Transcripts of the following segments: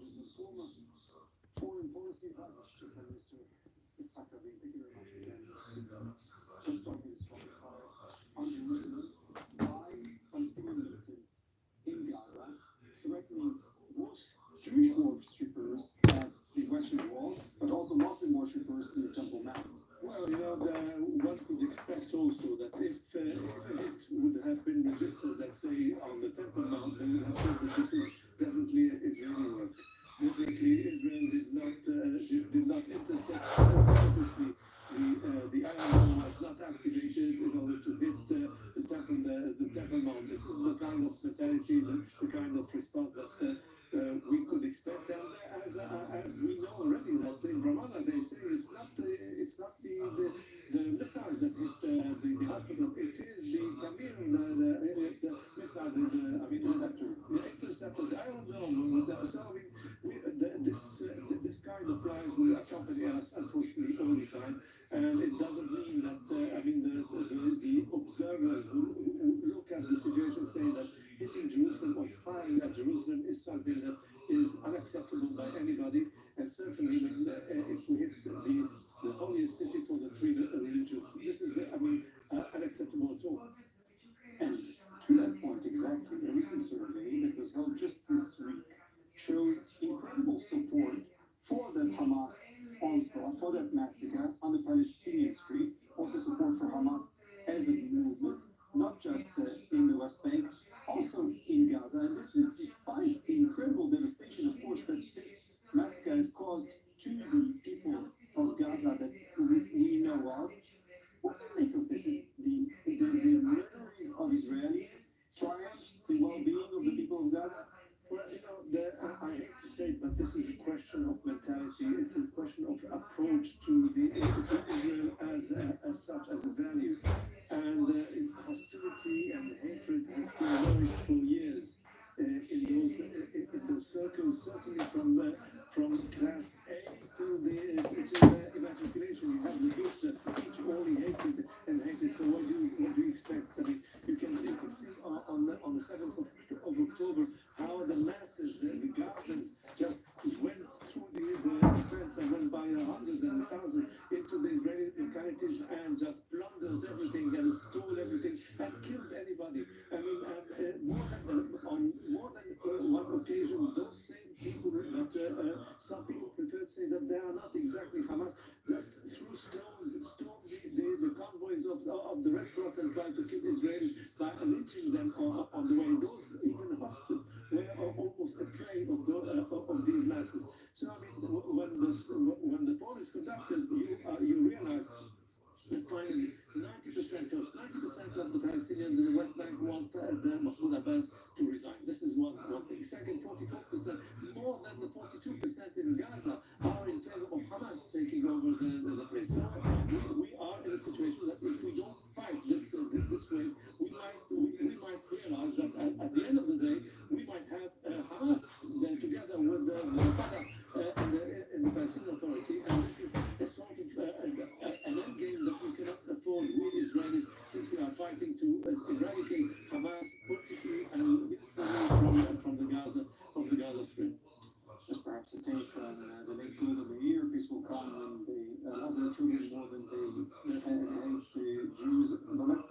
is the former foreign policy advisor to Prime Minister Yitzhak Rabin. Thank you very much again. Let's start with this from fire on Jerusalem by Palestinian militants in Gaza, threatening both Jewish worshippers at the Western Wall, but also Muslim worshippers in the Temple Mount. Well, one could expect also that if it would have been registered, let's say, on the Temple Mount, they would have said that this is definitely Israeli work. Definitely, Israel did not intercept purposely. The Iron Dome was not activated in order to hit the Temple Mount. This is the kind of mentality, the kind of response that we could expect. And as we know already, that in Ramallah they say it's not the missiles that hit the hospital. It is the Tamir, the missile, the interceptor, the Iron Dome. This kind of lies will accompany us, unfortunately, all the time. And it doesn't mean that, the observers who look at the situation say that hitting Jerusalem or firing at Jerusalem is something that is unacceptable by anybody. And certainly, if we hit the holiest city for the three religions, this is, unacceptable at all. And to that point exactly, a recent survey that was held just this week showed incredible support for the Hamas onslaught, for that massacre on the Palestinian streets, also support for Hamas as a movement, not just in the West Bank, also in Gaza. And this is despite the incredible devastation, of course, that this massacre has caused to the people of Gaza that we know of. What do you make of this? The murdering of Israelis triumphs the well-being of the people of Gaza? Well, I hate to say it, but this is a question of mentality. It's a question of approach to Israel as such, as a value. And hostility and hatred has been nourished for years in those circles, certainly from class A to the evacuation. You have the groups that teach only hatred and hatred. So what do you expect? I mean, you can see on the 7th of October how the masses, the Gazans, just went through the fence and went by hundreds and thousands into the Israeli localities and just plundered everything and stole everything and killed anybody. I mean, on more than one occasion, those same people that some people prefer to say that they are not exactly Hamas, just threw stones, stormed the convoys of the Red Cross and tried to kill Israelis by lynching them on the way. Those, even hospitals, were almost a prey of these masses. So, I mean, when the poll is conducted, you realize that finally 90% of the Palestinians in the West Bank want Mahmoud Abbas to resign. This is one thing. Second, 44%, more than the 42% in Gaza are in favor of Hamas taking over the place. So we are in a situation that if we don't fight this way, we might realize that at the end of the day, we might have Hamas together with the Fatah in the Palestinian Authority, and this is a sort of an end game that we cannot afford, we Israelis, since we are fighting to eradicate Hamas politically and literally from the Gaza Strip. Just perhaps a take on the late goal of the year. Peace will come when they love their children more than they hate the Jews. But let's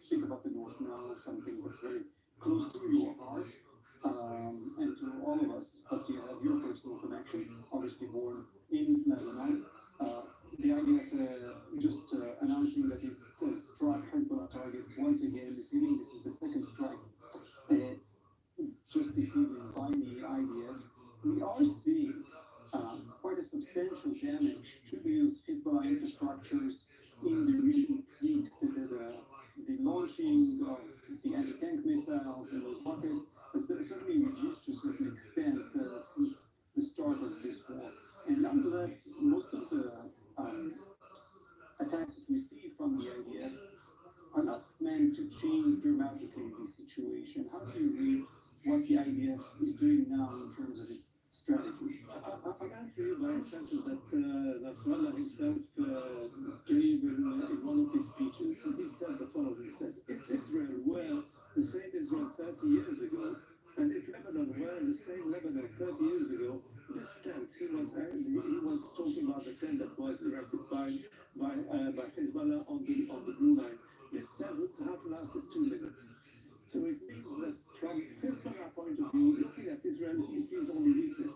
speak about the North now, something that's very close to your heart and to all of us. But you have your personal connection, obviously born in Lebanon. The IDF just announcing that it struck Hezbollah targets once again this evening. This is the second strike just this evening by the IDF. We are seeing quite a substantial damage to these Hezbollah infrastructures in the recent weeks. The launching of the anti-tank missiles and those rockets has certainly reduced to a certain extent since the start of this war. And nonetheless, most of the attacks that we see from the IDF are not meant to change dramatically the situation. How do you read what the IDF is doing now in terms of its strategy? I'm answering you by a sentence that Nasrallah himself gave in one of his speeches. And he said the following: he said, if Israel were the same Israel 30 years ago, and if Lebanon were the same Lebanon 30 years ago, he was talking about the tent that was erected by Hezbollah on the Blue Line. This tent would have lasted 2 minutes. So it means that from Hezbollah point of view, looking at Israel, he sees only weakness.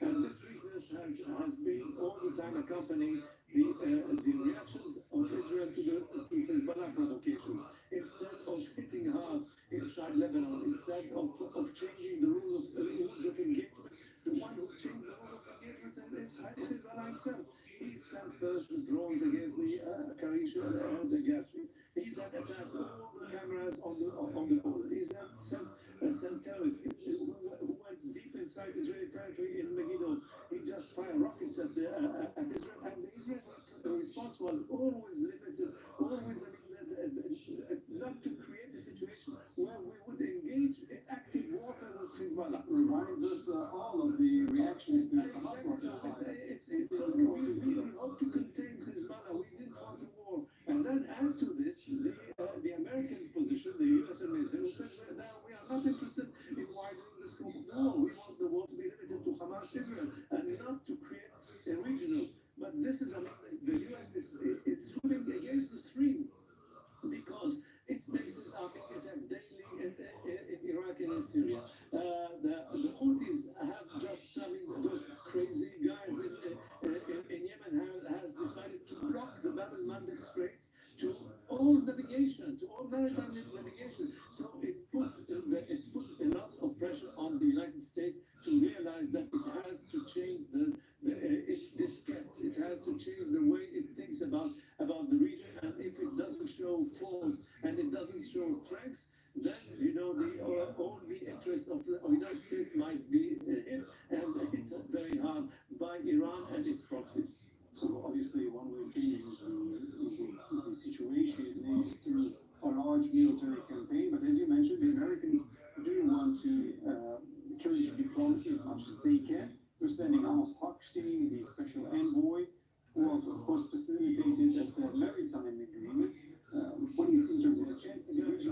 And this weakness has been all the time accompanying the reactions of Israel to Hezbollah provocations. Instead of hitting hard inside Lebanon, instead of changing the rules of engagement, the one who changed the rules of engagement is Hezbollah himself. He sent first the drones against the Caregiver and the gas field. He then attacked all the cameras on the border. He then sent terrorists who went deep inside Israeli territory in Megiddo. He just fired rockets at Israel, and the Israeli response was always limited, always not to create a situation where we would engage in active warfare with Hezbollah. Reminds us all of the reactions to Hamas. We hope to contain Hezbollah. We didn't want a war. And then add to this the American position, the U.S. administration, who said that we are not interested in widening the scope of war. We want the war to be limited to Hamas Israel and not to create a regional. But this is, the U.S. is swimming against the stream because its bases are being attacked daily in Iraq and in Syria. The Houthis have just, those crazy guys in Yemen has decided to block the Bab el-Mandeb Straits to all navigation, to all maritime navigation. So it's put a lot of pressure on the United States to realize that it has to change its diskette. It has to change the way it thinks about the region. And if it doesn't show force and it doesn't show strength, then all the interest of the United States might be hit very hard by Iran and its proxies. So obviously one way of changing the situation is through a large military campaign. But as you mentioned, the Americans do want to encourage diplomacy as much as they can. They're sending Amos Hochstein, the special envoy, who of course facilitated that maritime agreement. What do you see in terms of the chances of reaching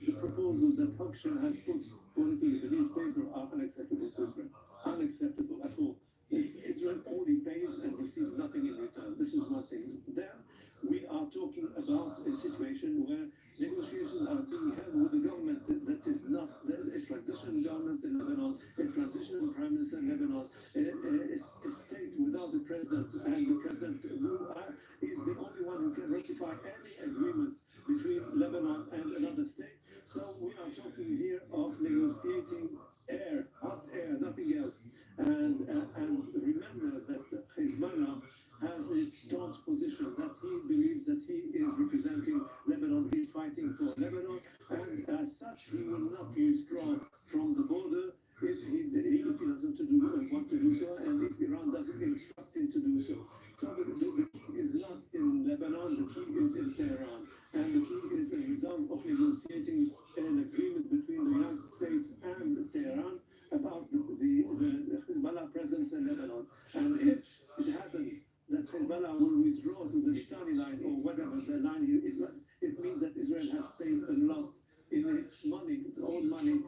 the proposal that Hochstein has put, according to the newspaper, are unacceptable to Israel. Unacceptable at all. Israel only pays and receives nothing in return. This is one thing. Then we are talking about a situation where negotiations are being held with a government that is not a transitional government in Lebanon, a transitional prime minister in Lebanon, a state without a president, and the president who is the only one who can ratify any agreement between Lebanon and another state. So we are talking here of negotiating air, hot air, nothing else. And remember that Hezbollah has its staunch position that he believes that he is representing Lebanon. He's fighting for Lebanon, and as such, he will not withdraw from the border if he doesn't want to do so, and if Iran doesn't instruct him to do so. So the key is not in Lebanon, the key is in Tehran, and the key is a result of negotiating an agreement between the United States and Tehran about the Hezbollah presence in Lebanon. And if it happens that Hezbollah will withdraw to the Litani line or whatever the line it means that Israel has paid a lot in its money, own money,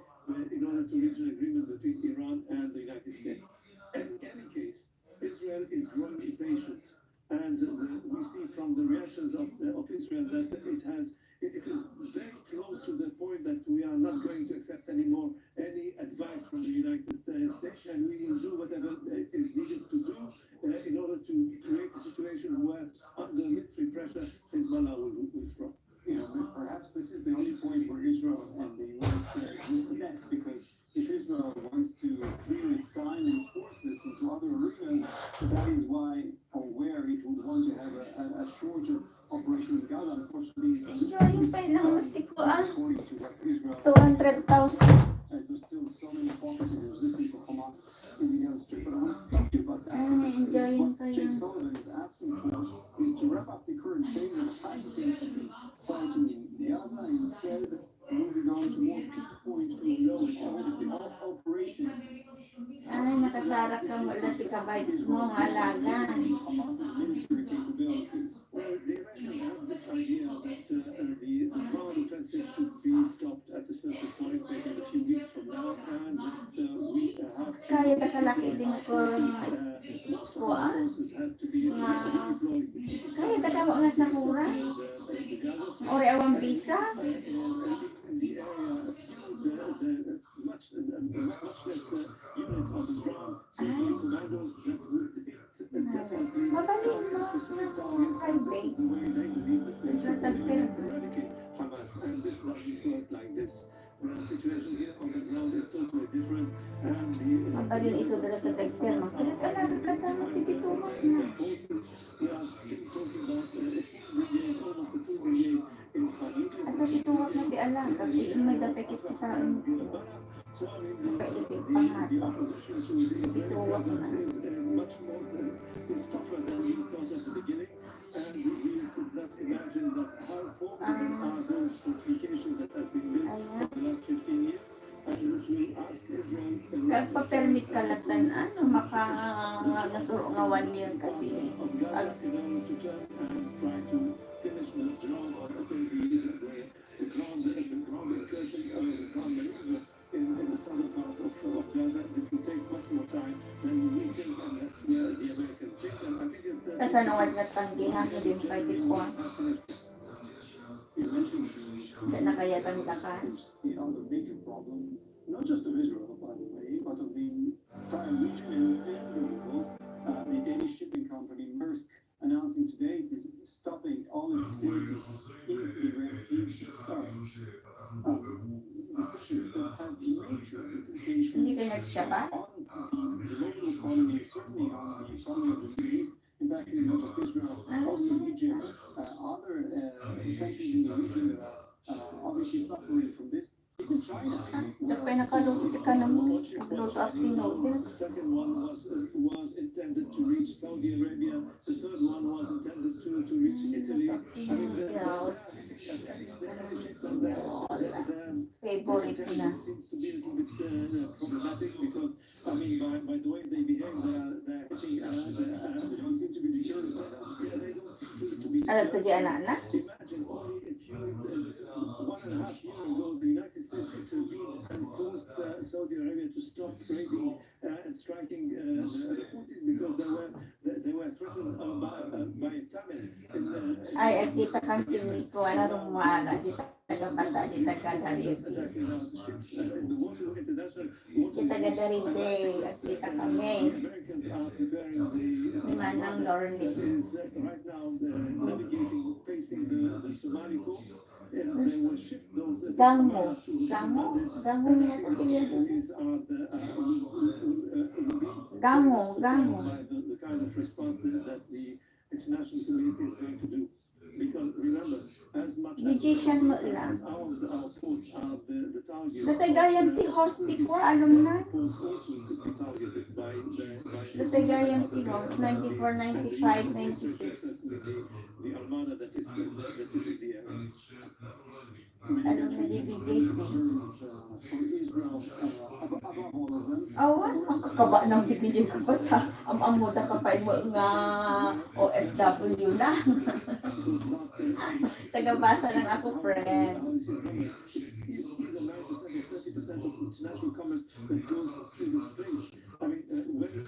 in order to reach an agreement between Iran and the United States. In any case, Israel is growing impatient, and we see from the reactions of Israel that it is very close to the point that we are not going to accept anymore any advice from the United States, and we will do whatever is needed to do in order to create a situation where, under military pressure, Hezbollah will withdraw. Perhaps this is the only point where Israel and the U.S. connect, because if Israel wants to clear its time and its forces into other arenas, that is why or where it would want to have a shorter operation in Gaza. Unfortunately, according to what Israel 200,000. as there's still so many pockets of resistance to Hamas in the Gaza Strip. But I want to talk to you about that. Enjoying What Jake Sullivan is asking for is to wrap up the current phase of high-intensity fighting in Gaza and instead moving on to more pinpoint low-intensity operations. Ay, nakasarap kang wala tika vibes mo, halagan. Hamas's military capabilities. Well, the Iranians have this idea that the ground offensive should be stopped at a certain point, maybe in a few weeks from now, and just we have kaya na kalaki din ko kuan nga kaya ta kamo nga sa hura ore awang visa mabalin mo ng private sa tagpil mabalin isudara sa tagpil makilit alam ka ta matititumak na at natitumak na di alam kasi may dapekit kita pailipit pangato natituwak na Nagpa-permit ka latan ano maka nasuro nga 1 year ka din. Kasanawad nga tanggihan ni din pwede ko. Kaya na kaya tangdakan. Not just of Israel, by the way, but of the entire region and the world. The Danish shipping company Maersk announcing today is stopping all its activities in the Red Sea. Decisions that have major implications Hindi ka nagsiyaba? on the local economy, certainly on the economy of the Middle East. In fact, not just Israel, also Egypt, other countries in the region that are obviously suffering from this. Even China. Dapat nakaluto ka na mo. Nagluto at noodles. The second one was intended to reach Saudi Arabia. The third one was intended to reach Italy. I mean, Favorite na. seems to be a little bit problematic because, I mean, by the way they behave, they're hitting, they don't seem to be deterred by that. Yeah, they don't seem to be Alam to deterred. di anak na? Imagine only a few, 1.5 years ago, the United States intervened and caused Saudi Arabia to stop trading and striking the Houthis because they were threatened by famine. Ay, at kita kang tingin ko, ano rumala, di taga-bata, di taga-darite. Di taga-darite, at kita kami. Ni Manang Lorne. Right now, navigating, facing the Somali coast. They will shift those. Gamo niya ito tingin. Gamo. The kind of response that the international community is going to do. Because remember, as much Magician mo lang. as our ports are the target, Natagayan ti host ti ko, alam na. ports also could be targeted by Natagayan ti host, 94, 95, 96. the armada that is in the area. Alam na di BJ6. For Israel, above all of them, Awan, ang kakaba ng BJ ko pa sa amamuda ka pa mo nga OFW lang. Tagabasa lang ako, friend.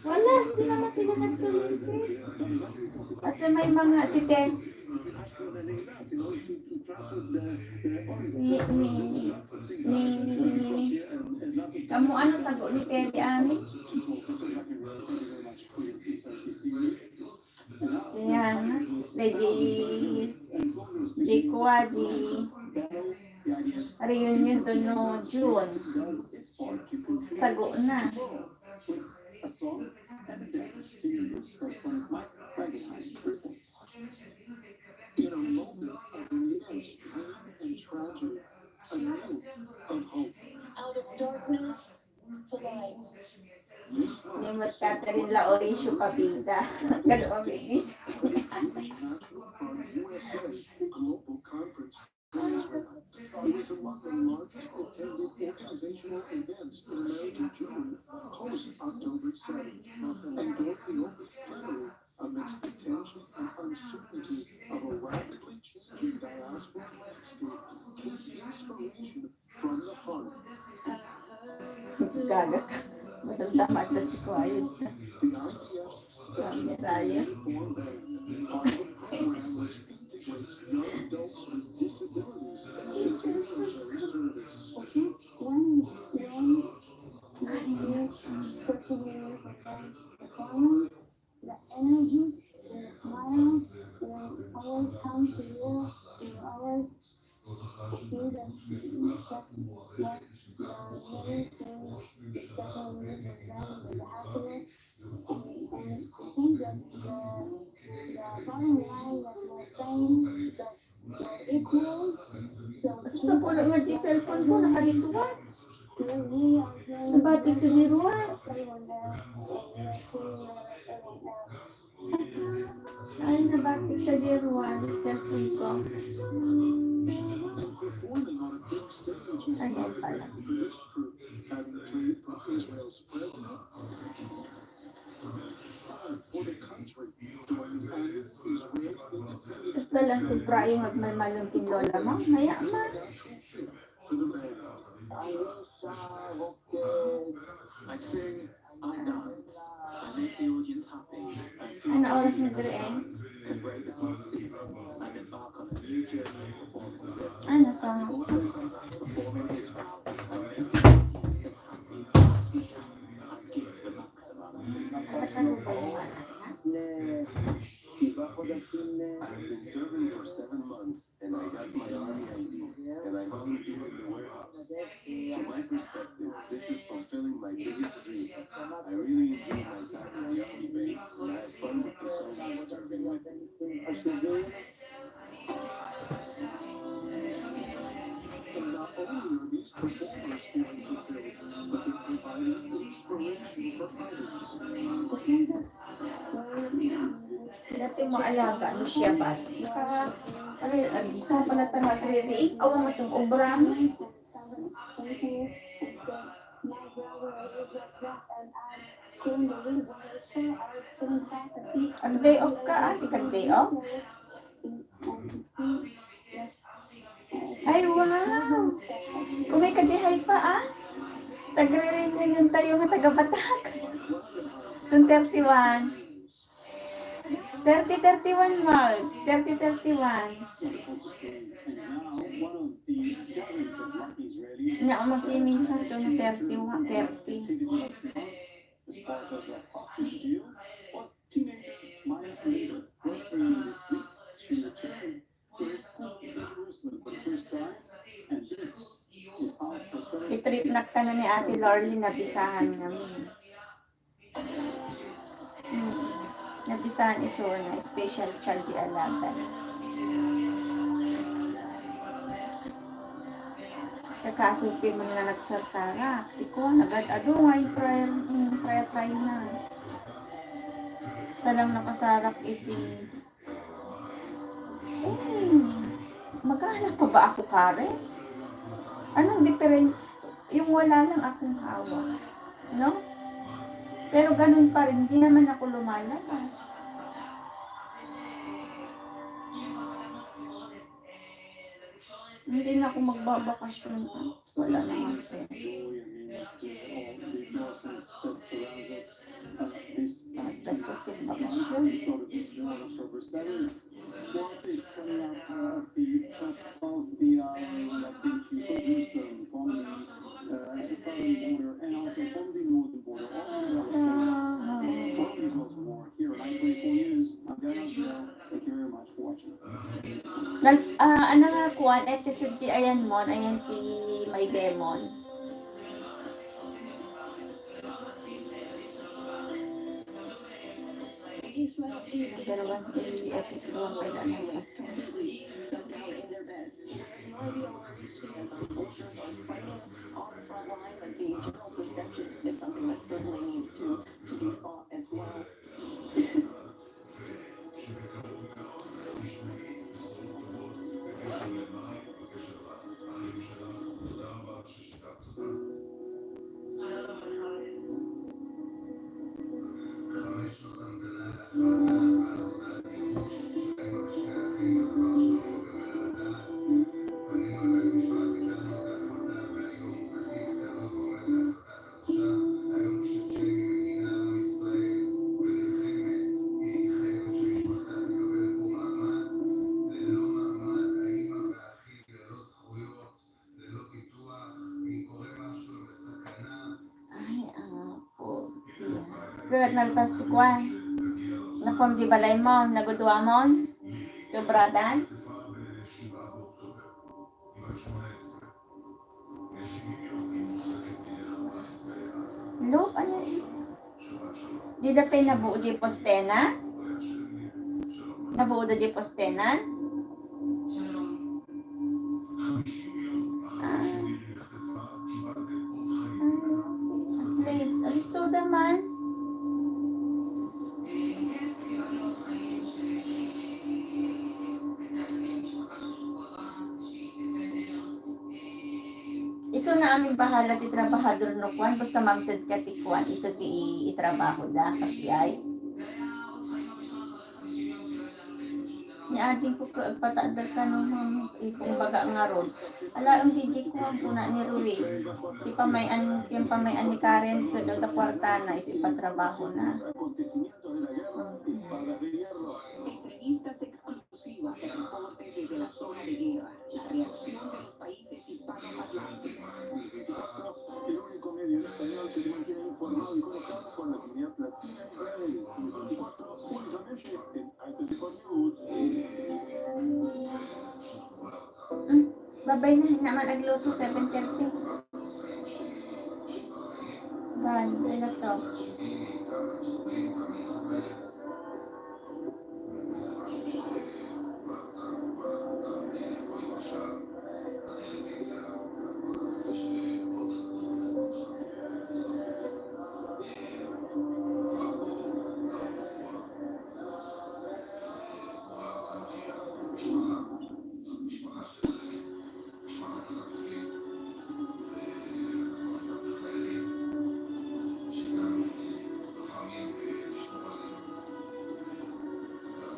Wala, hindi naman sila nagsulisit. At sa may mga si Ted, kamu ano sagot ni Teddy Ami? Yan, J Kuwaji, reunion to no June. Sagot na. Ni Mat Catherine La Orisio Pabida. Ganun ang bigis. It was among the largest attended organizational events in American Jewry post-October 7th, and directly opened plenary amidst the tension and uncertainty of a rapidly changing diaspora landscape to inspiration from the heart. Gaga. Matanda ko ayos na. The ICF Kami specializes tayo. for better, part of a program which integrates young adults with disabilities into military service. Okay, when you persevere the performance, the energy, the smiles, will always come to you. You will always feel that that's what the living thing, especially living with them, with the happiness. And I think that the bottom line that we're saying is that we're equal. So Sa puno nga di cellphone ko, nakalisuwat. we are very Nabatig sa diruan. everyone there, and we are seeing everyone else. Ay, nabatig sa diruan. Yung cellphone ko. Performing on a big stage in Ayun pala. for this troop, having played for Israel's president, for the country, during an Israeli independence Tapos dalang tibrayo magmalmal yung lola mo. Maya ma. for the man. I wish I I sing, I dance, I make the audience happy, I feel Ano oras na dire and break the sea. I embark on a new journey of performing. Ano sa Performing Israel, I make the audience happy, sweet, I give the maximum. Nakataro ba yung anak na? I've been serving for 7 months, and I got my army ID, and I volunteered in the warehouse. From my perspective, this is fulfilling my biggest dream. I really enjoy my time at the army base, and I have fun with the soldiers serving with me. And not only are these performers feeling fulfilled, but they're providing inspiration for others. Dati mo alaga, ano siya ba? Ano yun, sa panatang matririig, awa mo itong obra mo. Ang day off ka, ati kag day off? Ay, wow! Kumay ka di haifa, ah? Tagre-reunion yun tayo nga taga-Batak. Itong 31. 30-31 mag. 30-31. Nga ako magkimisa ito na 31, 30. I-trip na ka na ni Ate Lorly, nabisahan namin. Nabisahan iso na, special child di alaga. Kakasupi mo na nagsarsara. Di ko, nagad-ado nga yung try na. Sa lang napasarak iti. Maghahanap pa ba ako, Karen? Anong different? Yung wala lang akong hawak. No? Pero ganun pa rin, hindi naman ako lumalabas. Hindi na ako magbabakasyon. Wala naman pera. Gastos din bakasyon. Ano nga kuan episode di ayan mo, ayan ti may demon. Pero once the episode 1 kailan ang paso. Ket nagpaskuan. Nakom di balay mo, nagudwa mo. Tubradan. Loop, ano? Di dapay nabuo di postena? Nabuo di postenan? Please, alis to naman. Iso na aming bahala ti trabahador no kwan basta magted ka ti kwan iso ti itrabaho da kasiyay. Ni ating ko patadal ka no ipong baga nga ron. Ala ang bigi ko ang puna ni Ruiz. Ti pamayan ni Karen ko daw ta kwarta na iso ipatrabaho na. Entrevistas exclusivas y reportes desde la zona de guerra, la reacción de los países hispanohablantes. El único medio en español que te mantiene informado y conectado con la comunidad latina y brasileña. 24 únicamente en IPC News. Babay na naman agluto 7:30. Bye, dahil to.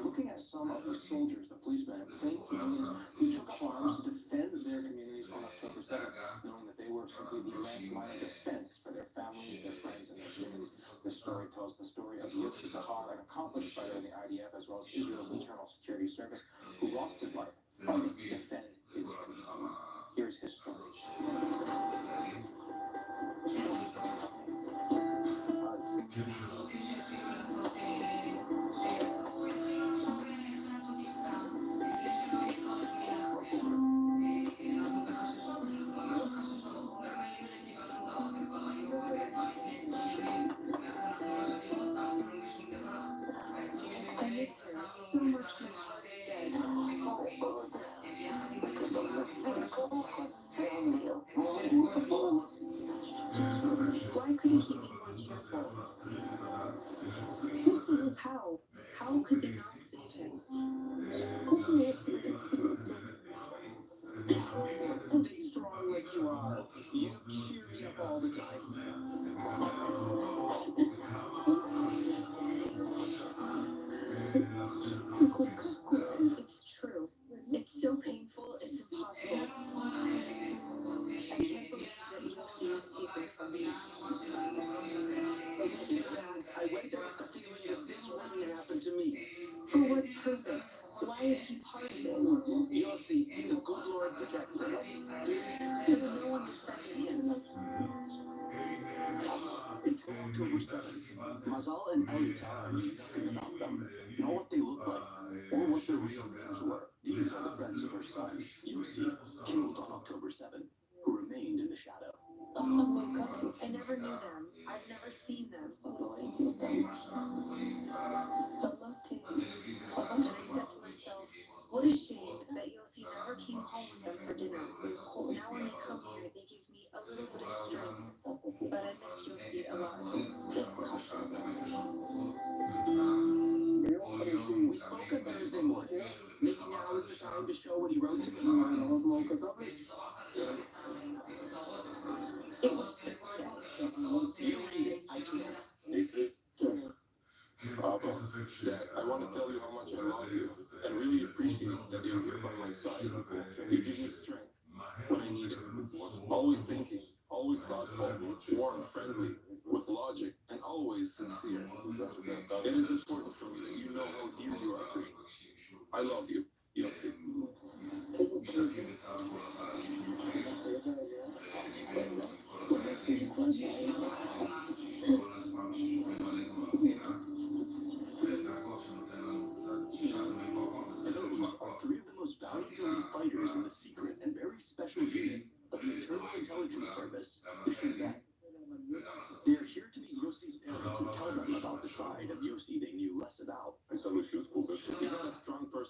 Looking at some of the soldiers, the policemen, and plain civilians who took up arms to defend their communities on October 7th, knowing that they were simply the last line of defense for their families, their friends, and their communities. This story tells the story of Yossi Zahar, an accomplished fighter in the IDF, as well as Israel's Internal Security Service, who lost his life fighting to defend his community. Here's his story. Why couldn't he be more careful? How could they not save him? Stay strong like you are. You cheer me up all the time. It's true. It's so painful, it's impossible. I can't believe that Yossi was taken from me. I went there with the feeling that this wouldn't happen to me. For what purpose? Why is he part of it? Yossi, the good Lord protects him. There was no one defending him. Until October 7th, Mazal and Elita knew nothing about them, nor what they looked like, or what their real names were. These are the friends of her son, Yossi, killed on October 7th, who remained in the shadow. Oh my God, I never knew them. I've never seen them. I said to myself, what a shame that Yossi never came home with them for dinner. Now when they come here, they give me a little bit of strength. But I miss Yossi a lot. We spoke on Thursday morning. Maybe now is the time to show what he wrote to me. It was Thursday. You read it, I can't. Dad, I want to tell you how much I love you and really appreciate that you're here by my side. You give me strength when I need it. Always thinking, always thoughtful, warm, friendly, with logic, and always sincere. It is important for me that you know how dear you are to me. I love you, Yossi.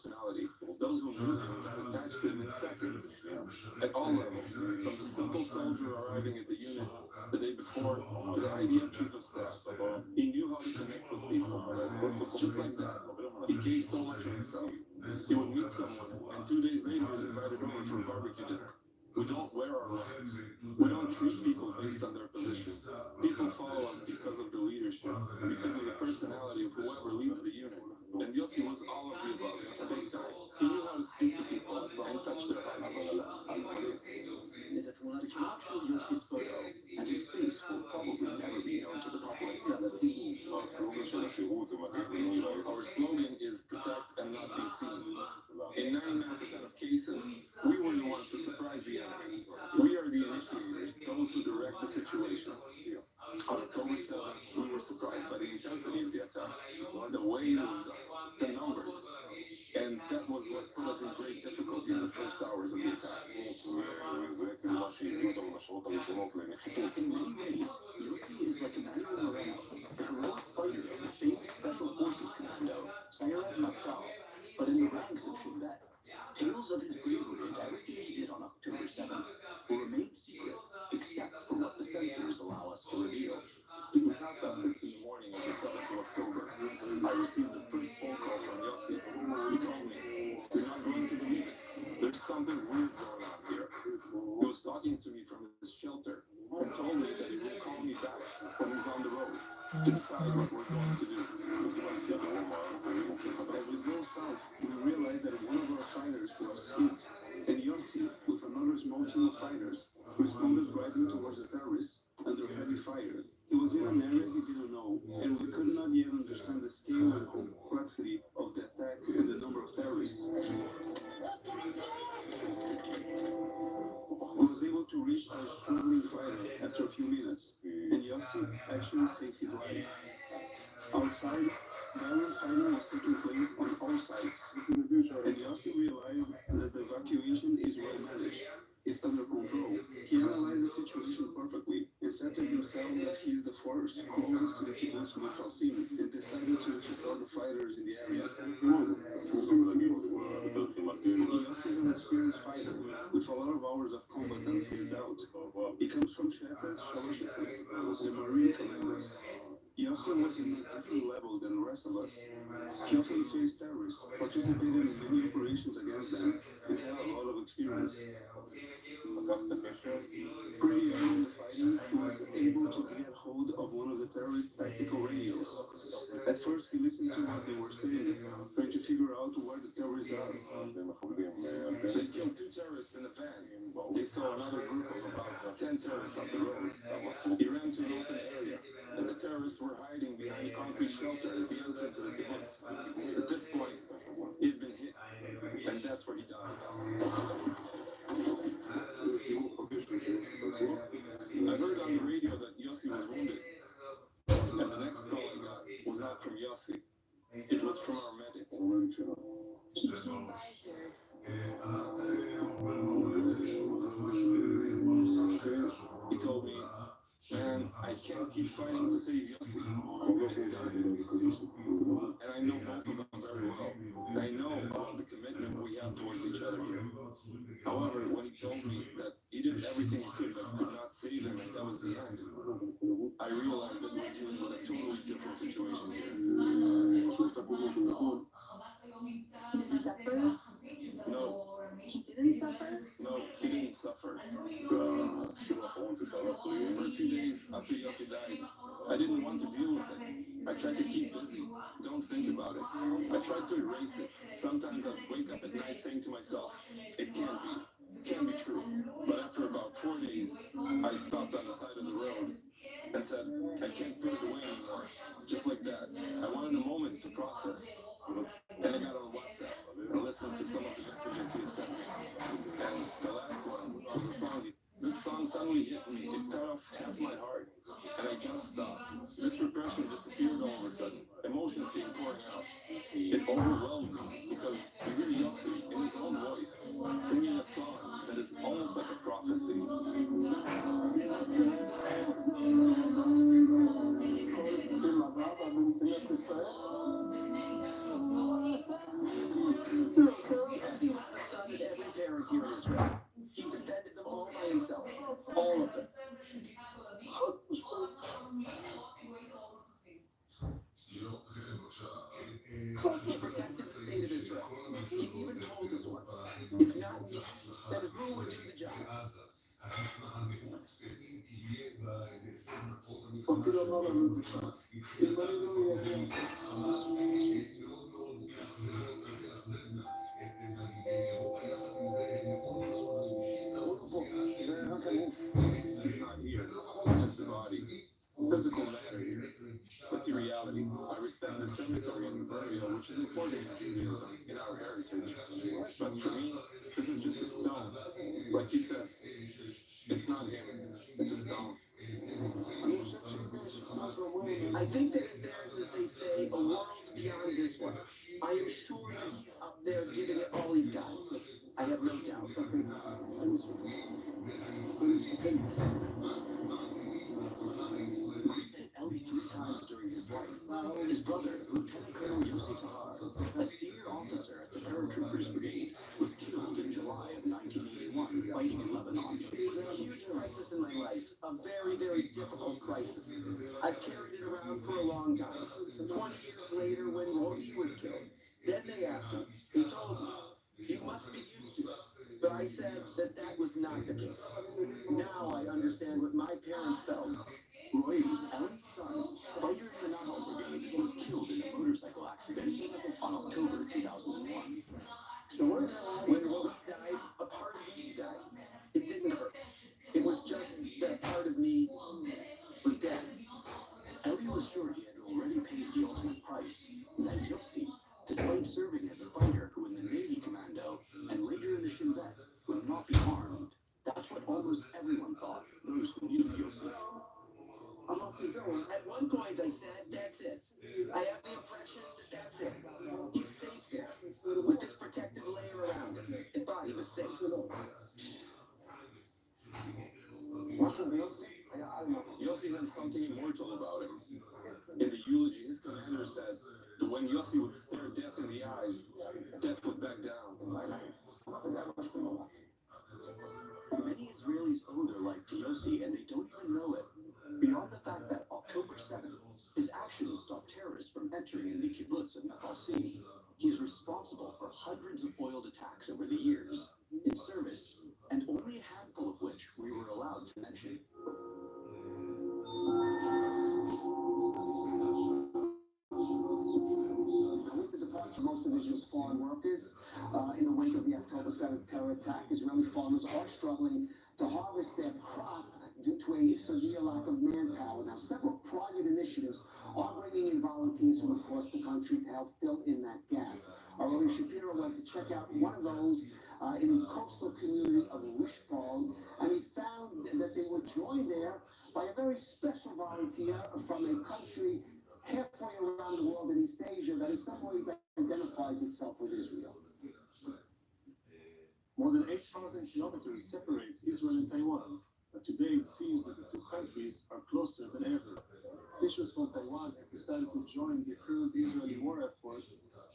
personality. Those who knew him got attached to him in seconds, at all levels, from the simple soldier arriving at the unit the day before to the IDF chief of staff. He knew how to connect with people, just like that. He gave so much of himself. He would meet someone, and 2 days later was invited over for a barbecue dinner. We don't wear our ranks. We don't treat people based on their position. People follow us because of the leadership, because of the personality of whoever leads the unit. And Yossi was all of the above, big time. He knew how to speak to people and touch their hearts. The actual Yossi's photo and his face will probably never be known to the public. That's Our slogan is protect and not be seen. In 99% of cases, we were the ones to surprise the enemy. We are the initiators, those who direct the situation. On October 7th, we were surprised by the intensity of the attack, the way it was done, the numbers, and that was what put us in great difficulty in the first hours of the attack. In many ways, Yossi is like Emmanuel Moreno, a heroic fighter of the famous Special Forces Commando, Sayeret Matkal, but in the ranks of Shin Bet. Tales of his bravery and everything he did on October 7th will remain secret, except for what the censors allow us to reveal. It was not past 6 in the morning of the 7th of October. I received the first phone call from Yossi. He told me, "You're not going to believe it. There's something weird going on here." He was talking to me from his shelter and told me that he will call me back when he's on the road to decide what we're going to do. As we drove south, we realized that one of our fighters was hit, and Yossi, with another small team of fighters, responded driving towards the terrorists under heavy fire. He was in an area he didn't know, and we could not yet understand the scale and complexity of the attack and the number of terrorists. I was able to reach our struggling fighter after a few minutes, and Yossi actually saved his life. Outside, violent fighting was taking place on all sides, and Yossi realized that the evacuation is well managed. It's under control. He analyzed the situation perfectly and said to himself that he's the force closest to the kibbutz Mufalsim and decided to support the fighters in the area. Yossi is an experienced fighter with a lot of hours of combat under his belt. He comes from Shetet's Shalashasek, the Marine commanders. Yossi was in a different level than the rest of us. He often faced terrorists, participated in many operations against them, and had a lot of experience. Pretty early in the fighting, he was able to get hold of one of the terrorist tactical radios. At first, he listened to what they were saying, trying to figure out where the terrorists are. They killed 2 terrorists in a van. They saw another group of about 10 terrorists up the road. He ran to an open area, and the terrorists were hiding behind a concrete shelter at the entrance of the kibbutz. At this point, he had been hit, and that's where he died. I heard on the radio that Yossi was wounded, and the next call I got was not from Yossi. It was from our medic. He came by here. He told me, "Man, I can't keep fighting to save Yossi." And I know both of them very well. And I know about the commitment we have towards each other here. However, when he told me that he did everything he could but could not save him and that was the end, I realized that we're dealing with a totally different situation here. Did he suffer? No, He didn't suffer? no, he didn't suffer. The first few days after Yossi died, I didn't want to deal with it. I tried to keep busy, don't think about it. I tried to erase it. Sometimes I'd wake up at night saying to myself, it can't be true. But after about 4 days, I stopped on the side of the road and said, I can't put it away anymore. Just like that. I wanted a moment to process. And I got on WhatsApp and listened to some of the messages he had sent me. And the last one was a song. This song suddenly hit me. It cut off half my heart. And I just stopped. This repression disappeared all of a sudden. Emotions came pouring out. It overwhelmed me because I hear Yossi in his own voice singing a song that is almost like a prophecy. He protected the state of Israel. He even told us once, if not me, then who would do the job? אותי לומר לנו בכלל. אם אני לא אגיע He's not here. It's just the body. Physical matter here. That's the reality. I respect the cemetery and the burial, which is important in Judaism, in our heritage. But for me, this is just a stone. Like you said, it's not him. It's a stone. I think that there's, as they say, a world beyond this one. I am sure that he's up there giving it all he's got. I have no doubt. Ellie 3 times during his life. His brother, Lieutenant Colonel Yossi Tahar, a senior officer at the Paratroopers Brigade, was killed in July of 1981 fighting in Lebanon. It was a huge crisis in my life, a very, very difficult crisis. I've carried it around for a long time. 20 years later, when Rodi was killed, then they asked me, he told me, you must be used to it. But I said that that was not the case. Now I understand what my parents felt. Roy, Ellie's son, fighter in the Nahal Brigade, was killed in a motorcycle accident on October 2001. So when Roy died, a part of me died. It didn't hurt. It was just that part of me was dead. Ellie was sure he had already paid the ultimate price. That Yossi, despite serving as a fighter who in the Navy Commando and later in the Shin Bet would not be harmed. That's what almost everyone thought, those who knew Yossi. At one point I said, that's it. I have the impression that that's it. He's safe there, with this protective layer around him. I thought he was safe. Yossi has something immortal about him. In the eulogy, his commander said that when Yossi would stare death in the eyes, death would back down. Many Israelis owe their life to Yossi, and they don't even know it. Beyond the fact that October 7th, his actions stopped terrorists from entering in the kibbutz of Nafalsi, he's responsible for hundreds of foiled attacks over the years, in service, and only a handful of which we were allowed to mention. With the departure of most of Israel's foreign workers, in the wake of the October 7th terror attack, Israeli farmers are struggling to harvest their crop due to a severe lack of manpower. Now, several private initiatives are bringing in volunteers from across the country to help fill in that gap. Our own Shapiro went to check out one of those in the coastal community of Wishbone, and he found that they were joined there by a very special volunteer from a country halfway around the world in East Asia that in some ways identifies itself with Israel. More than 8,000 kilometers separates Israel and Taiwan, but today it seems that the two countries are closer than ever. Officials from Taiwan have decided to join the current Israeli war effort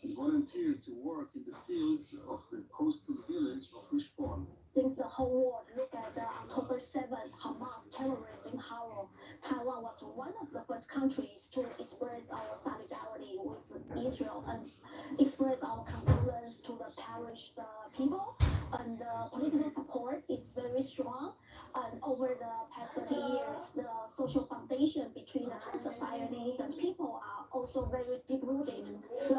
and volunteer to work in the fields of the coastal village of Wishbone. Since the whole world looked at the October 7th Hamas terrorism horror, Taiwan was one of the first countries to express our solidarity with Israel and express our condolence to the perished people. And the political support is very strong. And over the past 30 years, the social foundation between the two societies and people are also very deep-rooted. So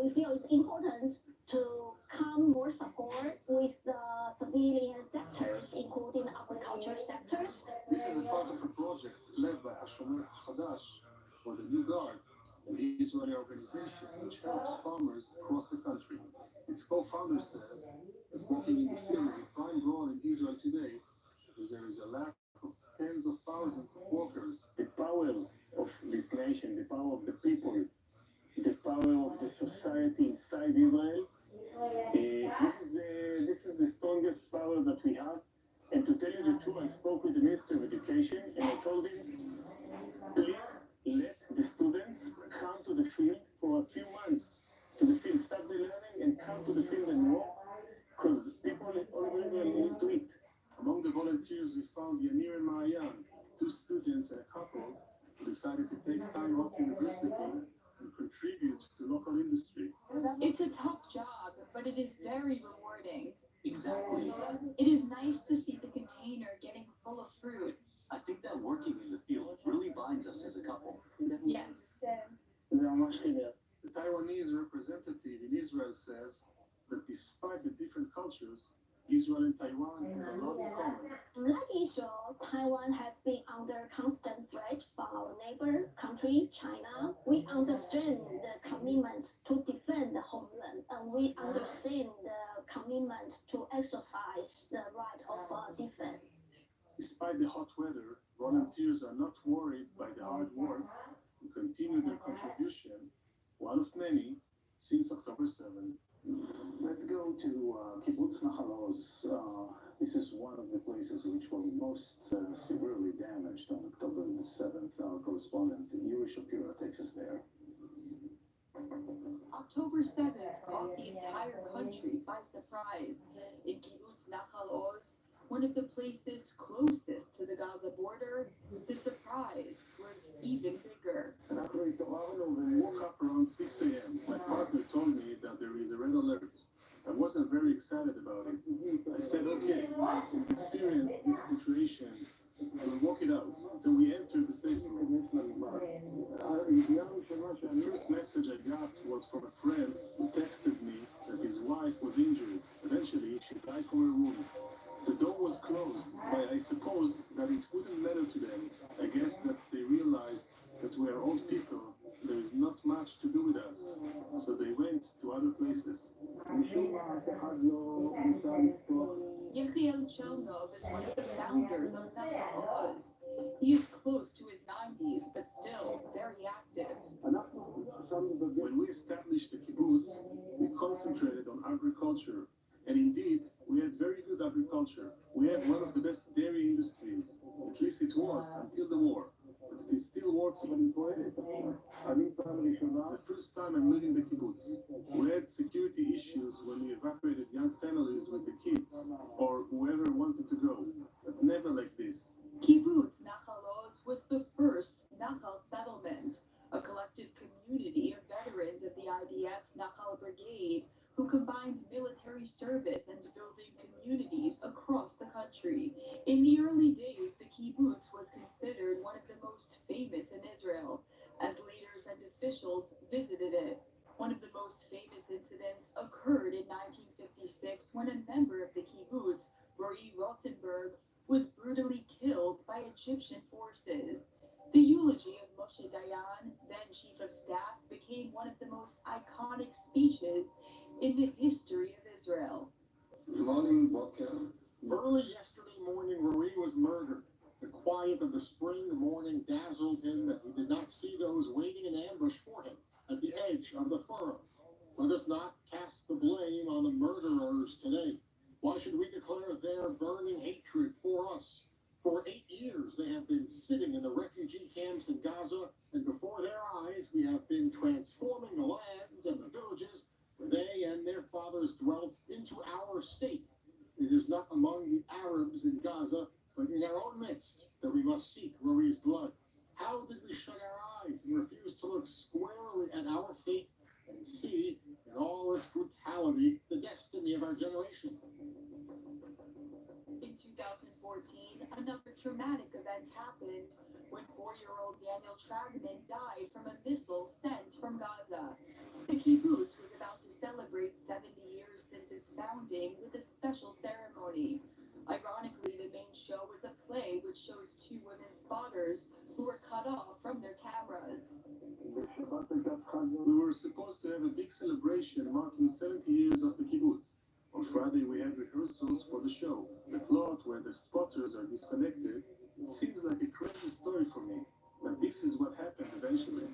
we feel it's important to come more support with the civilian sectors, including agriculture sectors. This is a part of a project led by Hashomer Hadash, or the New Guard, an Israeli organization which helps farmers across the country. Its co-founder says that working in the field is a prime role in Israel today, because there is a lack of tens of thousands of workers. The power of this nation, the power of the people, the power of the society inside Israel, this is the strongest power that we have. And to tell you the truth, I spoke with the Minister of Education and I told him, please let the students come to the field for a few months, to the field, start the learning and come to the field and work, because people already need to eat. Among the volunteers, we found Yanir and Ma'ayan, two students and a couple who decided to take time off university and contribute to local couple. Yes. The Taiwanese representative in Israel says that despite the different cultures, Israel and Taiwan have a lot in common. Like Israel, Taiwan has been under constant threat from our neighbor country, China. We understand the commitment to defend the homeland, and we understand the commitment to exercise the right of defense. Despite the hot weather, volunteers are not worried by the hard work and continue their contribution, one of many, since October 7. Let's go to Kibbutz Nahal Oz. This is one of the places which were most severely damaged on October the 7th. Our correspondent Yuri Shapiro takes us there. October 7th caught the entire country by surprise. In Kibbutz Nahal Oz, one of the places closest to the Gaza border, the surprise was even bigger. I woke up around 6 a.m. My partner told me that there is a red alert. I wasn't very excited about it. I said, okay, experience this situation. We'll walk it out. So we entered the safe room. The first message I got was from a friend who texted me that his wife was injured. Eventually, she died from her wounds. The door was closed, but I suppose that it wouldn't matter to them. I guess that they realized that we are old people. There is not much to do with us. So they went to other places. Yechiel Chelnov is one of the founders of Nahal Oz. He is close to his 90s, but still very active. When we established the kibbutz, we concentrated on agriculture. And indeed, we had very good agriculture. We had one of the best dairy industries. At least it was until the war. But it is still working. The first time I'm leading the kibbutz. We had security issues when we evacuated young families with the kids, or whoever wanted to go. But never like this. Kibbutz Nahal Oz was the first Nahal settlement, a collective community of veterans of the IDF's Nahal Brigade who combined military service and building communities across the country. In the early days, the kibbutz was considered one of the most famous in Israel, as leaders and officials visited it. One of the most famous incidents occurred in 1956 when a member of the kibbutz, Roy Rothenberg, was brutally killed by Egyptian forces. The eulogy of Moshe Dayan, then chief of staff, became one of the most iconic speeches in the history of Israel. Good morning, Boker. Early yesterday morning, Rory was murdered. The quiet of the spring morning dazzled him that he did not see those waiting in ambush for him at the edge of the furrow. Let us not cast the blame on the murderers today. Why should we declare their burning hatred for us? For 8 years, they have been sitting in the refugee camps in Gaza, and before their eyes, we have been transforming the lands and the villages where they and their fathers dwelt into our state. It is not among the Arabs in Gaza, but in our own midst, that we must seek Rory's blood. How did we shut our eyes and refuse to look squarely at our fate and see, in all its brutality, the destiny of our generation? In 2014, another traumatic event happened when 4-year-old Daniel Tragman died from a missile sent from Gaza. The kibbutz was about to celebrate 70 years since its founding with a special ceremony. Ironically, the main show was a play which shows 2 women spotters who were cut off from their cameras. We were supposed to have a big celebration marking 70 years of the kibbutz. On Friday, we had rehearsals for the show. The plot where the spotters are disconnected seems like a crazy story for me, but this is what happened eventually.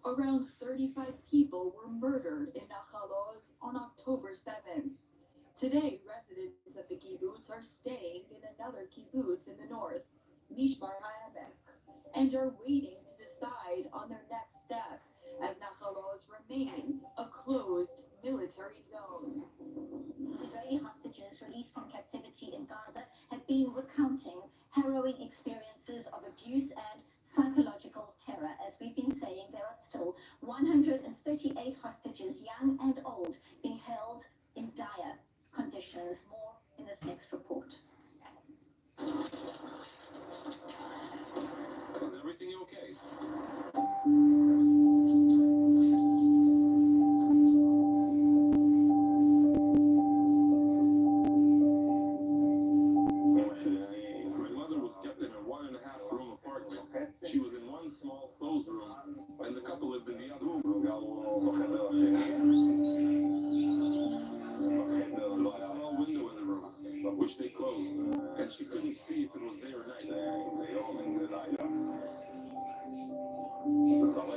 Around 35 people were murdered in Nahal Oz on October 7th. Today, residents of the kibbutz are staying in another kibbutz in the north, Mishmar HaEmek, and are waiting to decide on their next step, as Nahal Oz remains a closed military zone. Israeli hostages released from captivity in Gaza have been recounting harrowing experiences of abuse and psychological terror. As we've been saying, there are still 138 hostages, young and old, being held in dire conditions. More in this next report. Is everything okay? okay. My mother was kept in a 1.5 room apartment. She was in one small closed room, and the couple lived in the other room. There was a small window in the room, which they closed, and she couldn't see if it was day or night.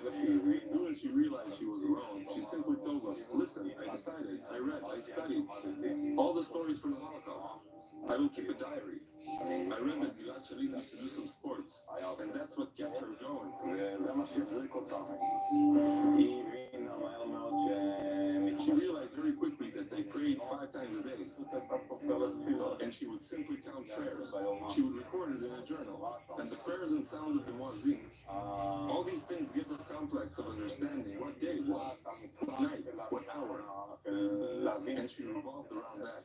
As soon as she realized she was alone, she simply told us, listen, I decided, I read, I studied all the stories from the Holocaust. I will keep a diary. I read that Gilad Shalit used to do some sports, and that's what kept her going. She realized very quickly that they prayed 5 times a day, and she would simply count prayers. She would record it in a journal, and the prayers and sound of the muezzin. All these things give her complex of understanding what day it was, what night, what hour, and she revolved around that.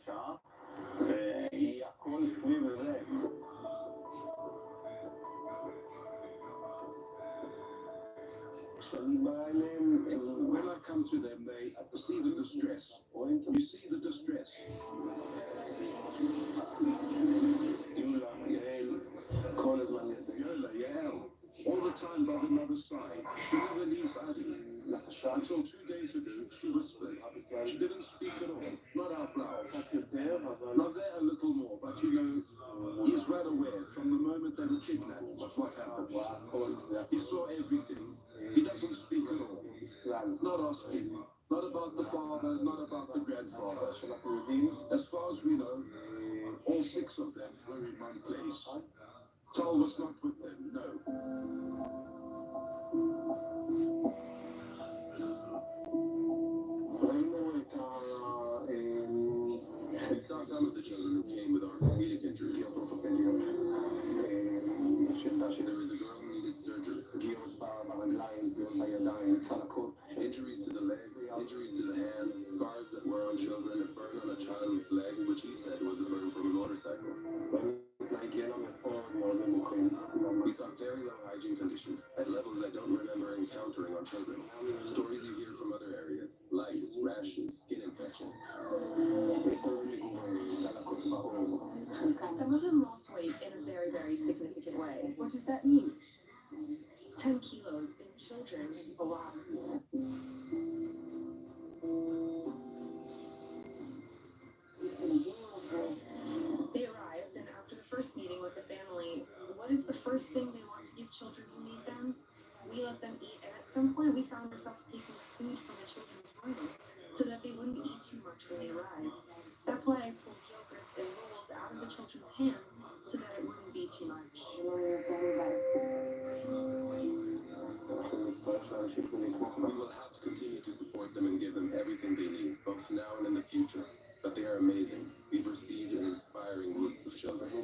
When I come to them, they see the distress. You see the distress. All the time by the mother's side. She never leaves Adi. Until 2 days ago, she whispered. She didn't speak at all, not out loud. Not there a little more, but you know, he's right aware from the moment they were kidnapped what happened. He saw everything. He doesn't speak at all. Not asking. Not about the father, not about the grandfather. As far as we know, all 6 of them were in one place. Tal was not with them, no. We saw some of the children who came with orthopedic injuries. There was a girl who needed surgery. Injuries to the legs, injuries to the hands, scars that were on children, a burn on a child's leg, which he said was a burn from a motorcycle. We saw very low hygiene conditions at levels I don't remember encountering on children. Stories you hear from other areas, lice, rashes, skin infections. Some of them lost weight in a very, very significant way. What does that mean? 10 kilos in children is a lot. They arrived, and after the first meeting with the family, what is the first thing they want to give children who need them? We let them eat, and at some point we found ourselves taking food from the children's rooms so that they wouldn't eat too much when they arrived. That's why I pulled yogurt and rolls out of the children's hands so that it wouldn't be too much. We will have to continue to support them and give them everything they need, both now and in the future. But they are amazing. We've received an inspiring group of children. We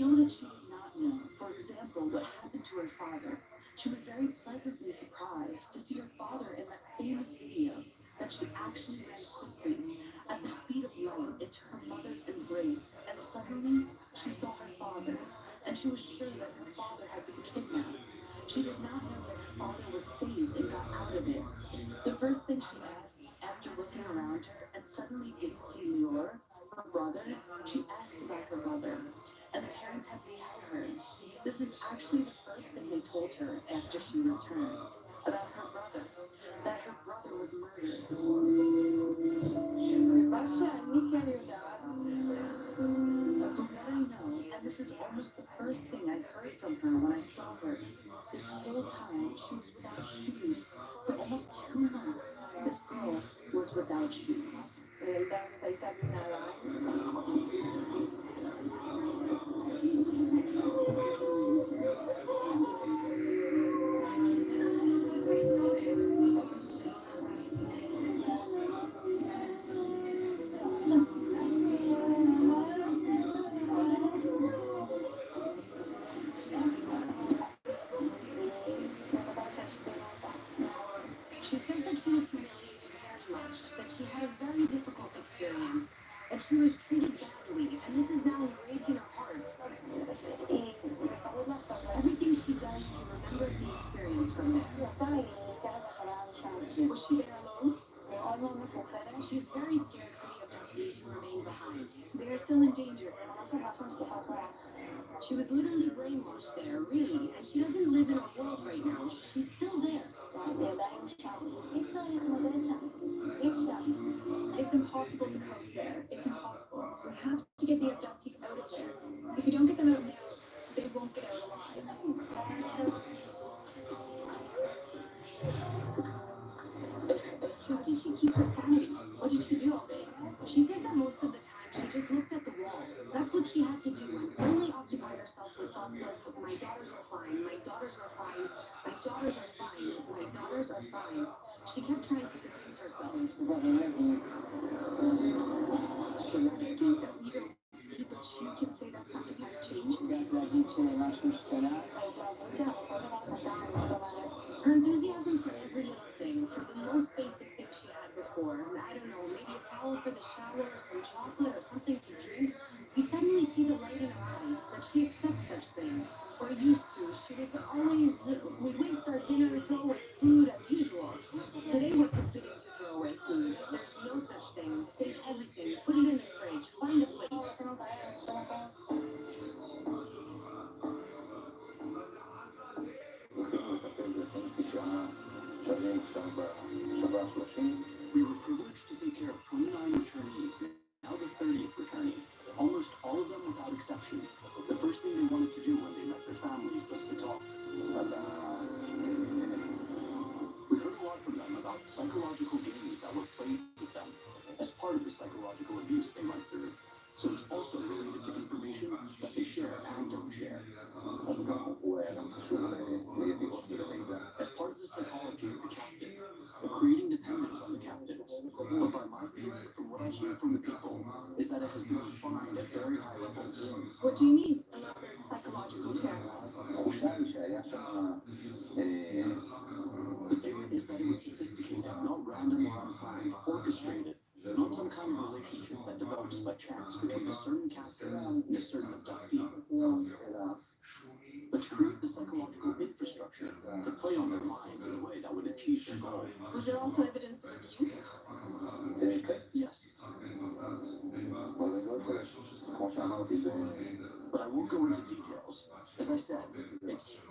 know that she was not known. For example, what happened to her father. She was very pleasantly surprised to see her father in that famous video that she actually ran quickly at the speed of light into her mother's embrace, and suddenly she saw her father, and she was sure that her father had been kidnapped. She did not know that her father was saved and got out of it. The first thing she asked, after looking around her and suddenly didn't see Lior, her brother, she asked about her mother. And the parents had to tell her. This is actually the first thing they told her after she returned. About her brother. That her brother was murdered. From what I know, and this is almost the first thing I heard from her when I saw her, this whole time she was without shoes. For almost 2 months, this girl was without shoes. Was she there alone? She's very scared for the abductees who remain behind. They are still in danger. She was literally brainwashed there, really, and she doesn't live in our world right now. She's still there. It's impossible to cope there. It's impossible. We have to get the abductees out of there. If we don't get them out now, they won't get out alive. How did she keep her sanity? What did she do all day? She says that most of the time she just looked at the wall. That's what she had to do and only occupied herself with thoughts of my daughters are fine, my daughters are fine, my daughters are fine, my daughters are fine. She kept trying to convince herself. She was thinking that we don't see, but she can say that something has changed. Her enthusiasm for every little thing, for the most basic thing she had before, I don't know, maybe a towel for the shower or some chocolate or something to drink, you suddenly see the light in her eyes, that she accepts such things. Or used to, she would always, we waste our dinner, throw away food as usual. Today we're forbidden to throw away food. There's no such thing. Save everything, put it in the fridge, find a place. We were privileged to take care of 29 returnees, now the 30th returnee. Almost all of them without exception. The first thing they wanted to do when they met their families was to talk. We heard a lot from them about psychological games that were played with them as part of the psychological abuse they went through. So it's also related to information that they share and don't share. As part of the psychology of the captain, creating dependence on the captains. But by my view, from what I hear from the people, is that it has been refined at very high levels. What do you mean? Elaborate psychological terms. The theory is that it was sophisticated, not random or unplanned, orchestrated, not some kind of relationship that develops by chance between a certain captain and a certain abductee. But to create the psychological infrastructure to play on their minds in a way that would achieve their goal. Was there also evidence of abuse? Yes. But I won't go into details. As I said,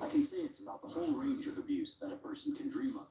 I can say it's about the whole range of abuse that a person can dream of.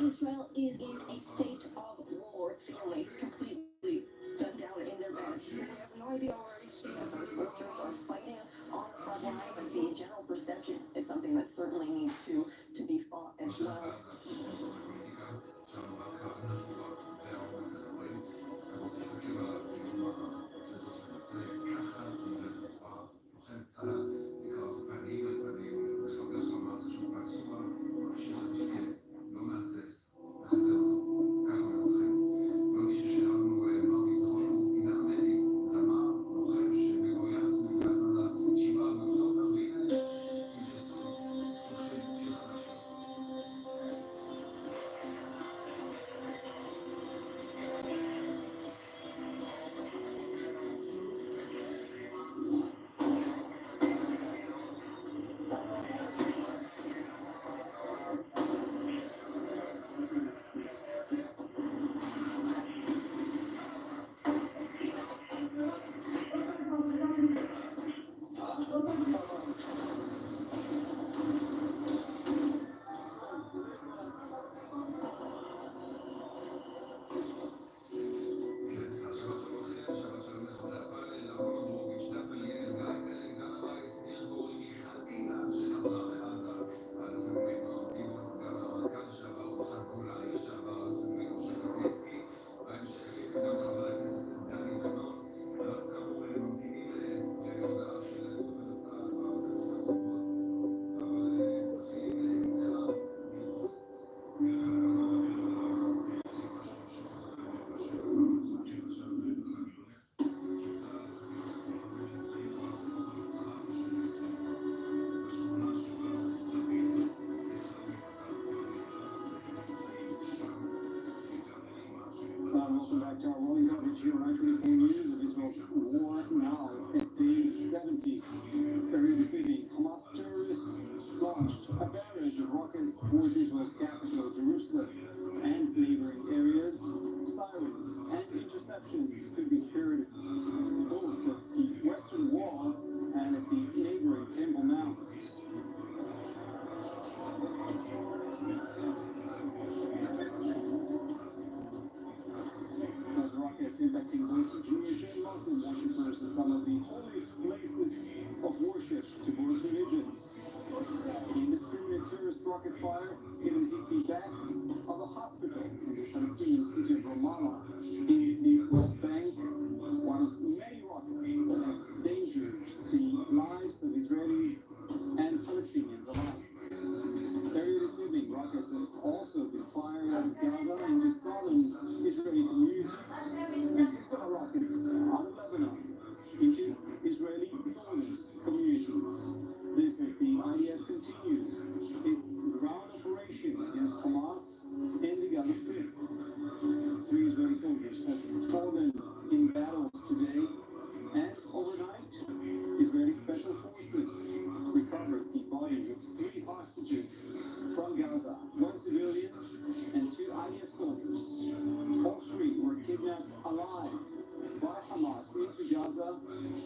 Israel is in a state of war. Families completely done down in their beds. We have no idea where she is. Soldiers are fighting on the front line, but the general perception is something that certainly needs to be fought as well. Welcome back to our rolling coverage here on I-24 News of Israel's war now at day 70. Earlier this evening, Hamas terrorists launched a barrage of rockets towards Israel's capital, Jerusalem, and neighboring areas. Sirens and interceptions could be heard both at the Western Wall and at the neighboring Temple Mount. Those rockets impacting both Jewish and Muslim worshippers in some of the holiest places of worship to both religions. Indiscriminate terrorist rocket fire even hit the back of a hospital in the Palestinian city of Ramallah in the West Bank. One of many rockets that have endangered the lives of Israelis and Palestinians alike. Earlier this evening, rockets have also been fired out of Gaza into southern Israeli communities. Hezbollah rockets out of Lebanon into Israeli northern communities. This as the IDF continues its ground operation against Hamas in the Gaza Strip. 3 Israeli soldiers have fallen in battles today, and overnight, Israeli special forces recovered the bodies of 3 hostages from Gaza, 1 civilian and 2 IDF soldiers. All 3 were kidnapped alive by Hamas into Gaza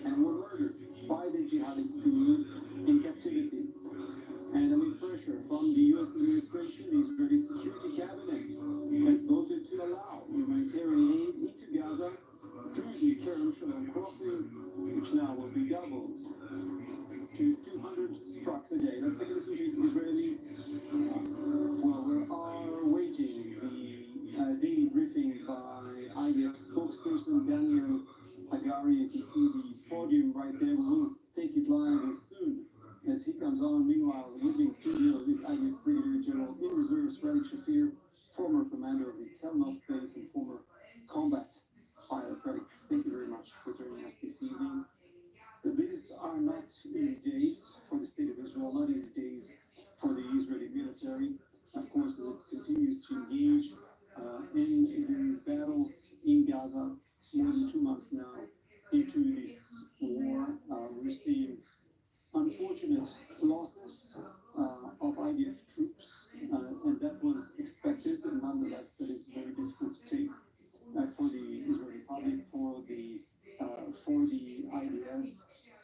and were murdered by the jihadist group in captivity. And amid pressure from the U.S. administration, the Israeli Security Cabinet has voted to allow humanitarian aid into Gaza through the Kerem Shalom crossing, which now will be doubled to 200 trucks a day. Let's take a listen to Israeli. Well, we are waiting the daily briefing by IDF spokesperson Daniel Hagari. You can see the podium right there. We'll take it live as soon as he comes on. Meanwhile, the moving studios is IDF Brigadier General in Reserve Sralik Shafir, former commander of the Tel Nof base and former combat pilot. Sralik, thank you very much for joining us this evening. These are not easy days for the state of Israel, not easy days for the Israeli military. Of course, as it continues to engage in these battles in Gaza, more than 2 months now into this war. We're seeing unfortunate losses of IDF troops, and that was expected, and nonetheless, that is very difficult to take for the Israeli public, for the IDF.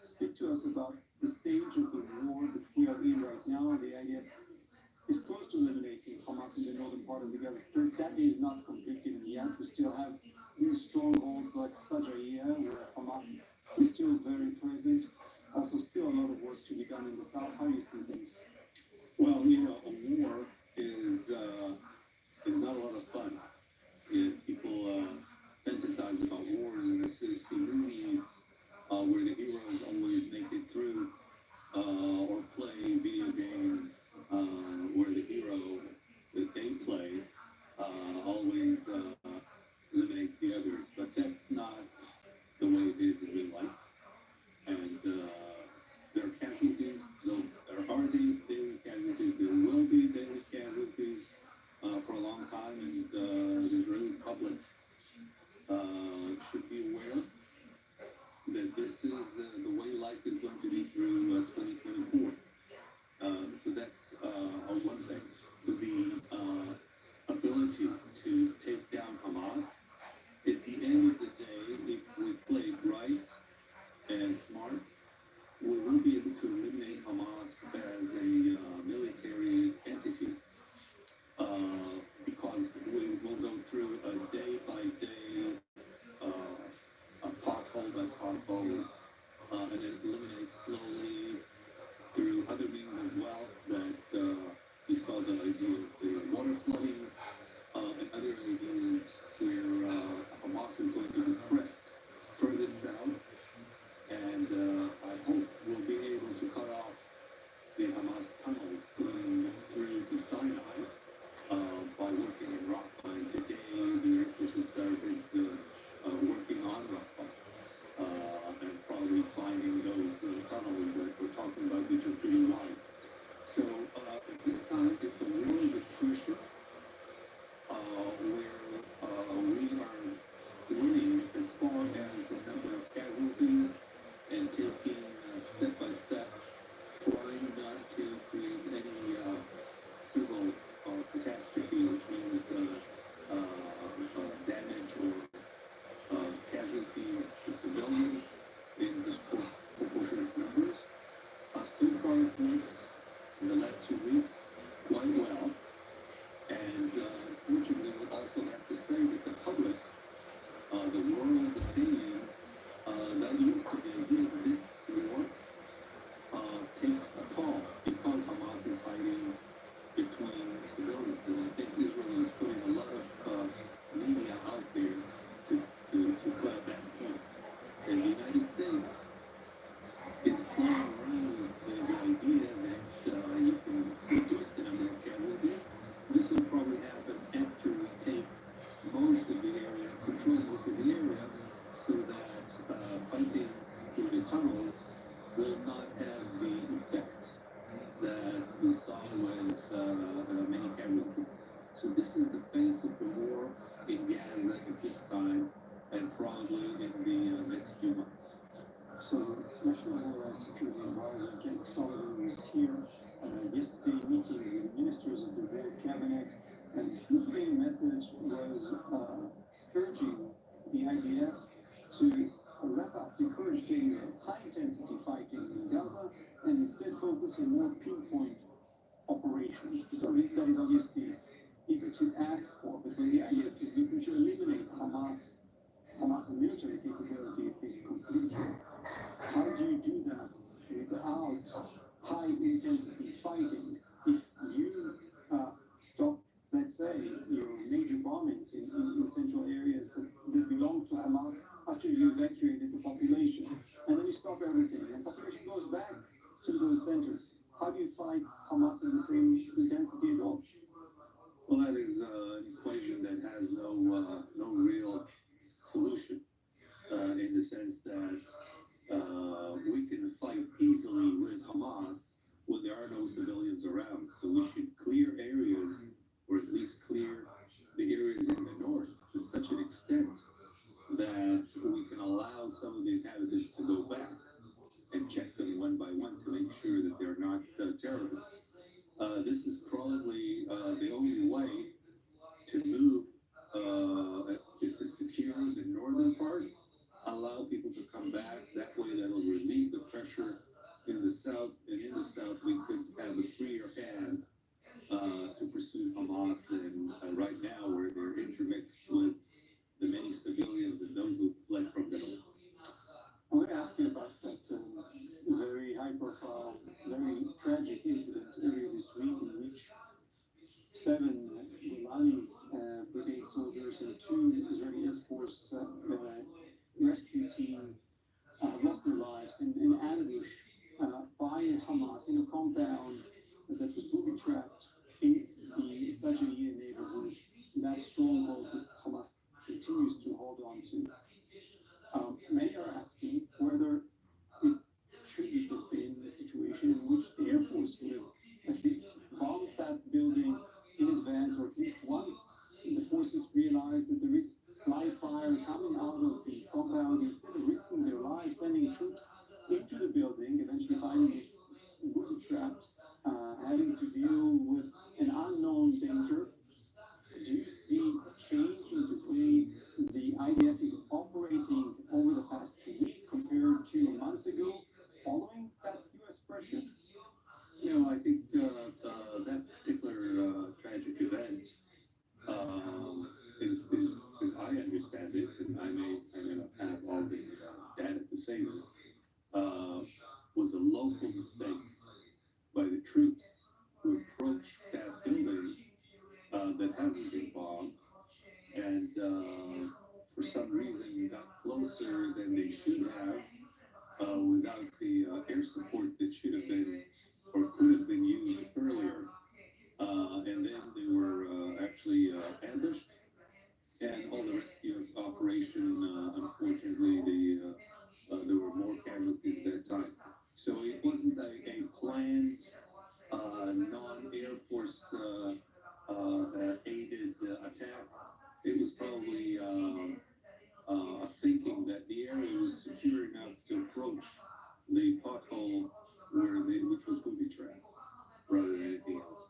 Speak to us about the stage of the war that we are in right now. The IDF is close to eliminating Hamas in the northern part of the Gaza Strip. That is not completed yet. We still have these strongholds like Sajaya, where Hamas is still very present. Also, still a lot of work to be done in the south. How do you see things? Well, you know, a war is not a lot of fun. People fantasize about wars and they see movies where the heroes always make it through, or play video games where the hero that they play always eliminates So this is the face of the war in Gaza at this time, and probably in the next few months. So, National Security Advisor Jake Sullivan was here yesterday meeting with ministers of the World Cabinet, and his main message was urging the IDF to wrap up the current phase of high-intensity fighting in Gaza and instead focus on more pinpoint operations. So that is obviously easy to ask for, but when the IDF is looking to eliminate Hamas's military capability is completely. How do you do that without high intensity fighting? If you stop, let's say, your major bombings in central areas that belong to Hamas after you evacuated the population, and then you stop everything, and population goes back to those centers, how do you fight Hamas at the same intensity at all? Well, that is an equation that has no real solution in the sense that we can fight easily with Hamas when there are no civilians around. So we should clear areas, or at least clear the areas in the north to such an extent that we can allow some of the inhabitants to go back and check them one by one to make sure that they're not terrorists. This is probably the only way to move is to secure the northern part, allow people to come back. That way, that'll relieve the pressure in the south. And in the south, we could have a freer hand to pursue Hamas. And right now, where they're intermixed with the many civilians and those who fled from them. I want to ask you about that very high-profile, very tragic incident earlier this week in which 7 Golani brigade soldiers and 2 Israeli Air Force rescue team lost their lives in ambush by Hamas in a compound that was booby-trapped in the Sajaniya neighborhood, that stronghold that Hamas continues to hold on to. Many are asking whether it shouldn't have been a situation in which the Air Force would have at least bombed that building in advance, or at least once the forces realized that there is live fire coming out of the compound, instead of risking their lives, sending troops into the building, eventually finding it booby trapped, having to deal with an unknown danger. Do you see a change in the way the IDF is operating over the past 2 weeks compared to a month ago, following that U.S. pressure? You know, I think that particular tragic event is, as I understand it, and I may not have all the data to say this, was a local mistake by the troops who approached that building that hasn't been bombed, and for some reason got closer than they should have without the air support that should have been or could have been used earlier. And then they were actually ambushed, and all the rescue operation, unfortunately, there were more casualties at that time. So it wasn't a planned, non-Air Force aided attack. It was probably thinking that the area was secure enough to approach the pothole which was booby trapped, rather than anything else.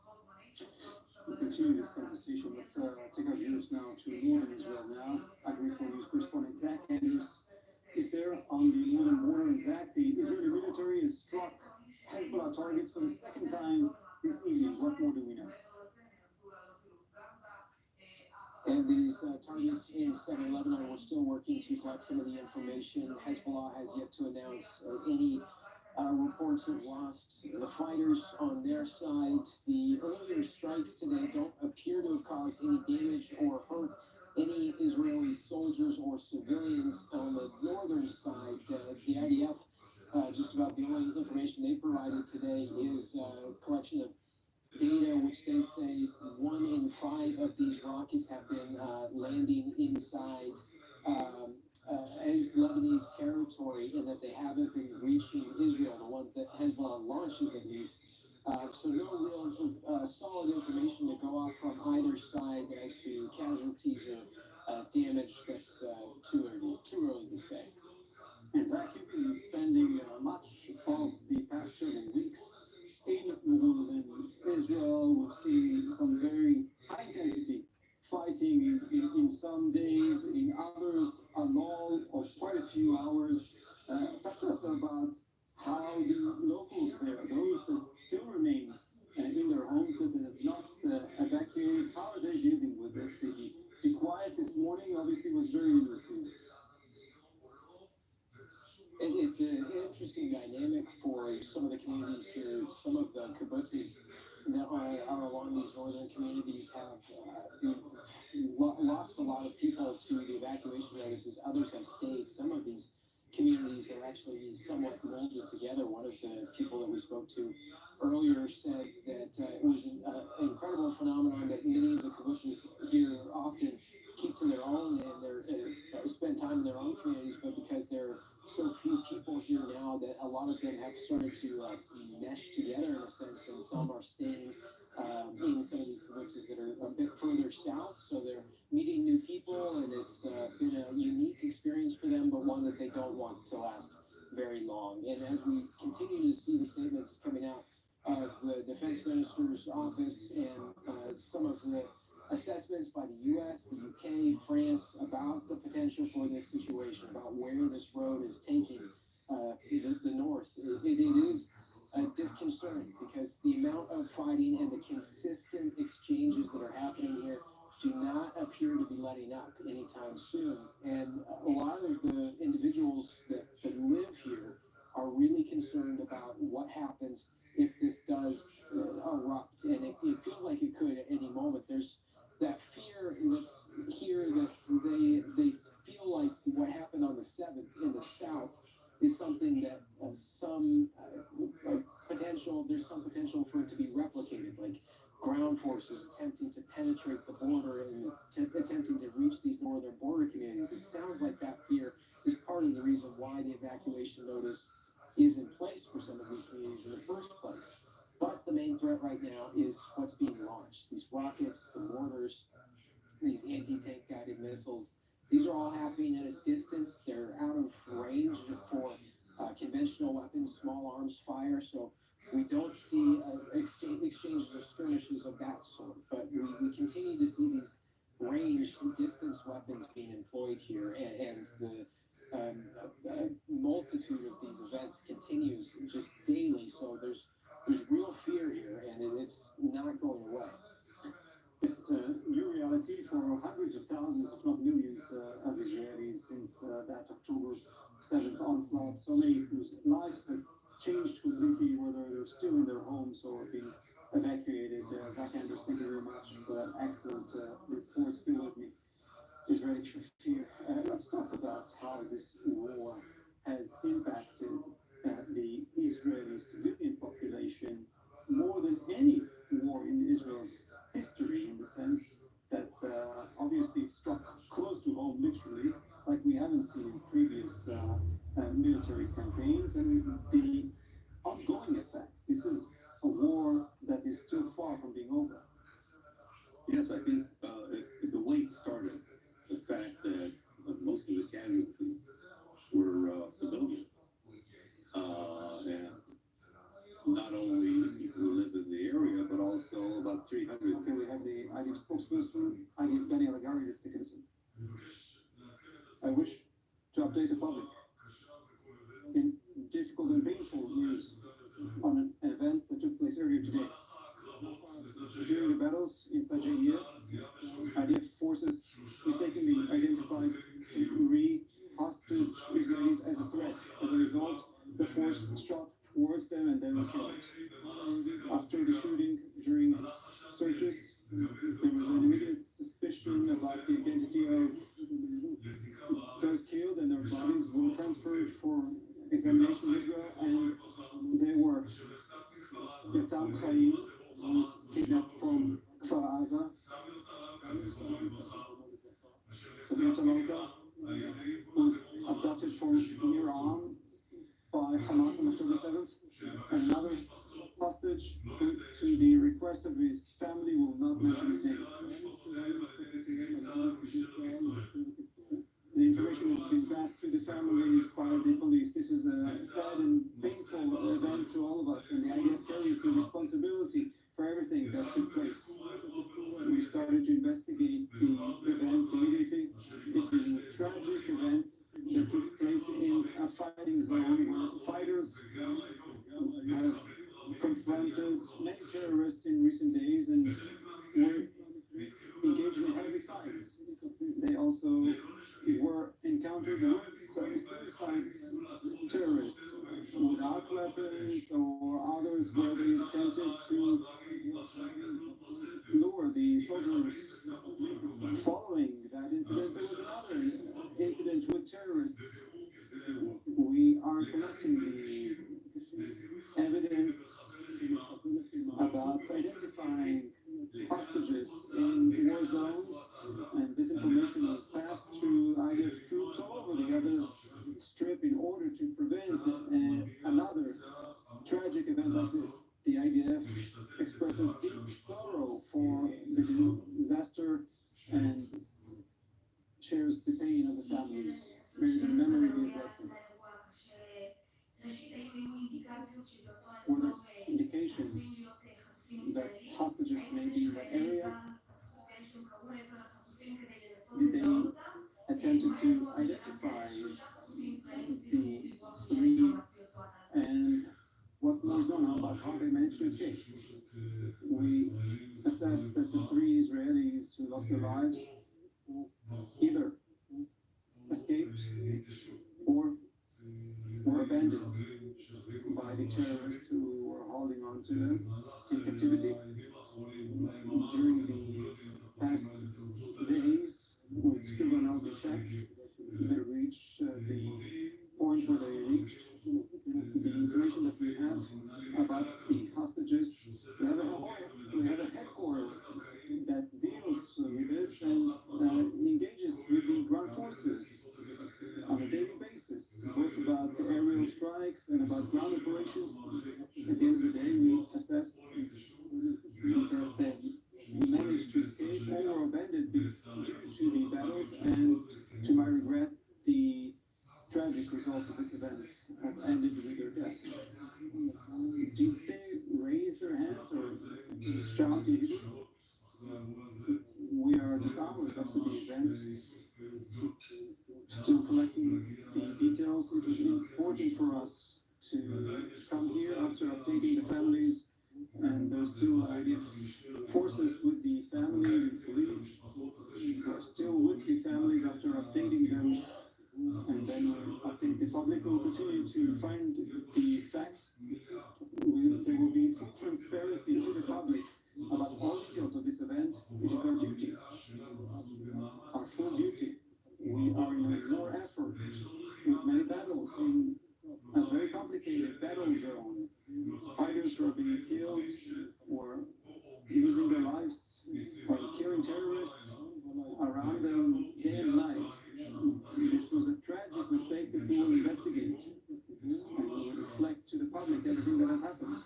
We'll continue this conversation. Let's take our viewers now to northern Israel now. Agri4 News correspondent Zach Andrews is there on the northern border. And Zach, the Israeli military has struck Hezbollah targets for the second time this evening. What more do we know? And these targets in 7 Lebanon, we're still working to collect some of the information. Hezbollah has yet to announce any reports of lost the fighters on their side. The earlier strikes today don't appear to have caused any damage or hurt any Israeli soldiers or civilians on the northern side. The IDF, just about the only information they provided today is a collection of data which they say 1 in 5 of these rockets have been landing inside Lebanese territory, and that they haven't been reaching Israel, the ones that Hezbollah launches at least. So no real solid information to go off from either side as to casualties or damage. That's too early to say. And Zach, you've been spending much of the past several weeks in northern Israel. We've seen some very high intensity fighting in some days, in others, a lull of quite a few hours. Talk to us about how the locals there, those that still remain in their homes that have not evacuated, how are they dealing with this? The quiet this morning obviously was very interesting. It's an interesting dynamic for some of the communities here. Some of the kibbutzes that are along these northern communities have lost a lot of people to the evacuation notices. Others have stayed. Some of these communities are actually somewhat molded together. One of the people that we spoke to earlier said that it was an incredible phenomenon that many of the kibbutzes here often keep to their own and spend time in their own communities, but because there are so few people here now that a lot of them have started to mesh together in a sense, and some are staying in some of these kibbutzes that are a bit further south, so they're meeting new people, and it's been a unique experience for them, but one that they don't want to last very long. And as we continue to see the statements coming out of the defense minister's office and some of the assessments by the U.S., the U.K., France about the potential for this situation, about where this road is taking the north, it is disconcerting because the amount of fighting and the consistent exchanges that are happening here do not appear to be letting up anytime soon. And a lot of the individuals that live here are really concerned about what happens if this does erupt. And it feels like it could at any moment. There's that fear that's here that they feel like what happened on the 7th in the south is something that there's some potential for it to be replicated, like ground forces attempting to penetrate the border and attempting to reach these northern border communities. It sounds like that fear is part of the reason why the evacuation notice is in place for some of these communities in the first place. But the main threat right now is what's being launched. These rockets, the mortars, these anti-tank guided missiles, these are all happening at a distance. They're out of range for conventional weapons, small arms fire. So we don't see exchanges or skirmishes of that sort. But we continue to see these range and distance weapons being employed here. And the multitude of these events continues just daily. So there's real fear here, and it's not going away. It's a new reality for hundreds of thousands, if not millions, of Israelis since that October 7th onslaught. So many whose lives have changed completely, whether they're still in their homes or being evacuated. Zach Anders, thank you very much for that excellent report. Still with me, Israeli Shafir. Let's talk about how this war has impacted the Israeli civilian population more than any war in Israel's history, in the sense that obviously it struck close to home, literally, like we haven't seen in previous military campaigns, and the ongoing effect. This is a war that is still far from being over. Yes, I think the way it started, the fact that most of the casualties were civilian, and not only people who live in the area, but also about 300. Okay, we have the IDF spokesperson, IDF Daniel Agari, is taking us in. I wish to update the public in difficult and painful news on an event that took place earlier today. During the battles inside Judea, IDF forces mistakenly identified 3 hostage Israelis as a threat. As a result, the force shot towards them and they were killed. After the shooting, during searches, there was an immediate suspicion about the identity of those killed, and their bodies were transferred for examination in Israel, and they were Yatam Chaim, who was kidnapped from Kfar Aza, his family will not mention his name. The information has been passed to the families by the police. This is a sad and painful event to all of us, and the IDF carries the responsibility for everything that took place. We started to investigate the event immediately. It is a tragic event that took place in a fighting zone where fighters have confronted many terrorists in recent days and were engaged in heavy fights. They also were encountered with suicide terrorists without weapons or others where they attempted to lure the soldiers. Following that incident, there was another incident with terrorists. We are collecting the evidence about identifying hostages in war zones, and this information was passed to IDF troops all over the Gaza Strip in order to prevent another tragic event like this. The IDF expresses deep sorrow for the disaster and shares the pain of the families. May the memory be a blessing. Were there indications that hostages may be in the area? Did they attempted to identify the three and what was going on about how they managed to escape? We assessed that the three Israelis who lost their lives either escaped or were abandoned by the terrorists who were holding on to them in captivity. During the past days, we've still don't know the exact. They reached the point where they reached. The information that we have about the hostages, we have a headquarters that deals with this and engages with the ground forces on a daily basis, both about the aerial strikes and about ground operations. At the end of the day, we assess that they managed to escape or were abandoned due to the battles, and to my regret, the tragic results of this event have ended with their death. Did they raise their hands or shout in Hebrew? We are just hours after the event, still collecting the details. It was important for us to come here after updating the families, and there's still IDF forces with the families and police who are still with the families after updating them, and then we'll update the public. We'll continue to find the facts. There will be full transparency to the public about all details of this event, which is our duty, our full duty. We are in a war effort with many battles in a very complicated battle zone. Fighters who are being killed or losing their lives or killing terrorists around them day and night. This was a tragic mistake that we will investigate, and we will reflect to the public everything that has happened.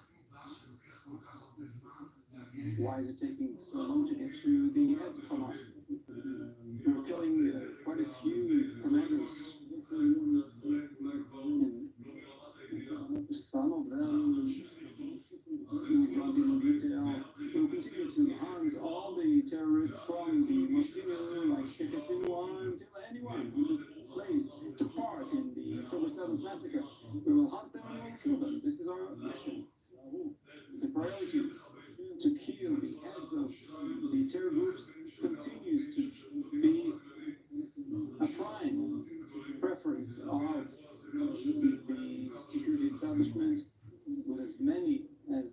Why is it taking so long to get to the heads of Hamas? We're killing quite a few commanders, and some of them, not in detail, will continue to hunt all the terrorists from the Muslims like Sinwan to anyone who took part in the October 7th massacre. We will hunt them and we will kill them. This is our mission. The priority to kill the heads of the terror groups continues to be a prime preference of the security establishment, with as many as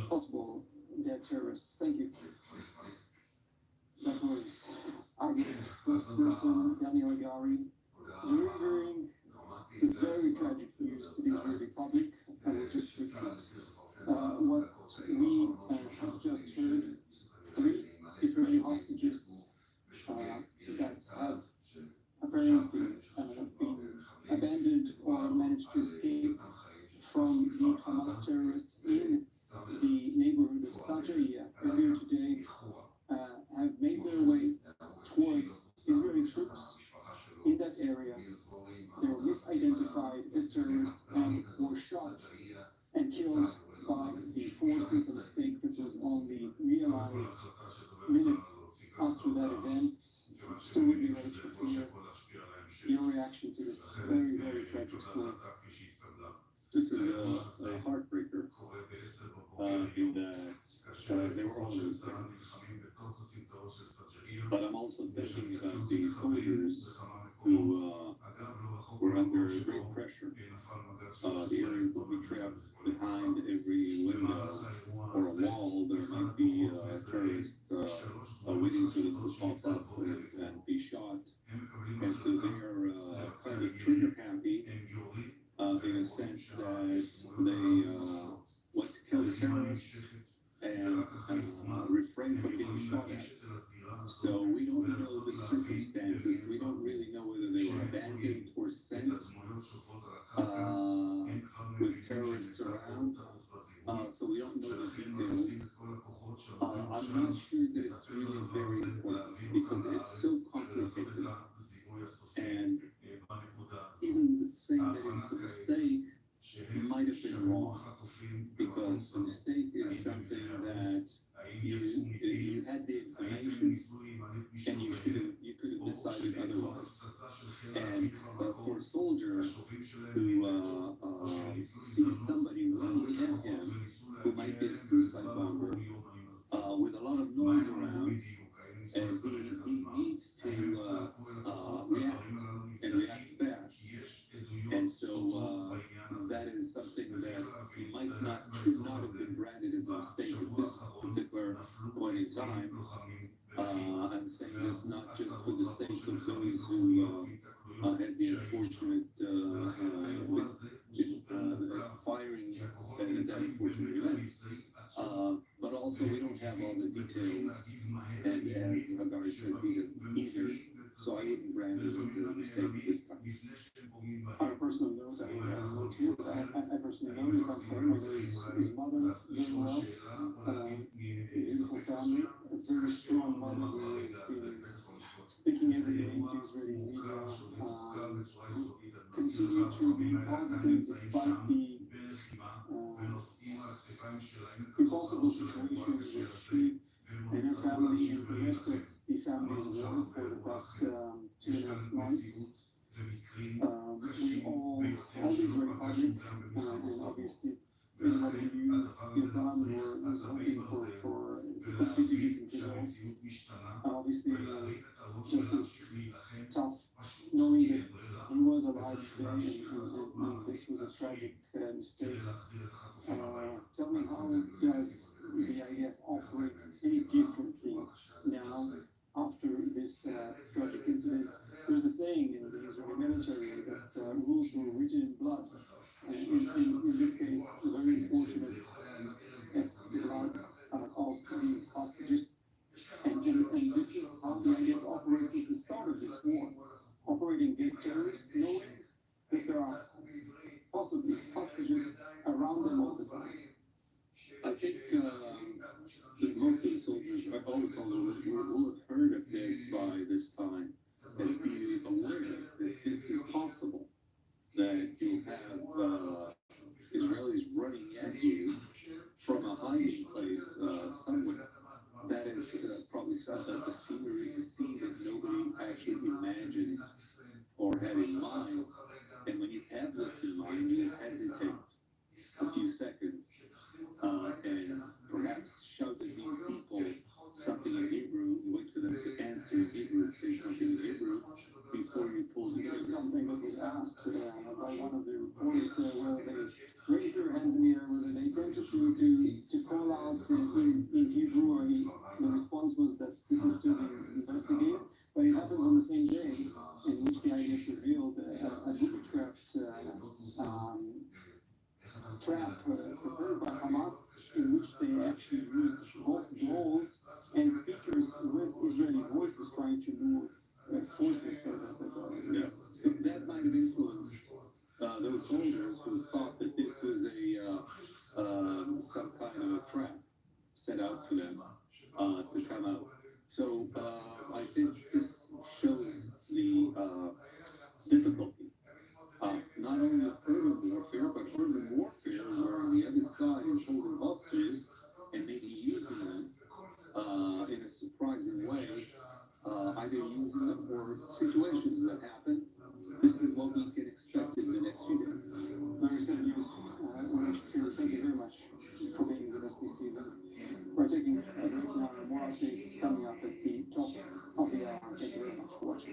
possible dead terrorists. Thank you. That was IDF spokesperson Daniel Gari delivering very tragic news to the Israeli public. I will just repeat what we have just heard. 3 Israeli hostages that have apparently been abandoned or managed to escape from the Hamas terrorists in the neighborhood of Sajaya minutes after that event, still would be raised for fear. Your reaction to this very, very tragic story? This is a heartbreaker in that they were all innocent. But I'm also thinking about the soldiers who were under great pressure. The areas will be trapped behind every window or a wall. There might be terrorists waiting for them to pop up and be shot. And so they are kind of trigger happy in a sense that they want to kill the terrorists and refrain from being shot at. So we don't know the circumstances. We don't really know whether they were abandoned or sent with terrorists around. So we don't know the details. I'm not sure that it's really very important because it's so complicated. And even saying that it's a mistake might have been wrong because a mistake is something that you had the information and you could have decided otherwise. And for a soldier who sees somebody running at him who might be a suicide bomber with a lot of noise around, and he needs to react and react fast. And so that is something that should not have been branded as a mistake at this particular point in time. I'm saying this not just for the sake of those who had the unfortunate firing that unfortunate event. But also we don't have all the details, and as Hagar said, he doesn't either. So I wouldn't brand it as a mistake this time. On a personal note, I don't know too, but I personally know his family, his mother doing well, beautiful family, a very strong mother who has been speaking every day to Israeli media, continue to be positive despite the impossible situations which she and her family and the rest of the families were for the past 2.5 months. We all these were in public, and obviously anybody knew Vietnam was hoping for a completely different result. Obviously, just as tough knowing that he was alive today and this was a tragic mistake. Tell me, how does the IDF operate any differently now after this tragic incident? There's a saying in the Israeli military that rules were written in blood. In this case, very unfortunate blood of these hostages. And this is how the IDF operates since the start of this war, operating against terrorists, knowing that there are possibly hostages around them all the time. I think that most of the soldiers, all the soldiers, will have heard of this by this time and be aware that this is possible, that you'll have Israelis running at you from a hiding place somewhere. That is probably something like a scene that nobody actually imagined or had in mind. And when you have this in mind, you hesitate a few seconds and perhaps shout at these people something in Hebrew, wait for them to answer in Hebrew, say something in Hebrew before you pull the trigger. Something that was asked by one of the reporters whether they raised their hands in the air, whether they attempted to call out in Hebrew, or the response was that this is still being investigated. But it happens on the same day in which the IDF revealed a booby-trapped trap prepared by Hamas, in which they actually used both drones and speakers with Israeli voices trying to lure forces. Yes, so that might have influenced those soldiers who thought that this was some kind of a trap set out for them to come out. So I think this shows the difficulty, not only of urban warfare, but urban warfare where the other side is holding hostages and maybe using them taking more updates coming up at the top of the hour. Thank you very much for watching.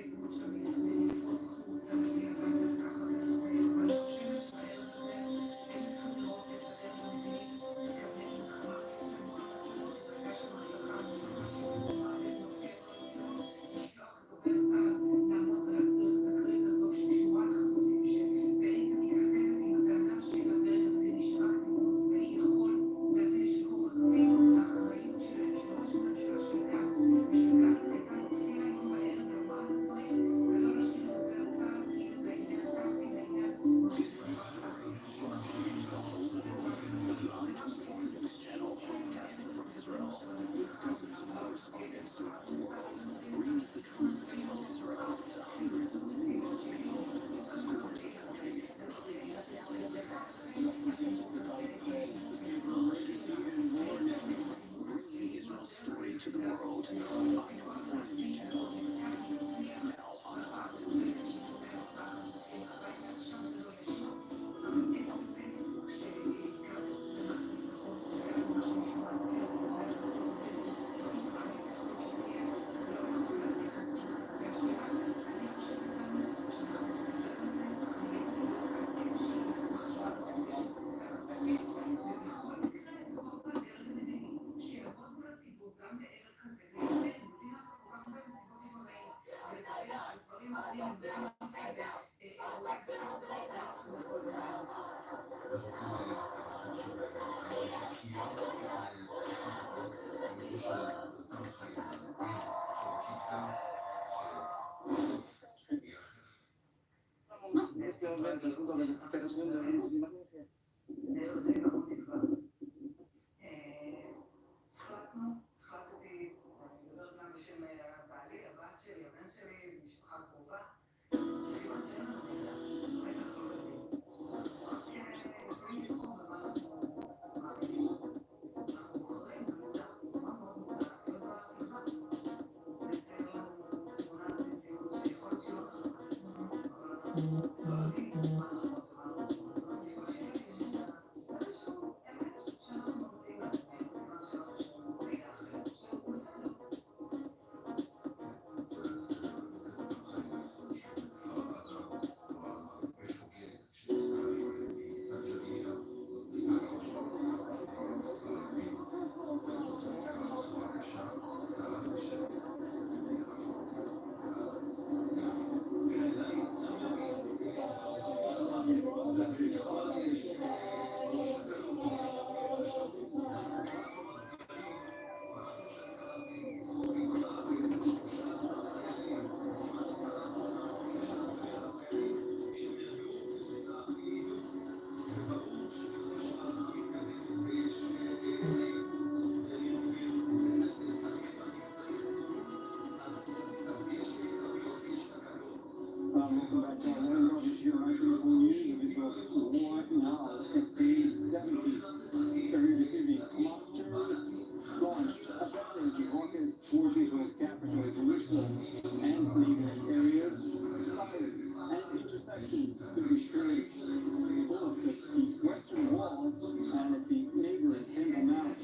Este momento es uno de la recuperación de la infancia. החלטתי לדבר גם בשם בעלי, הבת שלי, הבן שלי, משפחה קרובה, שכיוון שאין לנו מידע, בטח לא יודעים. רק יכולים לבחור במה אנחנו מאמינים. אנחנו בוחרים במודע, בצורה מאוד מודעת, להיות בתקווה. לצייר לנו תמונת מציאות שיכול להיות שלא נכונה. אבל אנחנו לא יודעים מה נכון ומה לא נכון. אז אנחנו נשמע שיש איזשהו אמת שאנחנו ממציאים לעצמנו, כיוון שלא קשור מידע אחר, שהוא בסדר. Welcome back to our morning coverage here on iTunes News of Israel's war now. It's day 70. Earlier this evening, Hamas terrorists launched a barrage of rockets towards Israel's capital, Jerusalem, and neighboring areas. Sites and intersections could be destroyed, both at the western wall and at the neighboring Temple Mount.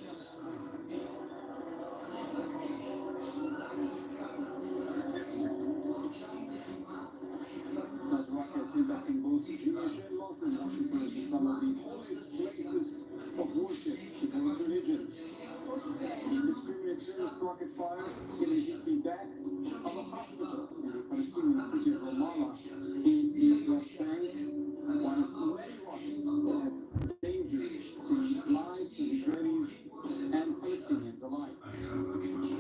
Those rockets impacting both Jewish and Muslim worshippers in some of the holiest places of worship in both religions. Indiscriminate terrorist rocket fire getting hit the back of a hospital in the Palestinian city of Ramallah in the West Bank. One of many rockets that have endangered the lives of Israelis and Palestinians alike.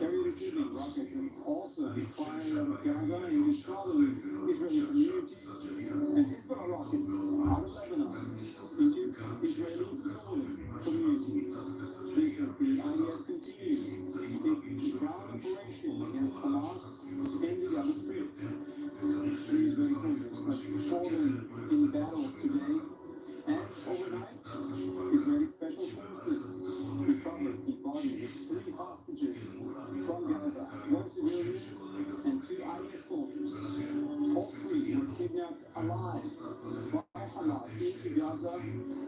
Earlier this evening, rockets have also been fired out of Gaza and destroying Israeli communities, and Hezbollah rockets out of Lebanon into Israeli communities. This as the IDF continues its ground operation against Hamas and the Gaza Strip. Three Israeli soldiers have fallen in battles today, and overnight, Israeli special forces recovered the bodies of 3 hostages from Gaza, 1 civilian and 2 IDF soldiers. All 3 were kidnapped alive by Hamas into Gaza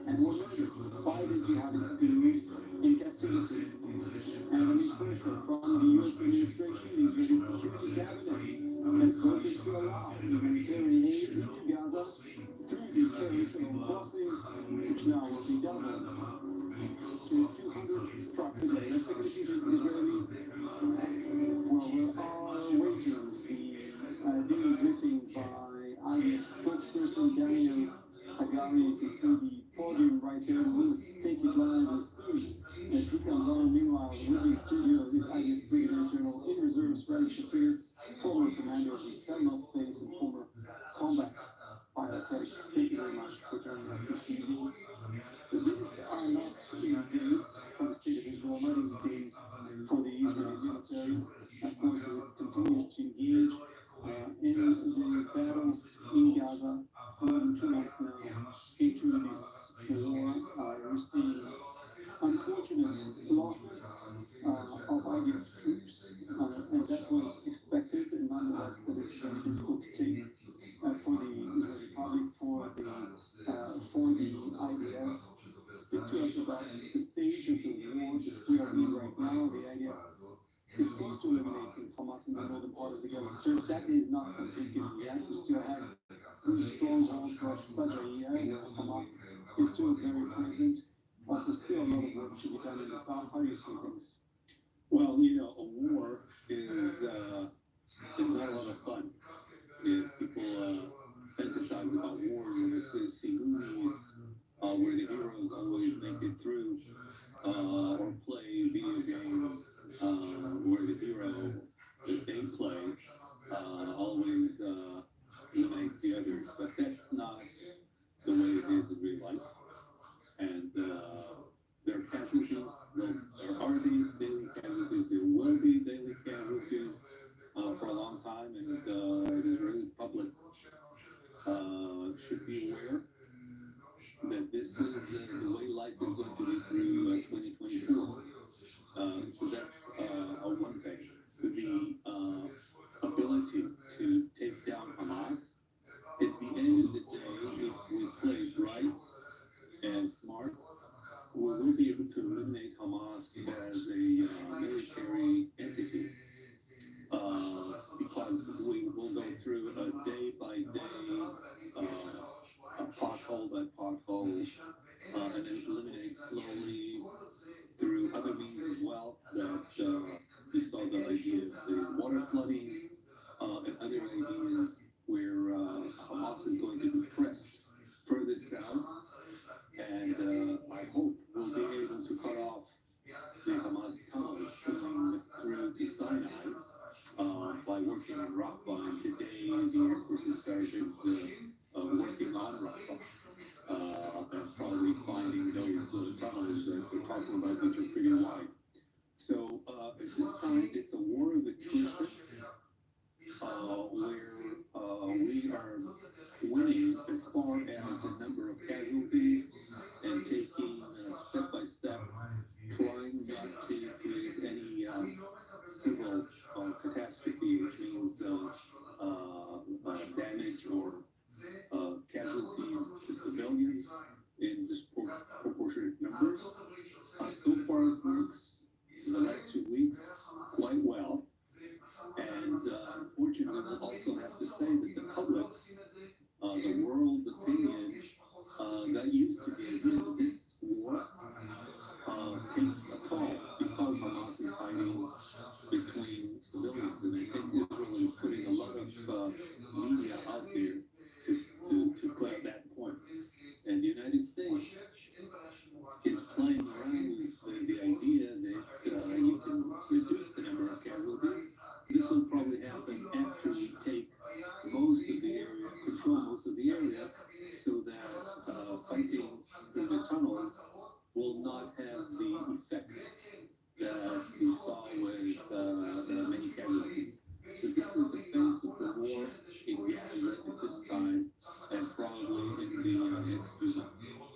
and were murdered by the jihadist teams in captivity. And any pressure from the U.S. administration, the Israeli Security Cabinet has voted to allow humanitarian aid into Gaza through the Kerry crossing, which now will be doubled to 200 trucks a day. Let's take a listen to the Israeli. Well, we are waiting the daily briefing by IDF spokesperson Daniel Hagari. You can see the podium right there. We'll take it live and see as he comes on. Meanwhile, with the studio is IDF Brigadier General in Reserve, Rally Shafir, former commander of the Telmel base and former combat pilot. Thank you very much for joining us this evening. These are not easy days for the state of Israel, not easy days for the Israeli military. Of course, it continues to engage in the battle in Gaza for more than 2 months now into this war. We're seeing unfortunate losses of IDF troops, and that was expected, and nonetheless, that is very difficult to take for the Israeli public, for the IDF. Speak to us about the stage of the war that we are in right now. The IDF is close to eliminating Hamas in the northern part of the Gaza Strip. That is not completed yet. We still have strongholds like Sajaiya, where Hamas is still very present. Also, still a lot of work to be done in the south. How do you see things? Well, a war is not a lot of fun. If people fantasize about war, they see movies where the heroes always make it through, or play video games where the hero that they play always eliminates the others. But that's not the way it is in real life. And there are casualties. There are these daily casualties. There will be daily casualties for a long time, and the Israeli public should be aware that this is the way life is going to be through 2024. So that's one thing. The ability to take down Hamas, at the end of the day, if we play right and smart, we will be able to eliminate Hamas as a military entity, because we will go through a day-by-day, pothole by pothole, and then eliminate slowly through other means as well. That we saw the idea of the water flooding and other ideas where Hamas is going to be pressed further south, and I hope we'll be able to cut off the Hamas tunnels going through to Sinai by working in Rafah. And today the Air Force has started working on Rafah and probably finding those tunnels that we're talking about, which are pretty wide. So at this time, it's a war of attrition where we are winning as far as the number of casualties and taking step by step, trying not to create any civil catastrophe, which means damage or casualties to civilians in disproportionate numbers. So far, it works the last 2 weeks quite well. And unfortunately, we'll also have to say that the public, the world opinion, that used to be against this war takes a toll because Hamas is hiding between civilians. And I think Israel is putting a lot of media out there to put out that point. And the United States is playing around with the idea that you can reduce the number of casualties. This will probably happen after we take most of the area, control most of the area, so that fighting through the tunnels will not have the effect that we saw with many casualties. So this is the face of the war in Gaza at this time, and probably in the next few months.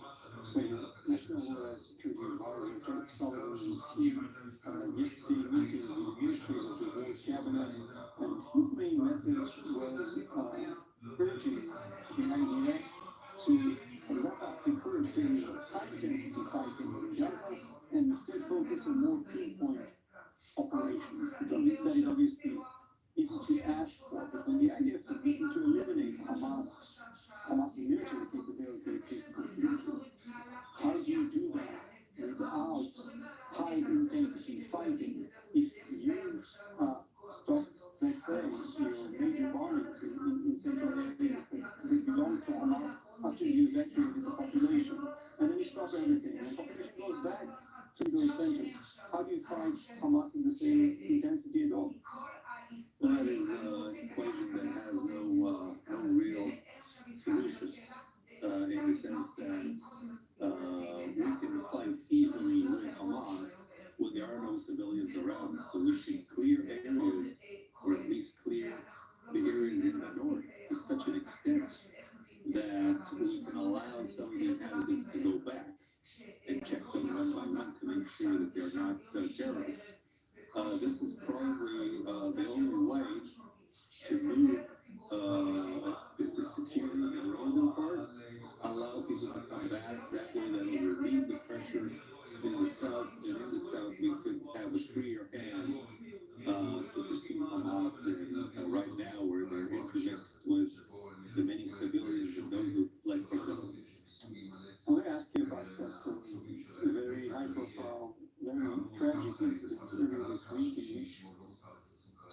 So, National Security Advisor Frank Sullivan was yesterday meeting with the administrators of the war cabinet, and his main message was urging the IDF to wrap up the current phase of high-intensity fighting in Gaza and instead focus on more pinpoint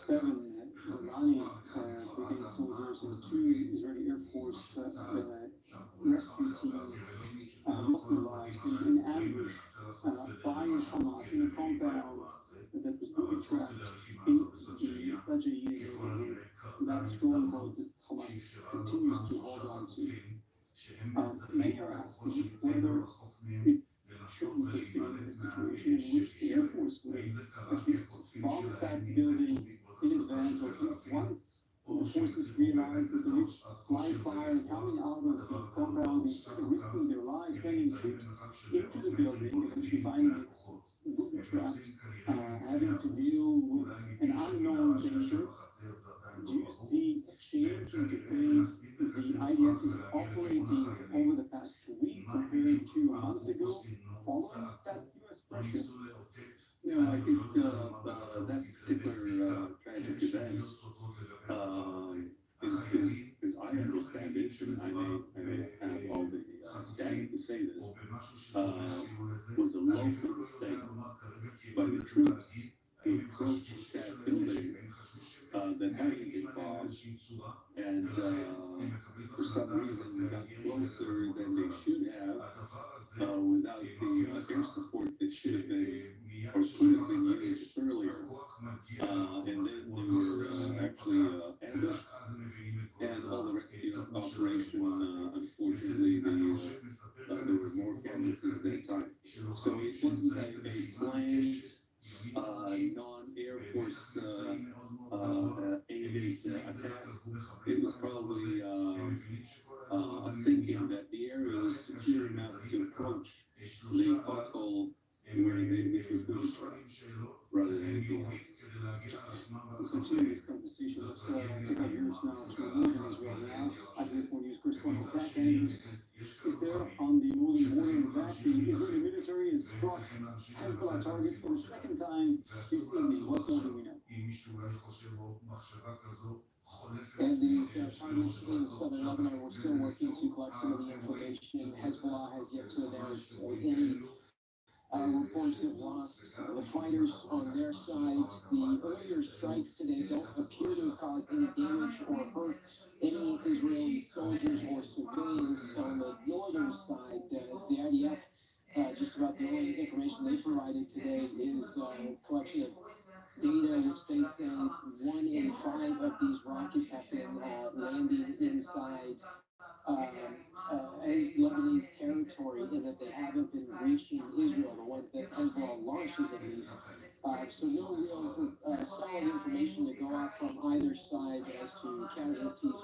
7 Iranian brigade soldiers and 2 Israeli Air Force rescue team lost their lives in ambush by Hamas in a compound that was booby trapped in the Sajaya neighborhood. That stronghold that Hamas continues to hold on to. Many are asking whether it shouldn't have been a situation in which the Air Force would at least bomb that building in advance, or at least once the forces realized that there is live fire coming out of the compound, instead of risking their lives, sending troops into the building, eventually finding it booby trapped, having to deal with an unknown danger. Do you see a change in the way the IDF is operating over the past week compared to a month ago, following that U.S. pressure? I think that particular tragic event, as I understand it, and I may have all the data to say this, was a local mistake by the troops who approached that building that hadn't been bombed, and for some reason got closer than they should have without the air support that should have been or could have been used earlier. And then they were actually ambushed, and all the rescue operation, unfortunately, there were more casualties at that time. So it wasn't a planned, non-Air Force aided attack. It was probably thinking that the area was secure enough to approach the focal which was booby trapped, rather than anything else. We'll continue this conversation. Let's take our ears now to northern Israel now. IDF News correspondent Zach Andrews is there on the northern border. Zach, the Israeli military has struck Hezbollah targets for the second time this evening. What more do we know? And these targets in southern Lebanon, we're still working to collect some of the information. Hezbollah has yet to announce any reports of lost the fighters on their side. The earlier strikes today don't appear to have caused any damage or hurt any Israeli soldiers or civilians. On the northern side, the IDF, just about the only information they provided today is a collection of data which they say 1 in 5 of these rockets have been landing inside as Lebanese territory, and that they haven't been reaching Israel, the ones that Hezbollah launches at least. So no real solid information to go off from either side as to casualties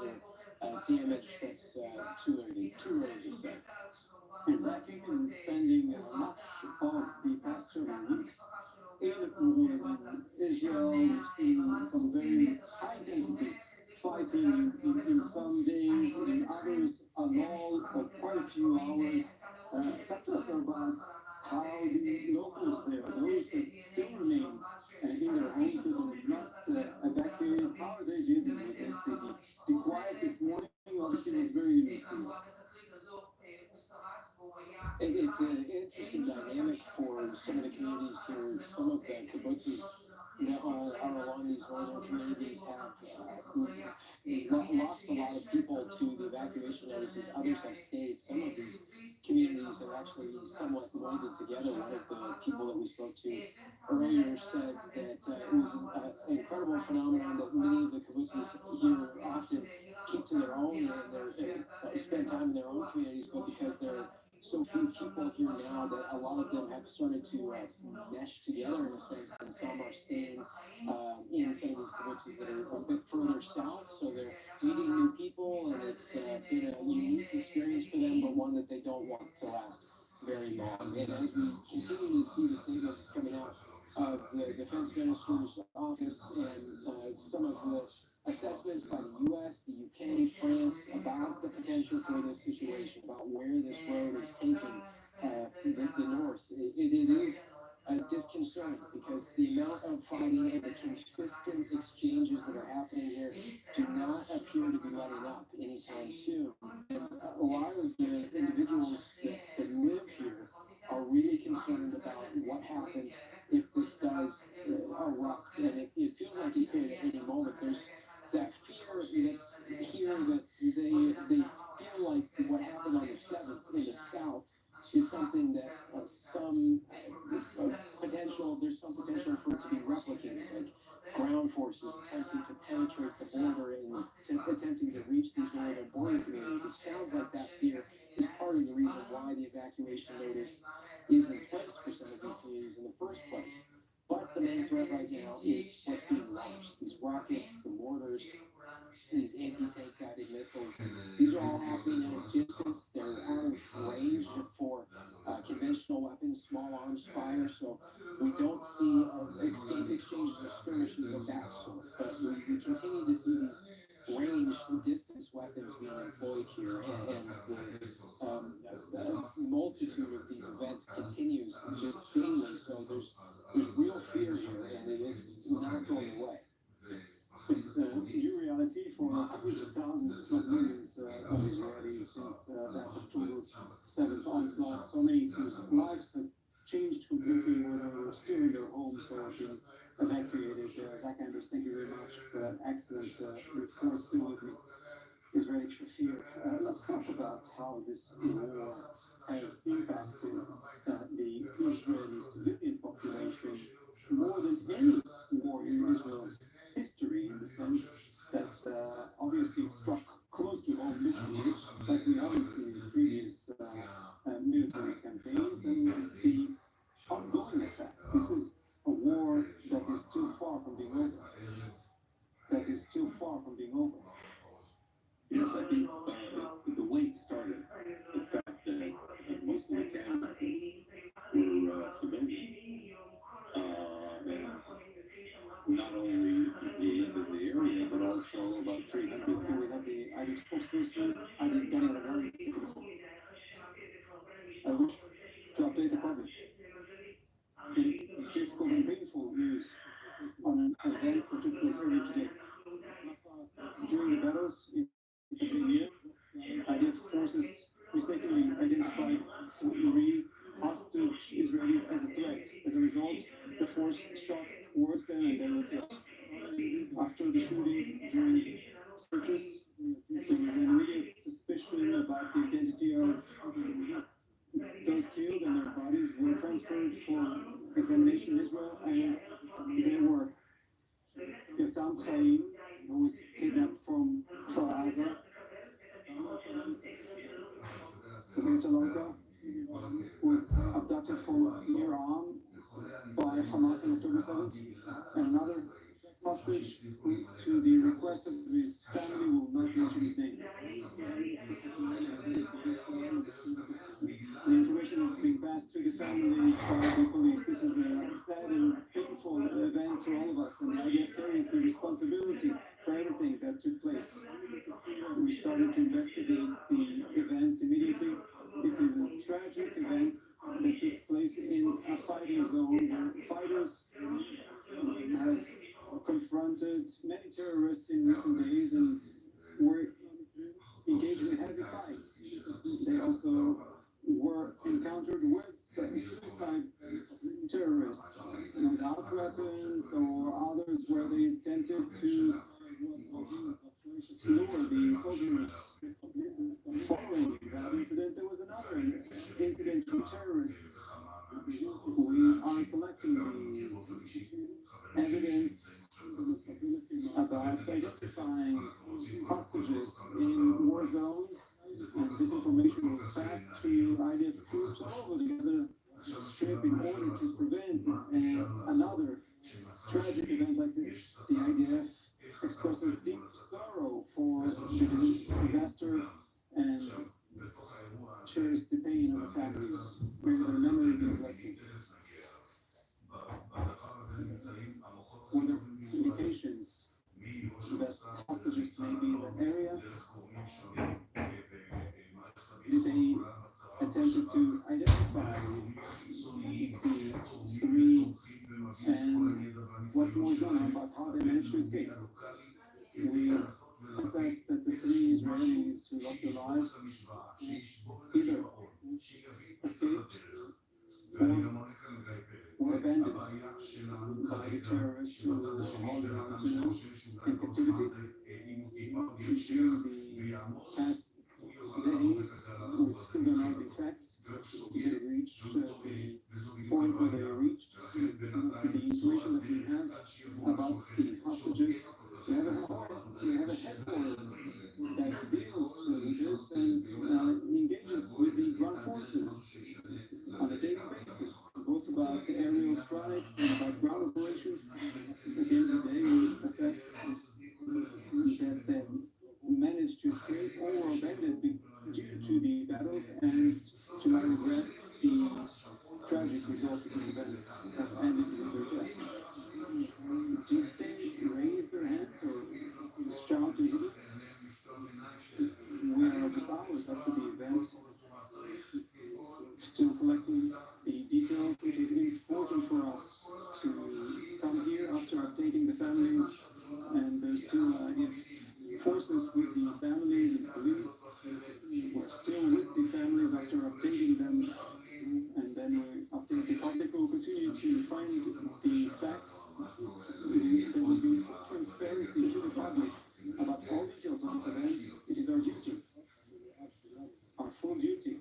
or damage. That's too early to say. And Zach, you've been spending much of the past several weeks in northern Israel. We've seen some very high intensity fighting in some days, in others a lull of quite a few hours. Talk to us about how the locals there, those that still remain in their homes that are not evacuated, how are they dealing with this? The quiet this morning obviously was very received. It's an interesting dynamic for some of the communities here. Some of the kibbutzes that are along these northern communities have lost a lot of people to the evacuation notices. Others have stayed. Some of these communities have actually somewhat welded together. One of the people that we spoke to earlier said that it was an incredible phenomenon that many of the kibbutzes here often keep to their own and spend time in their own communities, but because they're so few people here now that a lot of them have started to mesh together in a sense, and some are staying in some of these kibbutzes that are a bit further south, so they're meeting new people, and it's been a unique experience for them, but one that they don't want to last very long. And as we continue to see the statements coming out of the defense minister's office and some of the assessments by the U.S., the U.K., France about the potential for this situation, about where this road is taking the North, it is disconcerting, because the amount of fighting and the consistent exchanges that are happening here do not appear to be letting up anytime soon. And a lot of the individuals that live here are really concerned about what happens if this does erupt and it feels like it could at any moment. There's that fear that's here that they feel like what happened on the 7th in the South is something that there's some potential for it to be replicated, like ground forces attempting to penetrate the border and attempting to reach these northern border communities. It sounds like that fear is part of the reason why the evacuation notice is in place for some of these communities in the first place. But the main threat right now is what's being launched. These rockets, the mortars, these anti-tank guided missiles. These are all happening at a distance. They're out of range for conventional weapons, small arms fire. So we don't see exchanges or skirmishes of that sort. But we continue to see these range distance weapons being employed here, and the multitude of these events continues just daily. So there's real fear here, and it's not going away. It's a new reality for hundreds of thousands, if not millions, of Israelis since that October 7th onslaught. So many whose lives have changed completely, whether they were still in their homes or being evacuated. Zach Anders, thank you very much for that excellent report. Still with me, Israeli Shafir. Let's talk about how this war has impacted the Israeli civilian population more than any war in Israel's history, in the sense that obviously it struck close to home literally, like we haven't seen in previous military campaigns, and the ongoing attack. This is a war that is still far from being over. That is still far from being over. Yes, I think the way it started, the fact that most of the casualties were civilian, and not only people in the area, but also about 300. Here we have the IDF spokesperson, IDF Daniel Agari. I wish to update the public. The difficult and painful news on an event that took place earlier today. During the battles in Virginia, IDF forces mistakenly identified 3 hostage Israelis as a threat. As a result, the force shot towards them and they were killed. After the shooting, during searches, there was an immediate suspicion about the identity of those killed, and their bodies were transferred for examination in Israel, and they were Yotam Chaim, who was kidnapped from Gaza, Samir Talonka, who was abducted from Iran by Hamas on October 7th, and another hostage who, to the request of his family, will not mention his name. The information is being passed to the families by the police. This is a sad and painful event to all of us, and the IDF carries the responsibility for everything that took place. We started to investigate the event immediately. It is a tragic event that took place in a fighting zone where fighters have confronted many terrorists in recent days and were engaged in heavy fights. They also were encountered with suicide terrorists, without weapons or others, where they attempted to lure the soldiers. Following that incident, there was another incident with terrorists. We are collecting the evidence about identifying hostages in war zones, and this information was passed to IDF troops all over the Gaza Strip in order to prevent another tragic event like this. The IDF expresses deep sorrow for the disaster and shares the pain of the families. May their memory be a blessing. Were there indications that hostages may be in that area? Did they attempted to identify the 3 and what was known about how they managed to escape? We assessed that the 3 Israelis who lost their lives either escaped or were abandoned by the terrorists who were holding on to them in captivity. During the past days, we still don't know the facts. They reached the point where they reached. The information that we have about the hostages, we have a headquarters that deals with this and engages with the ground forces on a daily basis, both about aerial strikes and about ground operations. At the end of the day, we assess that they managed to escape or were abandoned due to the battles and, to my regret, the tragic result of the events that ended with their death. Did they raise their hands or shout in Hebrew? We are just hours after the event, still collecting the details. It is important for us to come here after updating the families and still get forces with the families and police. We're still with the families after updating them, and then we update the public. We'll continue to find the facts. There will be full transparency to the public about all details of this event. It is our duty, our full duty.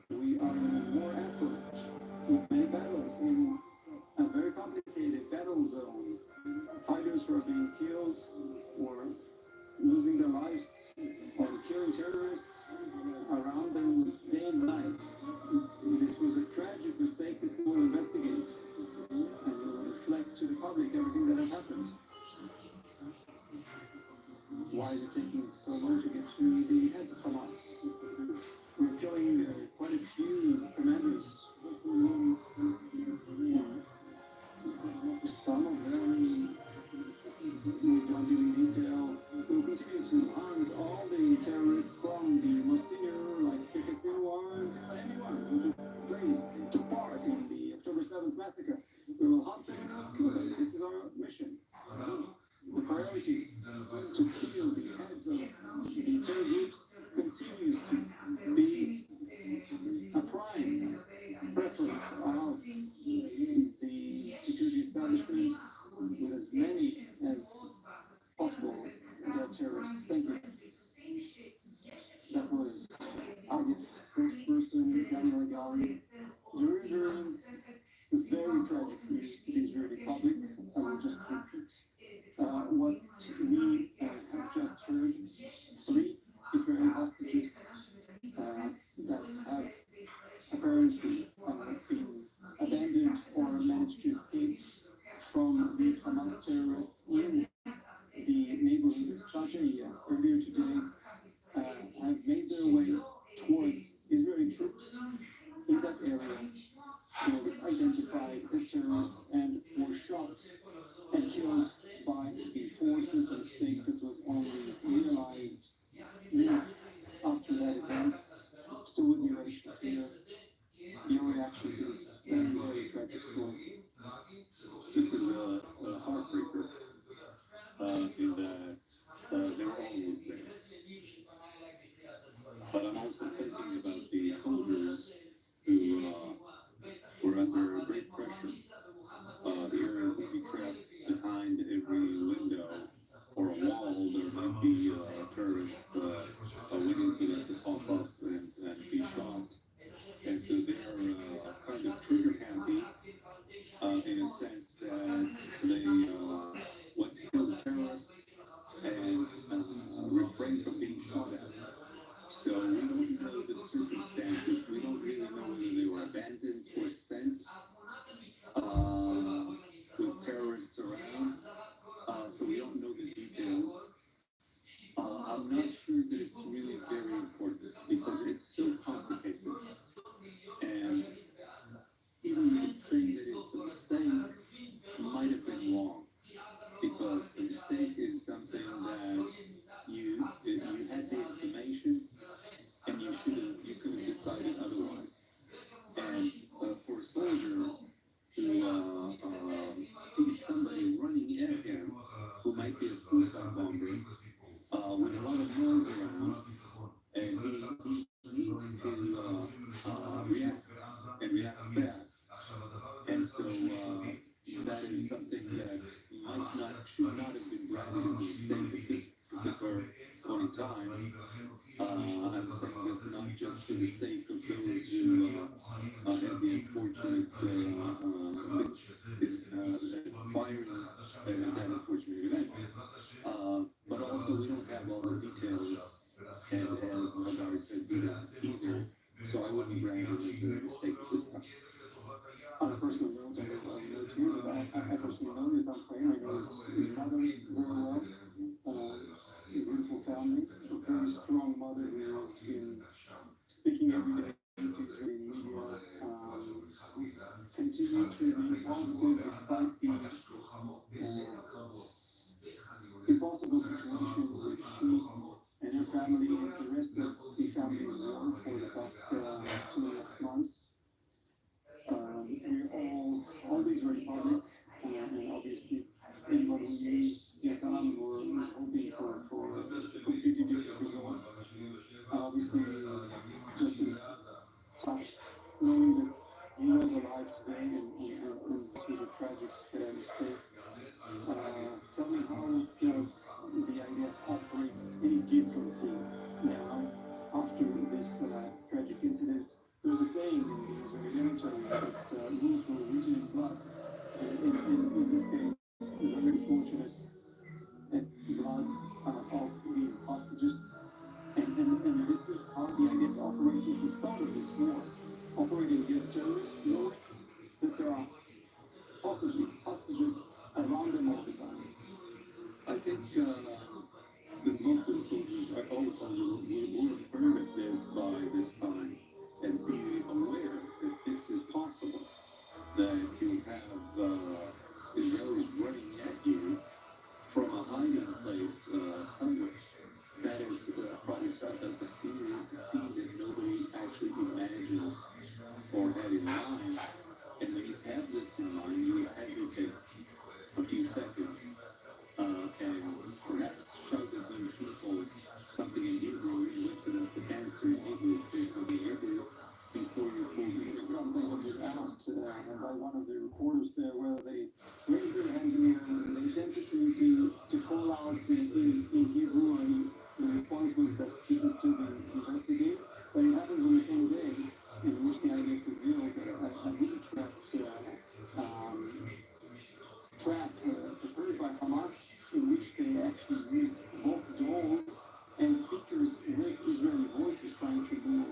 We are in war effort with many battles in a very complicated battle zone. Fighters who are being killed or losing their lives or killing terrorists around them day and night. This was a tragic mistake that we will investigate and we will reflect to the public everything that has happened. Why is it taking so long to get to the heads of Hamas? We're killing quite a few commanders. Some of them we don't even detail. We'll continue to hunt all the terrorists from the most senior, like Sinwar, to anyone who took part in the October 7th massacre. We will hunt them and kill them. This is our mission. The priority to kill the heads of the terror groups continues to be a prime preference of the security establishment with as many as possible dead terrorists. Thank you. That was Agif, spokesperson, Daniel Gali, during the very tragic news to the Israeli public. I will just repeat what we have just heard. 3 Israeli hostages that have apparently been abandoned or managed to escape from the Hamas terrorists in the neighborhood of Shajaya earlier today have made their way towards Israeli troops in that area. They were identified as terrorists and were shot and killed by the forces, a mistake that was only realized minutes after that event. Still with me, Raish, to hear your reaction to this very, very tragic story. This is a heartbreaker in that they're always there. But I'm also thinking about the soldiers who were under great pressure. Here would be trapped behind every window or a wall. There might be terrorists waiting for them to pop up and be shot. And so they're kind of trigger happy in a sense that they want to kill the terrorists and refrain from being shot at. So we don't know the circumstances. We don't really know whether they were abandoned or sent with terrorists around. So we don't know the details. I'm not sure that it's really very important because it's so complicated. And even you could say that it's a mistake, might have been wrong. Because a mistake is something that you had the information and you could have decided otherwise. And for a soldier to see somebody running at him who might be a suicide bomber with a lot of noise around, and he needs to react and react fast. And so granted a mistake at this particular point in time. I'm saying this not just for the sake of those who have the unfortunate firing that unfortunate event. But also we don't have all the details, and as Larry said, he doesn't either. So I wouldn't brand it as a mistake at this time. On a personal note, I know too that I personally know Nathan Player. I know his mother very well. A beautiful family, a very strong mother who has been speaking every day in Israeli media, continue to be positive despite the impossible situation which she and her family and the rest of the family has known for the past 2.5 months. We're all always very public, and obviously anyone who knows Yakan or is hoping for completely different results, obviously just as touched knowing that he was alive today and this was a tragic mistake. Tell me, how does the idea of operate any differently now after this tragic incident? There's a saying in the Israeli military that rules were written in blood. In this case, we're very fortunate that blood of these hostages, and this is how the idea operates since the start of this war, operating against terrorists, knowing that there are hostages around them all the time. I think that most of the soldiers, all the soldiers, were aware of this by this time and be aware that this is possible, that you have Israelis running at you from a hiding place somewhere. That is probably a scene that nobody actually imagined or had in mind. And when you have this in mind, you hesitate a few seconds and perhaps show the young people something in Hebrew. You look it up, the answer in Hebrew, say something in Hebrew before you pull the trigger. Something that was asked by one of the reporters there, whether they raised their hands in the air, whether they attempted to call out in Hebrew, and the response was that this is to be investigated. But it happens on the same day in which the IDF revealed that a heat trap prepared by Hamas, in which they actually used both drones and speakers with Israeli voices trying to move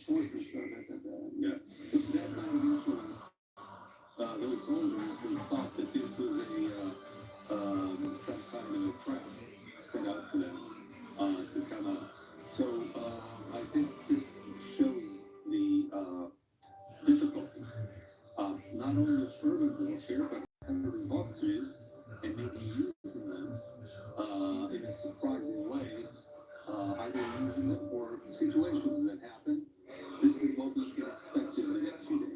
forces. So Yes. So that kind of influence, those soldiers who thought that this was some kind of a trap set out for them to come out. So I think this shows the difficulty of not only urban warfare, but urban hostages, and maybe using them in a surprising way, either using them for situations that happen. This is what we can expect in the next few days.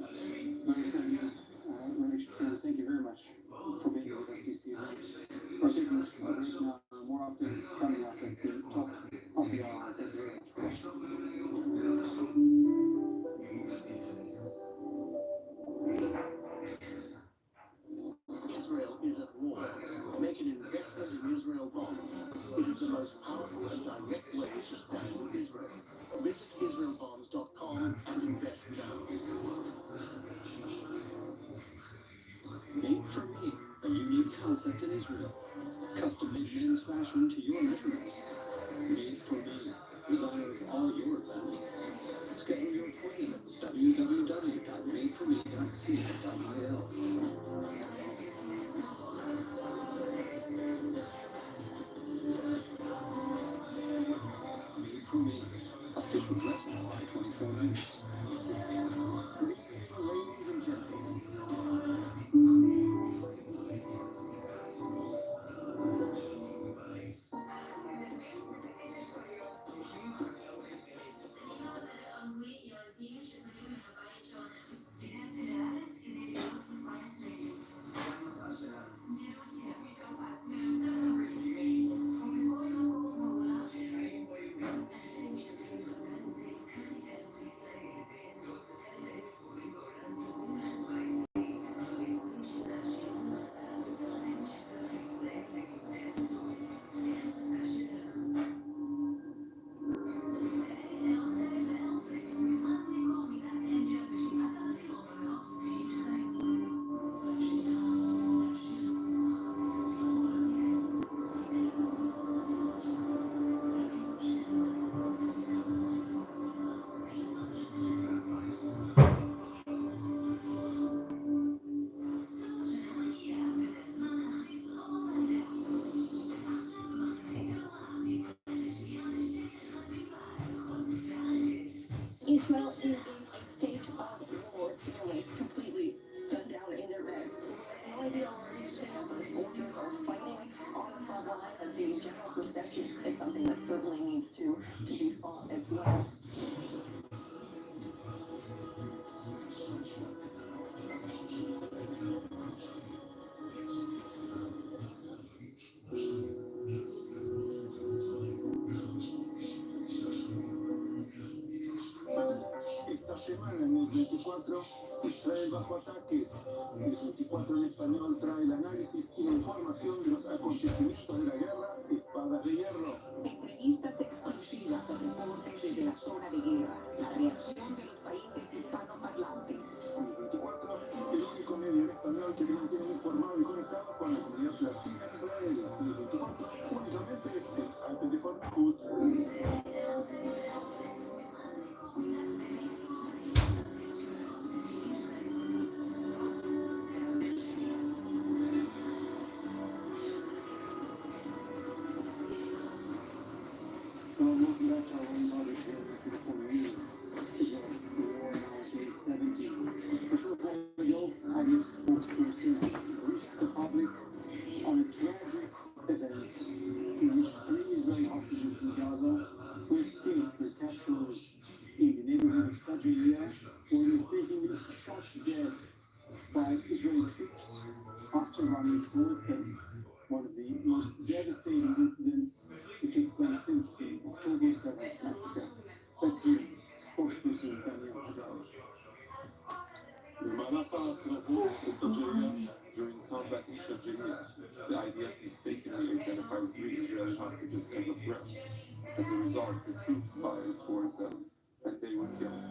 Thank you very much for being with us this evening. We're taking this break now. More updates coming up at the top of the hour. Thank you very much for watching. Israel is at war. Make an investment in Israel bonds. It is the most powerful and direct way to stand with Israel. Visit israelbonds.com and invest now. Made for Me, a unique concept in Israel. Custom-made men's fashion to your measurements. Made for Me, designers all your events. Schedule your appointment at www.madeforme.co.il. Made for Me, official dress by 24 minutes. Ladies and gentlemen, 24 Israel bajo ataque. El 24 en español trae el análisis y la información de los acontecimientos de la guerra Espadas de Hierro. Entrevistas exclusivas o reportes desde la zona de guerra. La reacción de los países hispanoparlantes. El 24, el único medio en español que te mantiene informado y conectado con la comunidad latina en Israel. El 24, únicamente en 24 News. So looking back to our own body here for 4 years, again, the war now is 17. A short while ago, IDF spokesperson briefed the public on a tragic event in which 3 Israeli hostages in Gaza who escaped their captors in the neighborhood of Sajaya were mistakenly shot dead by Israeli troops after running towards them. One of the most devastating incidents to take place since the October 7th massacre. Let's hear spokesperson Daniel Hagari. במהלך הקרבות בסג'עיה, during combat in Shajia, the IDF mistakenly identified 3 Israeli hostages as a threat. As a result, the troops fired towards them, and they were killed.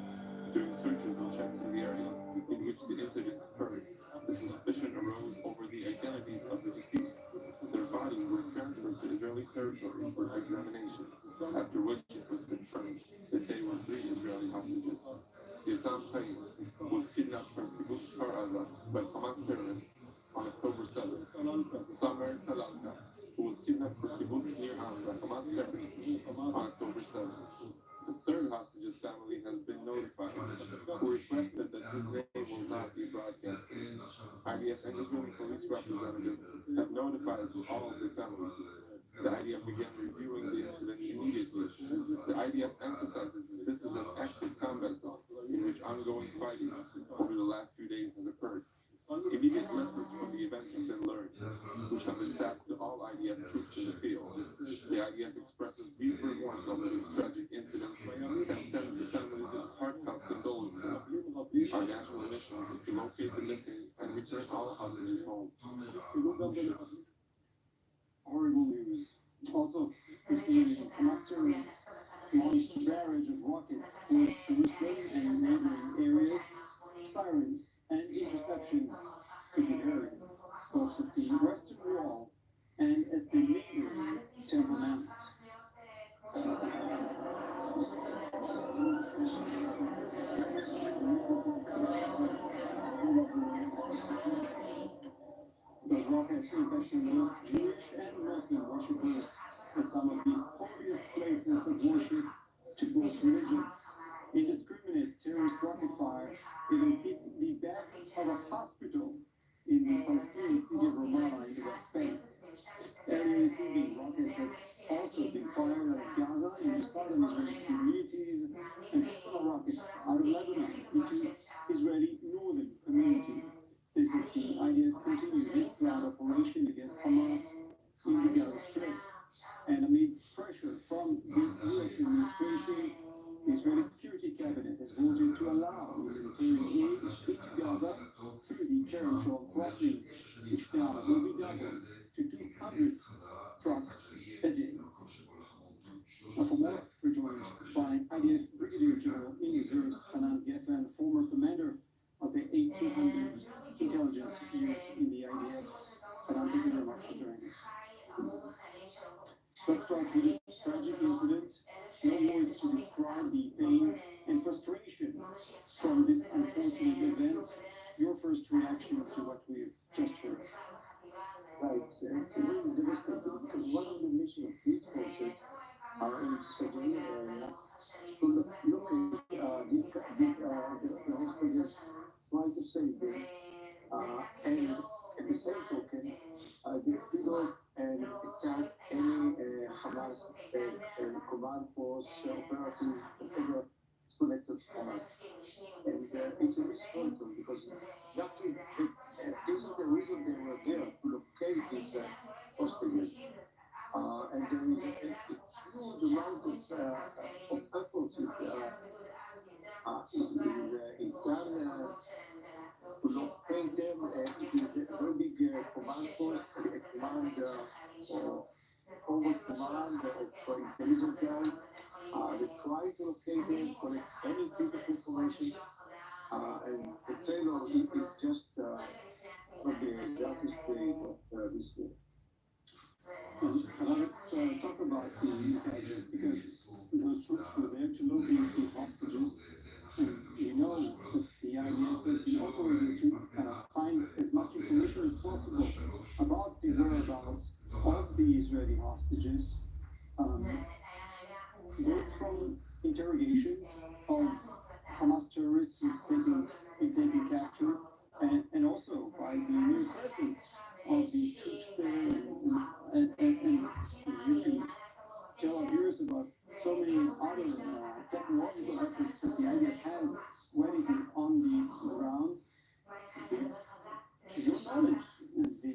During searches and checks in the area in which the incident occurred, the suspicion arose over the identities of the deceased. Their bodies were transferred to Israeli territory for examination, after which it was confirmed that they were 3 Israeli hostages. Yatam Said was kidnapped from Kibbutz Kfar Aza by Hamas terrorists on October 7th. Samer Talalka, who was kidnapped from Kibbutz Nir Am by Hamas terrorists on October 7th. The third hostage's family has been notified, who requested that his name will not be broadcasted. IDF and Israeli police representatives have notified all of the families. The IDF began reviewing the incident immediately. The IDF emphasizes that this is an active combat zone in which ongoing fighting over the last few days has occurred. Immediate lessons from the event have been learned, which have been passed to all IDF troops in the field. The IDF expresses deep remorse over this tragic incident and sends the families its heartfelt condolences. Our national mission is to locate the missing and return all hostages home. Horrible news. Also, this evening, Hamas terrorists launched a barrage of rockets towards Jerusalem and neighboring areas. Sirens and interceptions could be heard both at the Western Wall and at the neighboring Temple Mount. Those rockets impacting both Jewish and Muslim worshippers at some of the holiest places of worship to both religions. Indiscriminate terrorist rocket fire even hit the back of a hospital in the Palestinian city of Ramallah in the West Bank. Earlier this evening, rockets have also been fired out of Gaza into southern Israeli communities and Hezbollah rockets out of Lebanon into Israeli northern community. This is the IDF continues its ground operation against Hamas in the Gaza Strip. And amid pressure from the U.S. administration, the Israeli Security Cabinet has voted to allow military aid into Gaza through the Caregiver crossing, which now will be doubled to 200 trucks a day. Now for more, we're joined by IDF Brigadier General in Reserves Hanan Geffen, former commander of the 1800 intelligence unit in the IDF. Hanan, thank you very much for joining us. Let's start with this tragic incident. No words to describe the pain and frustration from this unfortunate event. Your first reaction to what we've just heard. Right, it's really devastating because one of the mission of these forces are in Sajaya area to locate the hostages, try to save them, and at the same token, get rid of and attack any Hamas command post, operations, whatever is connected to Hamas. And it's a misfortune because exactly this is the reason they were there, to locate these hostages. And there is a huge amount of efforts is done forward command of intelligence guys. They try to locate them, collect any piece of information, and the payload is just one of the darkest days of this war. Let's talk about the gadgets because those troops were there to locate the hostages. And we know that the IDF has been operating to find as much information as possible about the whereabouts of the Israeli hostages, both from interrogations of Hamas terrorists who've been taken capture, and also by the mere presence of these troops there. And you can tell our viewers about so many other technological efforts that the IDF has when it is on the ground. To your knowledge, the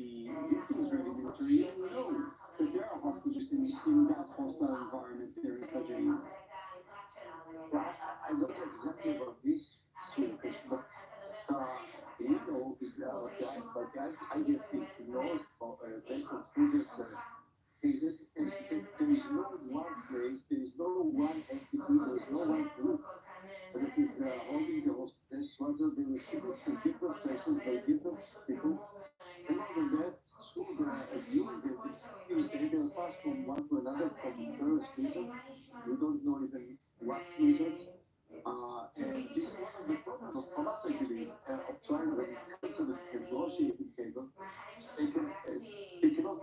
Israeli military even know that there are hostages in that hostile environment there in Sajid. I don't know exactly about this communication, but we know is but the IDF knows based on previous cases, is that there is no one place, there is no one entity, there is no one group that is holding the hostages, rather they receive it in different places by different people. And more than that, through the during the activities, they either pass from one to another from various reasons. We don't know even what reasons. And this is one of the problems of Hamas, I believe, of trying when it comes to the negotiating table. They cannot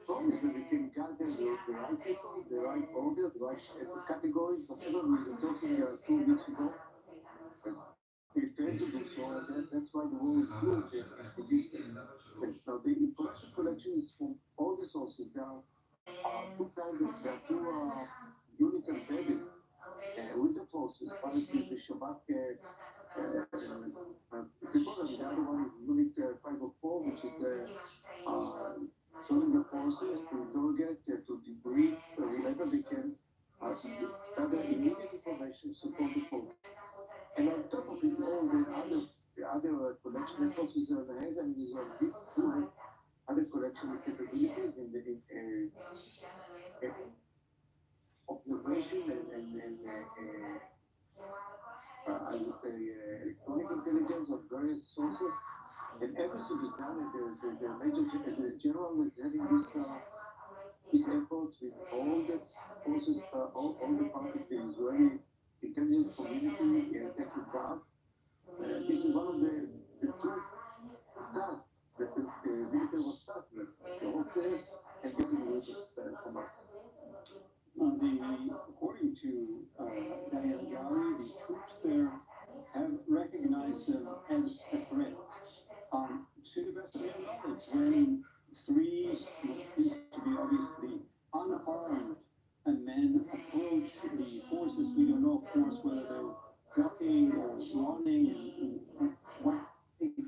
promise that they can gather the right people, the right order, the right categories, whatever we were talking 2 weeks ago. They fail to do so, and that's why the war is fluid in this place. Now, the information collection is from all the sources. There are there are two units embedded with the forces. One is the Shabak people, and the other one is Unit 504, which is telling the forces to interrogate, to debrief whenever they can, gather immediate information, support the force. And on top of it, all the other collection efforts on the hands and is on different other collection capabilities in the observation and I would say electronic intelligence of various sources. And everything is done, and there's a major, as a general is having this effort with all the forces, all the part of the Israeli intelligence community taking part. This is one of the two tasks that the military was tasked with, the hostages and getting rid of Hamas. According to Daniel Gari, the troops there have recognized them as a threat. To the best of your knowledge, when three, what seems to be obviously unarmed men approach the forces, we don't know, of course, whether they're walking or running and what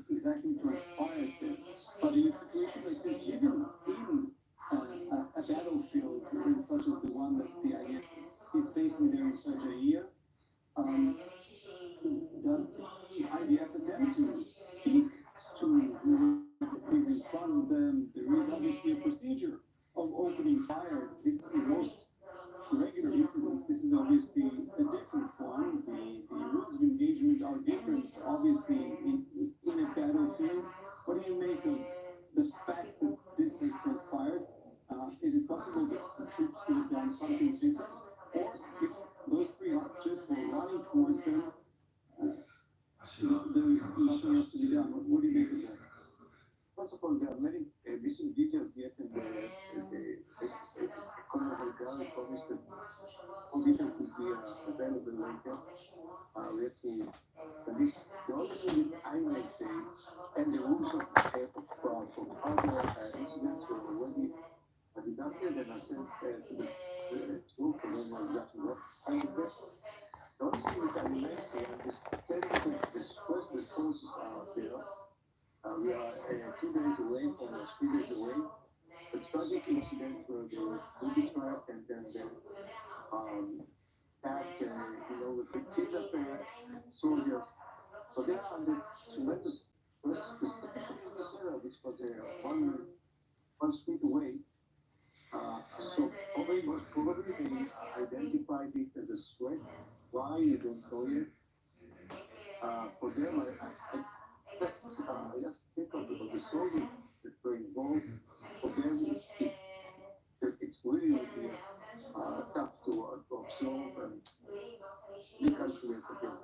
exactly transpired there. But in a situation like this, even in a battlefield such as the one that the IDF is facing there in Sajid, does the IDF attempt to speak to whoever is in front of them? There is obviously a procedure of opening fire. This is the most regular incidents. This is obviously a different one. The rules of engagement are different, obviously, in a battlefield. What do you make of the fact that this has transpired? Is it possible that the troops could have done something different? Or if those three hostages were running towards them, there's nothing else to be done. What do you make of that? First of all, there are many missing details yet in the Colonel Helgari promised that all details will be available later. We have to, at least the only thing that I may say, and the rules of from other incidents were already deducted and assessed to the group, I don't know exactly what kind of this. The only thing that I may say is telling that the stress the forces are there. We are 2 days away from 3 days away. The tragic incident where the booby trap and then the that with the kidnapping soldiers. So they are under tremendous stress, specifically in this area, which was one street away. most probably they identified it as a threat. Why you don't know yet? For them, I just think of the soldiers that were involved. For them, it's really tough to absorb and recalculate again.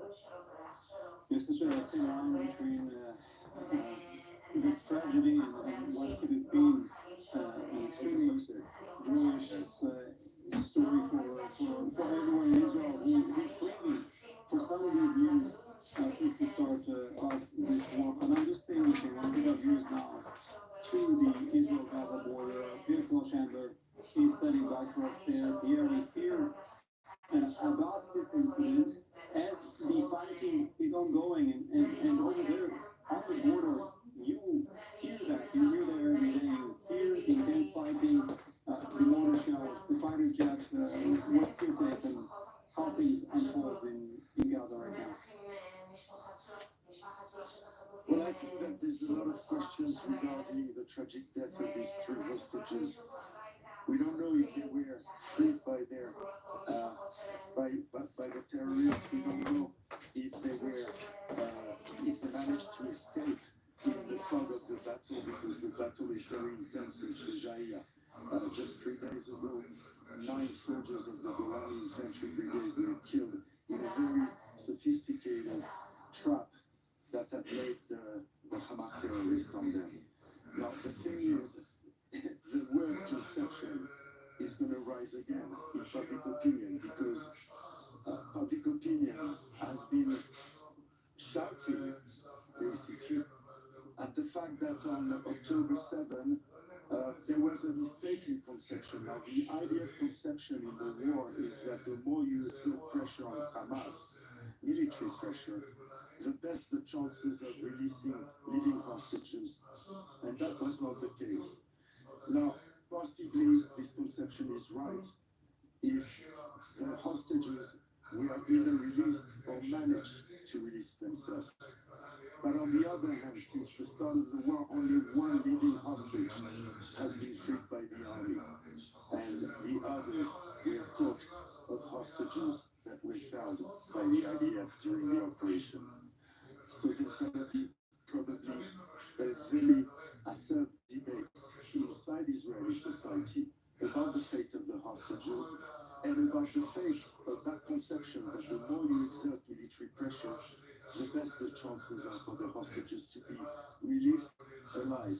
Yes, there's a thin line between this tragedy and what could have been an extremely joyous story for everyone in Israel who is grieving for some good years since the start of this war. And I'm just thinking, one bit of news now to the Israel-Gaza border. Pierre Chandler is standing by for us there. Pierre, we hear about this incident as the fighting is ongoing and over there on the border you hear that you hear there every day you hear the intense fighting the mortar shells the fighter jets what's your take on how things unfold in Gaza right now? Well, I think that there's a lot of questions regarding the tragic death of these three hostages. We don't know if they were freed by their by the terrorists. We don't know if they were if they managed to escape in the fog of the battle because the battle is very intense in Shujaiya. Just 3 days ago, 9 soldiers of the Golani Infantry Brigade were killed in a very sophisticated trap that had laid the Hamas terrorists on them. Now, the thing is, the word conception is going to rise again in public opinion because public opinion has been shouting, basically, at the fact that on October 7, there was a mistaken conception. Now, the IDF conception in the war is that the more you exert pressure on Hamas, military pressure, the best the chances of releasing living hostages. And that was not the case. Now, possibly this conception is right if the hostages were either released or managed to release themselves. But on the other hand, since the start of the war, only one living hostage has been freed by the army, and the others were corpses of hostages that were found by the IDF during the operation. So there's going to be probably a very acerb debate inside Israeli society about the fate of the hostages and about the fate of that conception that the more you exert military pressure, the best the chances are for the hostages to be released alive.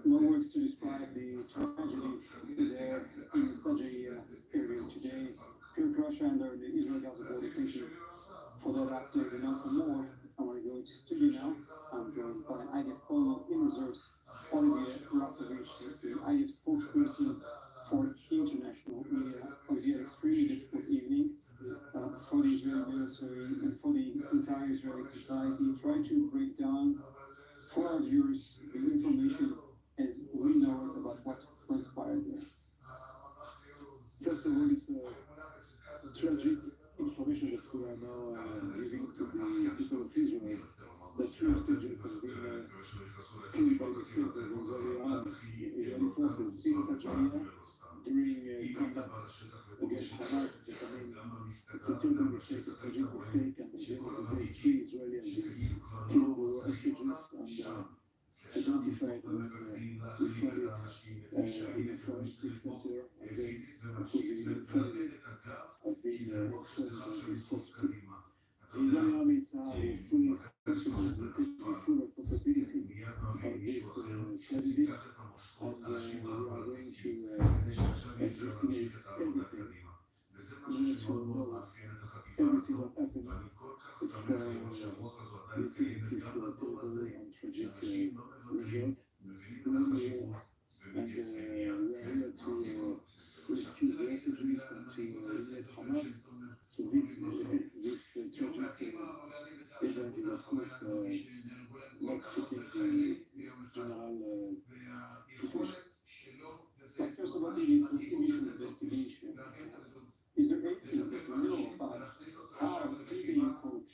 No words to describe the tragedy there in such a area today. Pierre Chandler, the Israel-Gaza border. Thank you for that update. And now for more, I want to go into studio now. I'm joined by IDF Colonel in Reserves, Olivier Rakovich, the IDF spokesperson for international media. Olivier, extremely difficult evening for the Israeli military and for the entire Israeli society. Try to break down for our viewers the information as we know it about what transpired there. First of all, it's tragic information that we are now giving to the people of Israel that 3 hostages have been killed by the state of the Israeli forces in such area during combat against Hamas. But, I mean, it's a terrible mistake, a tragic mistake, and at the end of the day, 3 Israelis have been killed. They were hostages and identified when we found it in a forensic center, and then, of course, the families have been informed of this hospital. The Israeli army itself is fully responsible, will take the full responsibility of this tragedy, and we are going to investigate everything. We need to know everything that happened before making this terrible and tragic result. And we are here to rescue the hostages and to eliminate Hamas. So this tragic event is, of course, not fitting the general situation. Talk to us about the initial investigation. Is there anything that we know about how did they approach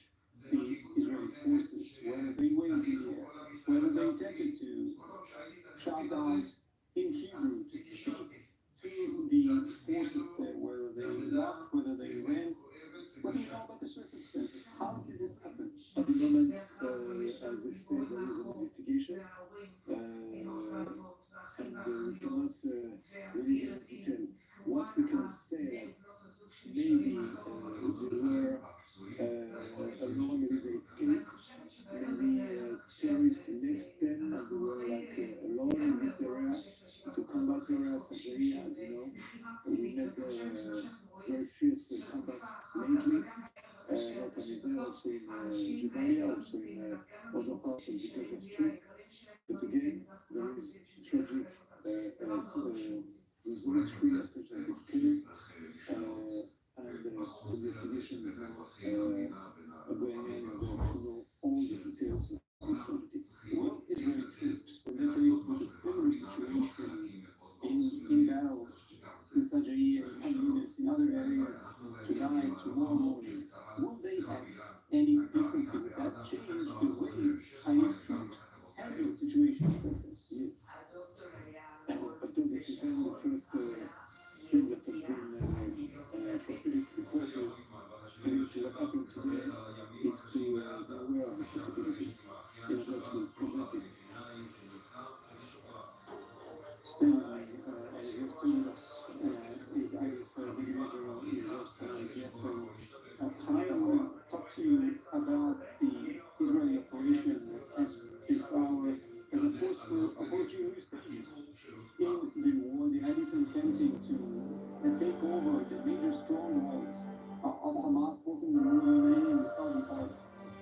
the Israeli forces? Whether they went in the air, whether they attempted to shout out in Hebrew, to speak Dr. Sajari, as you know, we had very fierce combats lately, not only there, also in Jubalia, also in other parts of the Gaza Strip. But again, there is tragic results, three hostages have been killed, and investigation is now going on in order to know all the details of this tragedy. Will Israeli troops, when they face with a similar situation in battle in Sajai and Khan Yunis, in other areas, tonight, tomorrow morning, will they act any differently? Would that change the way IDF troops handle situations like this? Yes. After the Sudan, the first thing that has been transmitted to the forces linked to what happened today is to be aware of the possibility in order to prevent it. Stay with me, Olivier, stay with us. Is IDF Brigadier General Israel IDF Colonel. Tonight I want to talk to you about the Israeli operation at this hour as a force for approaching new stages in the war. The IDF is attempting to take over the major strongholds of Hamas, both in the northern and in the southern part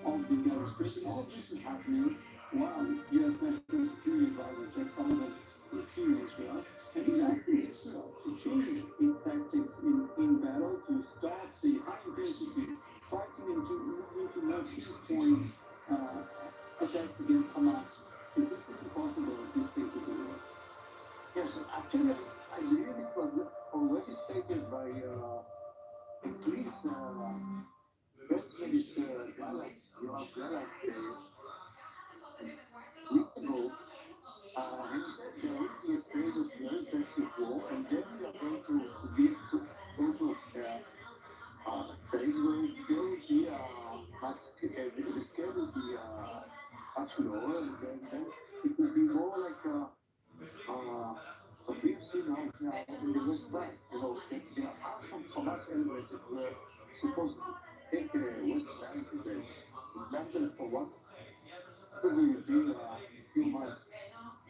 of the Gaza Strip. And all of this is happening while U.S. National Security Advisor Jack Sullivan is here in Israel. And he's asking Israel to change its tactics in battle to stop the high intensity fighting and to move into more peace-point attacks against Hamas. Is this really possible at this stage of the war? Yes, actually, I believe it was already stated by at least First Minister Gallant, Yoav Gallant, week ago. And he said there will be a period of very intensive war, and then we are going to go to a phase where there will be the scale will be much lower, and then it will be more like what we have seen now in the West Bank. You know, there are some Hamas elements that were supposed to take West Bank as an example for what probably will be a few months.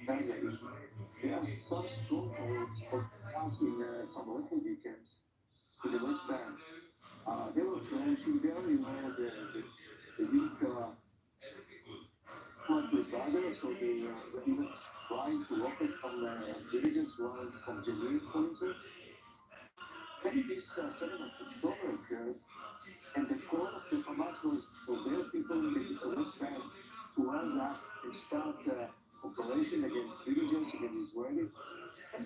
Gaza is there are some strongholds of Hamas in some refugee camps in the West Bank. They were flourishing there, you know, they didn't fight with others, so they were even trying to open some villages around from Jenin, for instance. Then this 7th of October occurred, and the call of the Hamas was for their people in the West Bank to rise up and start operation against villages, against Israelis. And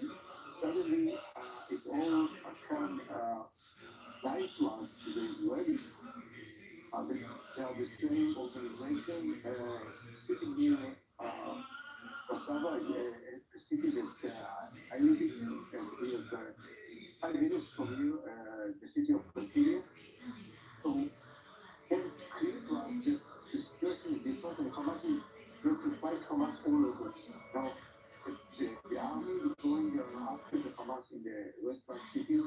suddenly it all come live to us, to the Israelis. They are the same organization sitting here, Kasava, a city that I live in, and we have 5 minutes from here, the city of Kharkiv. So, and clear to us that the situation is different, and Hamas is going to fight Hamas all over. Now, the army is going after the Hamas in the West Bank cities,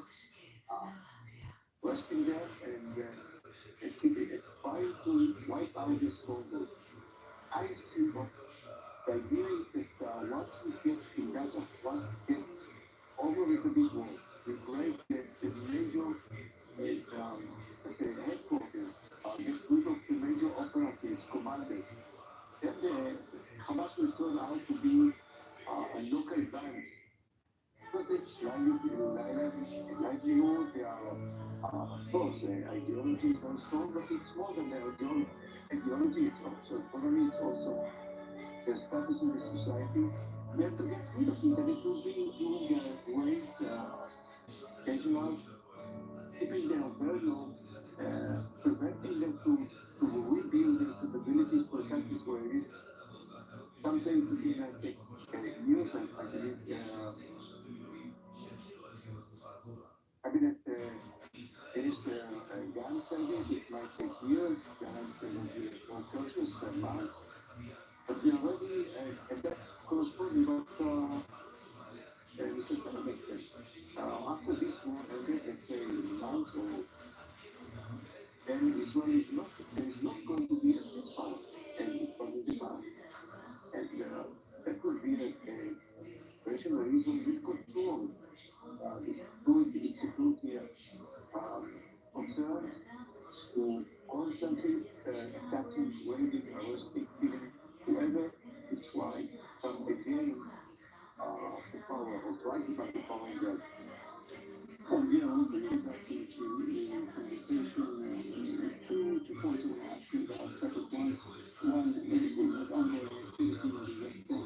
resting them and keeping it, trying to wipe out the stronghold. I see what the idea is that once we get in Gaza, once we get over with the big war, we break the major, let's say, headquarters, get rid of the major operatives, commanders. Then the Hamas will turn out to be a local band. But it's livelihood, they are, of course, ideology is very strong, but it's more than the ideology, it's also economy, it's also the status in the society. We have to get rid of it, and it will be doing raids, occasional, keeping them very low, preventing them to rebuild their capabilities to attack Israelis. Some say it will be like years, I believe. Cabinet Minister Gantz said it might take years. Gantz was more cautious than months. But we are ready, and that goes further. But Mr. President said, after this war ended, let's say months or then Israel is not going to be a ceasefire as it was in the past. And that could be a situation where we control this good insecurity concerns to constantly attacking, waving, arresting, killing whoever is trying from again the power or trying to have the power in God. Yeah, I want to bring this actually to the conversation. Two points I want to ask you about separate ones. One is that ongoing activity in the West Bank, but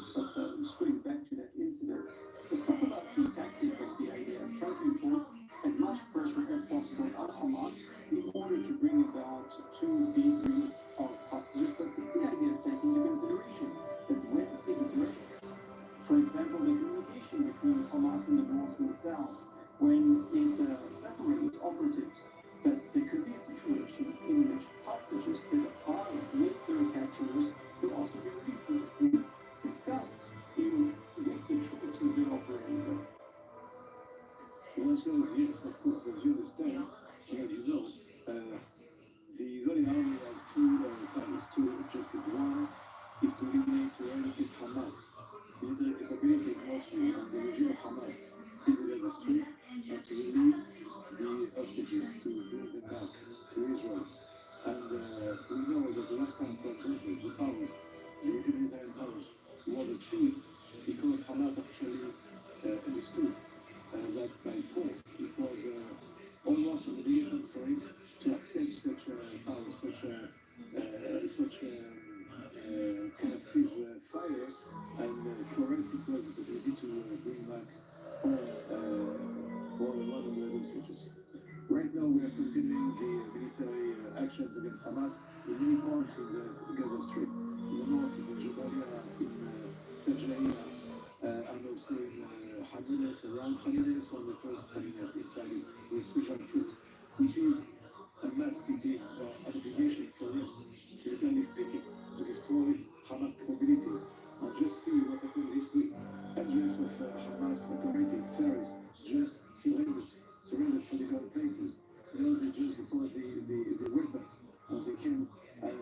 just going back to that incident, let's talk about the tactic of the IDF trying to impose as much pressure as possible on Hamas in order to bring about to the release of hostages, but the IDF taking into consideration that when it breaks, for example, the communication between Hamas in the north and the south, when it separates operatives, that there could be a situation in which hostages that are with their captors will also be released. This is discussed with the troops as they're operating there. The answer is yes, of course, as you understand, and as you know, the Israeli army has two targets, two objectives. One is to eliminate, to eradicate Hamas military capabilities mostly, and the regime of Hamas in the Gaza Strip, and to release the hostages, to bring them back to Israel. And we know that the last time, for example, the powers, the humanitarian powers, was achieved because Hamas actually understood that by force it was almost an obligation for it to accept such power, such kind of fire, and for us it was a possibility to bring back all 100 hostages. Right now we are continuing the military actions against Hamas in many points in the Gaza Strip. In the north, in Jabalia, in Sajaiya, and also in Hanides, around Hanides, on the coast of Hanides, inside it, with special troops. It is a must, it is an obligation for us, militarily speaking, to destroy Hamas capabilities. And just see what happened this week. Hundreds of Hamas operatives, terrorists, just surrendered for different places. You know, they just deployed the weapons as they came as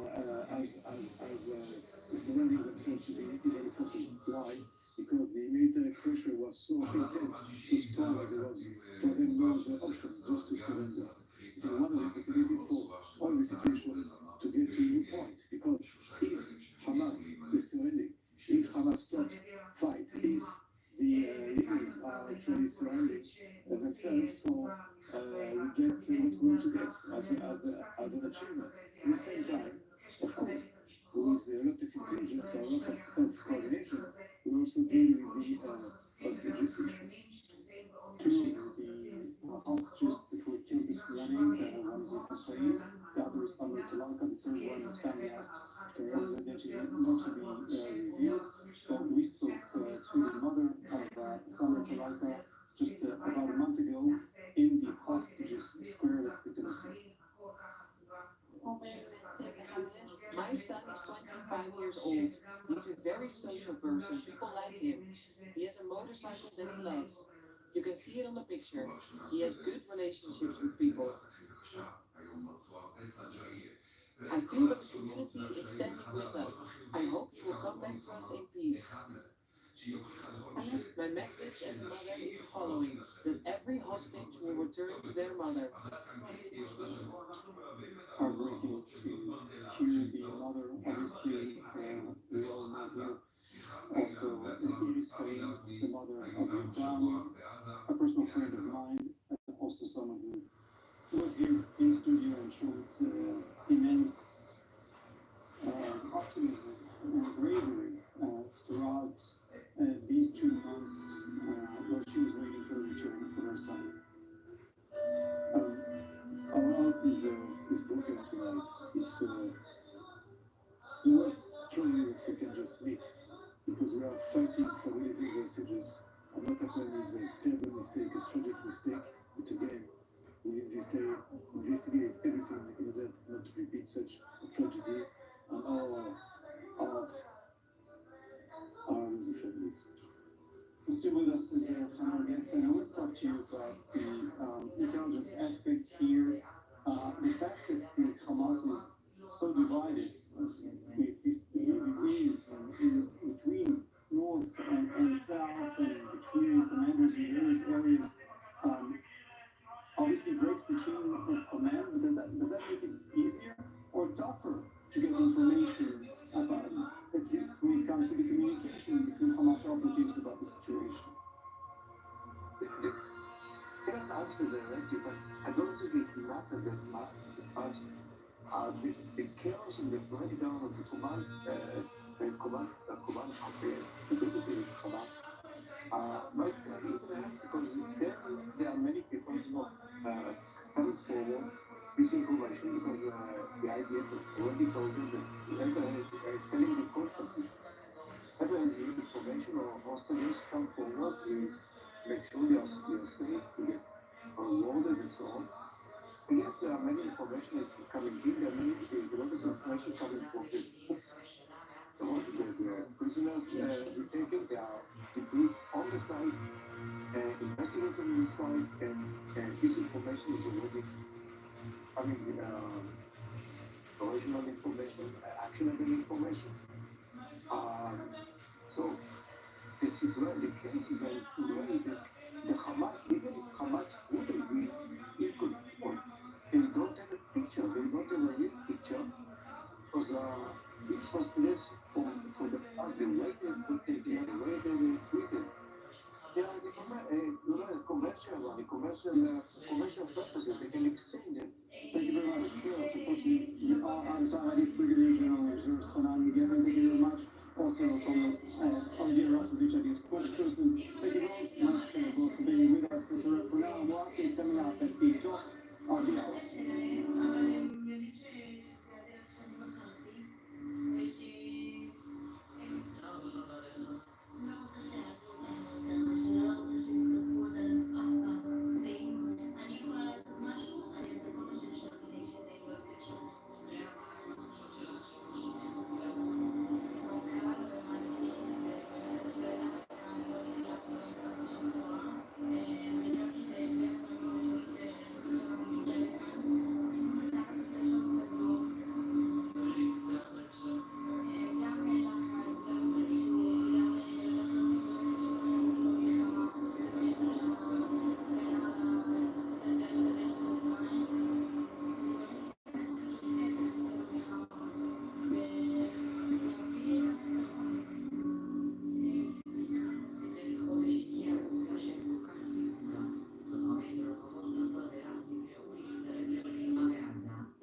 surrendering themselves to the Israeli forces. Why? Because the military pressure was so intense, so strong that there was for them no other option just to surrender. It is one of the possibilities for all the situation to get to a new point, because if Hamas is surrendering, if Hamas stops fight, if the Israelis are actually surrounding themselves, so we get what we want to get as an achievement. At the same time, of course, with a lot of intelligence, a lot of coordination, we also deal with the hostages issue. Two of the hostages that were killed this morning, one is in Ukraine, the other is Summer Talanka, the third one is family asked their identity not to be revealed. So we spoke to the mother of Summer Talanka just about a month ago in the hostages square. Let's take a listen. My son is 25 years old. He's a very social person. People like him. He has a motorcycle that he loves. You can see it on the picture. He has good relationships with people. I feel that the community is standing with us. I hope he will come back to us in peace. My message as a mother is the following: that every hostage will return to their mother. Heartbreaking to hear the mother, obviously, we all know here. Also, Iris Karim, the mother of Yotam, a personal friend of mine, also someone who was here in studio and showed immense optimism and bravery throughout these 2 months while she was waiting for the return for her son. Our heart is broken tonight. It's the worst tragedy that we can just meet, because we are fighting for releasing the hostages. And what happened is a terrible mistake, a tragic mistake. But again, we investigate everything in order not to repeat such a tragedy. And our hearts are with the families. Still with us is Hamar Guest, and I want to talk to you about the intelligence aspect here. The fact that Hamas is so divided, it really is in between north and south, and between areas obviously breaks the chain of command, but does that make it easier or tougher to get information about, at least when it comes to the communication between Hamas operatives about the situation? I cannot answer directly, but I don't think it matters that much. But the chaos and the breakdown of the command capability of Hamas might even help because there are many people coming forward with information because the IDF already told them that whoever is telling them constantly, whoever has information or hostages come forward, we make sure you're safe, you get rewarded and so on. I guess there are many information is coming in. There is a lot of information coming from the prisoners we taken. They are debriefed on the site, investigated on the site, and this information is already coming original information, actionable information. So the cases are in a way that the Hamas, even if Hamas wouldn't be equal, they don't have a picture, they don't have a real picture, because it was clear from the past, the way they were taken, the way they were treated. Yeah, commercial purposes, they can exchange it. Thank you very much. Unfortunately, we are out of time. It's Brigadier General Reserves Fanan Gavin. Thank you very much. Also from Algeria, opposition spokesperson. Thank you very much both for being with us. For now, more updates coming up at the top of the hour.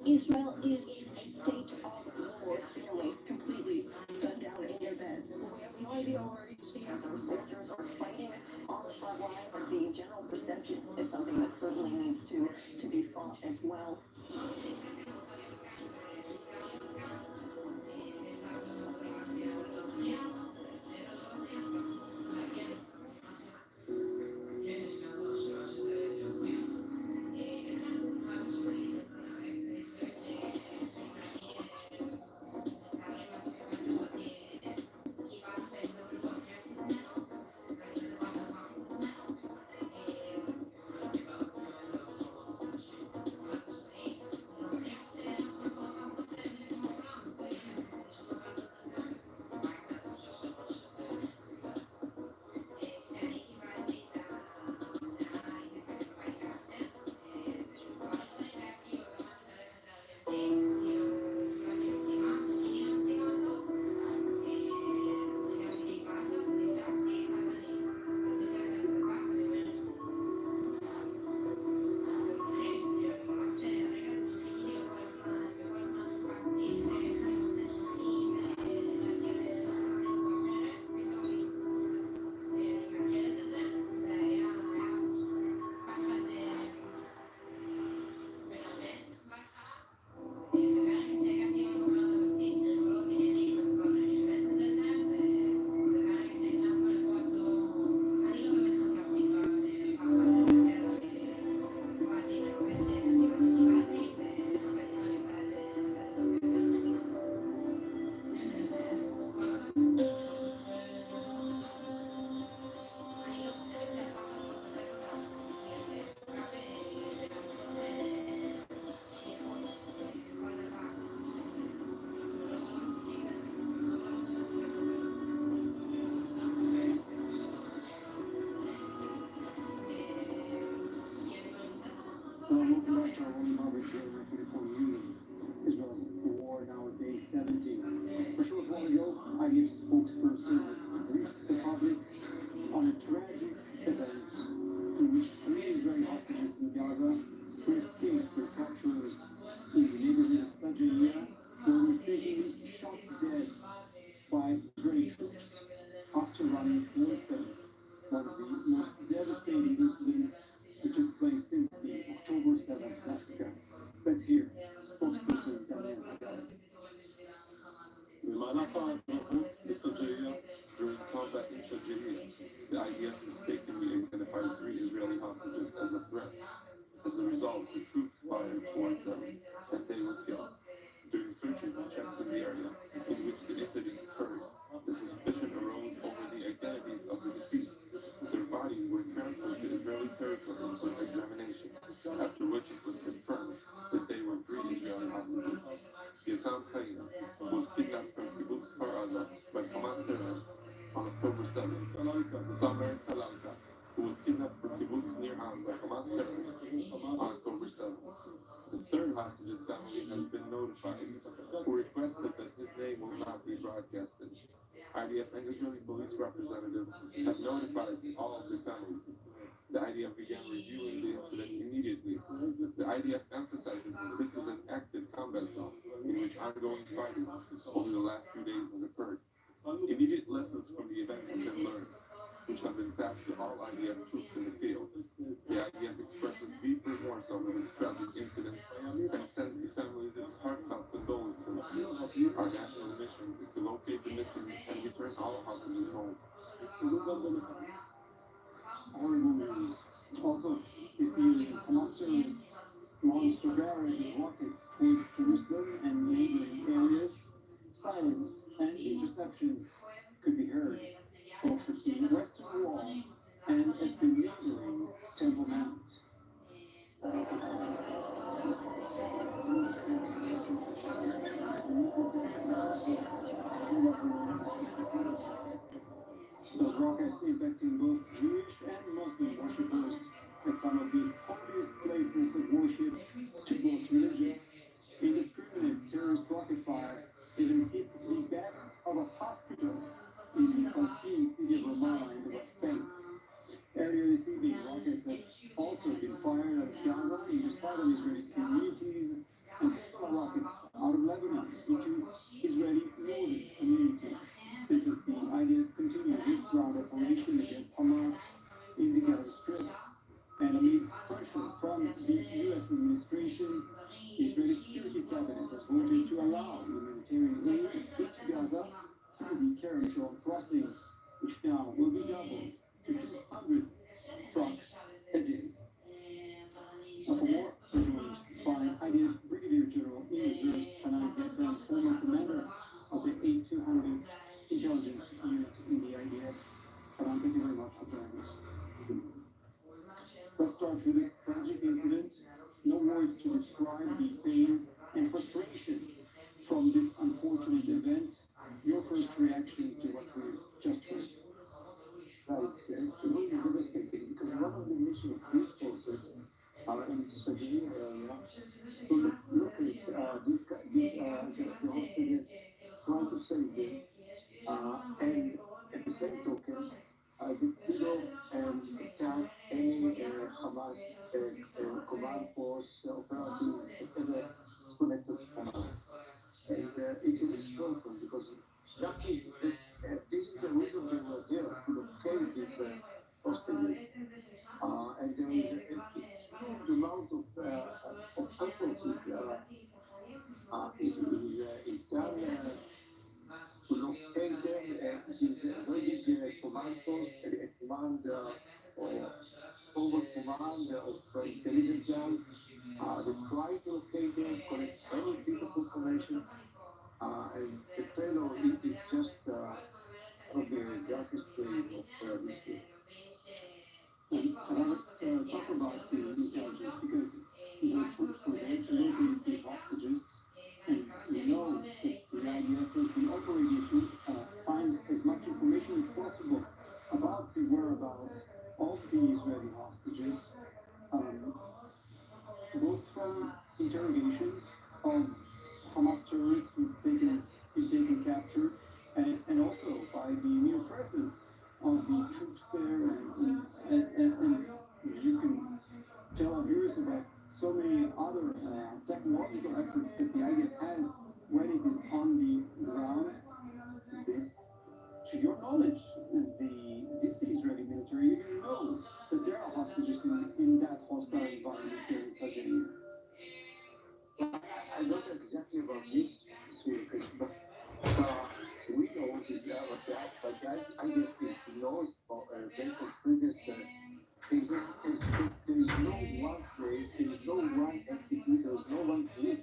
Israel is in a state of war. Families completely gunned down in their beds. We have no idea where these teams or soldiers are fighting on the front line, but the general perception is something that certainly needs to be fought as well. Welcome back to our Rolling Coverage here on 24 News. Israel's war now at day 70. A short while ago, IDF spokesperson has briefed the public on a tragic event in which 3 Israeli hostages in Gaza who escaped their captors in the neighborhood of Sajaya were mistakenly shot dead by Israeli troops after running towards them. One of the most devastating incidents that took place since the October 7th massacre. Let's hear spokesperson Daniel Haddad. במהלך ההתראות בסג'עיה, during combat in Shaja'iyya, the IDF mistakenly identified 3 Israeli hostages as a threat. As a result, the troops fired towards them, and they were killed. During searches and checks in the area in which the incident occurred, the suspicion arose over the identities of the deceased. Their bodies were transferred to Israeli territory for examination, after which it was confirmed that they were 3 Israeli hostages. Yatam Chaya was kidnapped from Kibbutz Kfar Aza by Hamas terrorists on October 7th. Samer Talalka, who was kidnapped from Kibbutz Nir Am by Hamas terrorists on October 7th. The third hostage's family has been notified, who requested that his name will not be broadcasted. IDF and Israeli police representatives have notified all of their families. The IDF began reviewing the incident immediately. The IDF emphasizes that this is an active combat zone in which ongoing fighting over the last few days has occurred. Immediate lessons from the event have been learned, which have been passed to all IDF troops in the field. The IDF expresses deep remorse over this tragic incident and sends the families its heartfelt condolences. Our national mission is to locate the missing and return all hostages home. Horrible news. Also, this evening, Hamas terrorists launched a barrage of rockets towards Jerusalem and neighboring areas. Sirens and interceptions could be heard close to the Western Wall and at the neighboring Temple Mount. Those rockets impacting both Jewish and Muslim worshippers at some of the holiest places of worship to both religions. Indiscriminate terrorist rocket fire even hit the back of a hospital in the Palestinian city of Ramallah in the West Bank. Earlier this evening, rockets have also been fired out of Gaza into southern Israeli communities and Hezbollah rockets out of Lebanon into Israeli northern communities. This is the IDF continues its ground operation against Hamas in the Gaza Strip. And amid pressure from the U.S. administration, the Israeli Security Cabinet has voted to allow humanitarian aid into Gaza through the territorial crossing, which now will be doubled to 200 trucks a day. Now, for more, I'm joined by IDF Brigadier General in Reserves Hanan Gatran, former commander of the 8200 Intelligence Unit in the IDF. Hanan, thank you very much for joining us. Let's start with this tragic incident. No words to describe the pain and frustration from this unfortunate event. Your first reaction to what we've just heard? Right, it's really devastating because one of the mission of these forces are in the Sajid area to look at the hostages, try to save them, and at the same token, the widow and attack any Hamas command force, operative, whatever is connected to Hamas. And it's a misfortune because that is, this is the reason they were there, to locate these hostages. And there is a huge amount of efforts is done to locate them. It is a very big command force, a command forward command of intelligence guys. They try to locate them, collect any bit of information, and the payload is just one of the darkest days of this year. Let's talk about the intelligence because those troops were there to locate the hostages, and we know that the IDF has been operating to find as much information as possible about the whereabouts of the Israeli hostages. so many other technological efforts that the IDF has when it is on the ground. To your knowledge, did the Israeli military even know that there are hostages in that hostile environment there in such an area? I don't know exactly about this communication, but we know is that I get know based on previous cases is that there is no one place, there is no one entity, there is no one group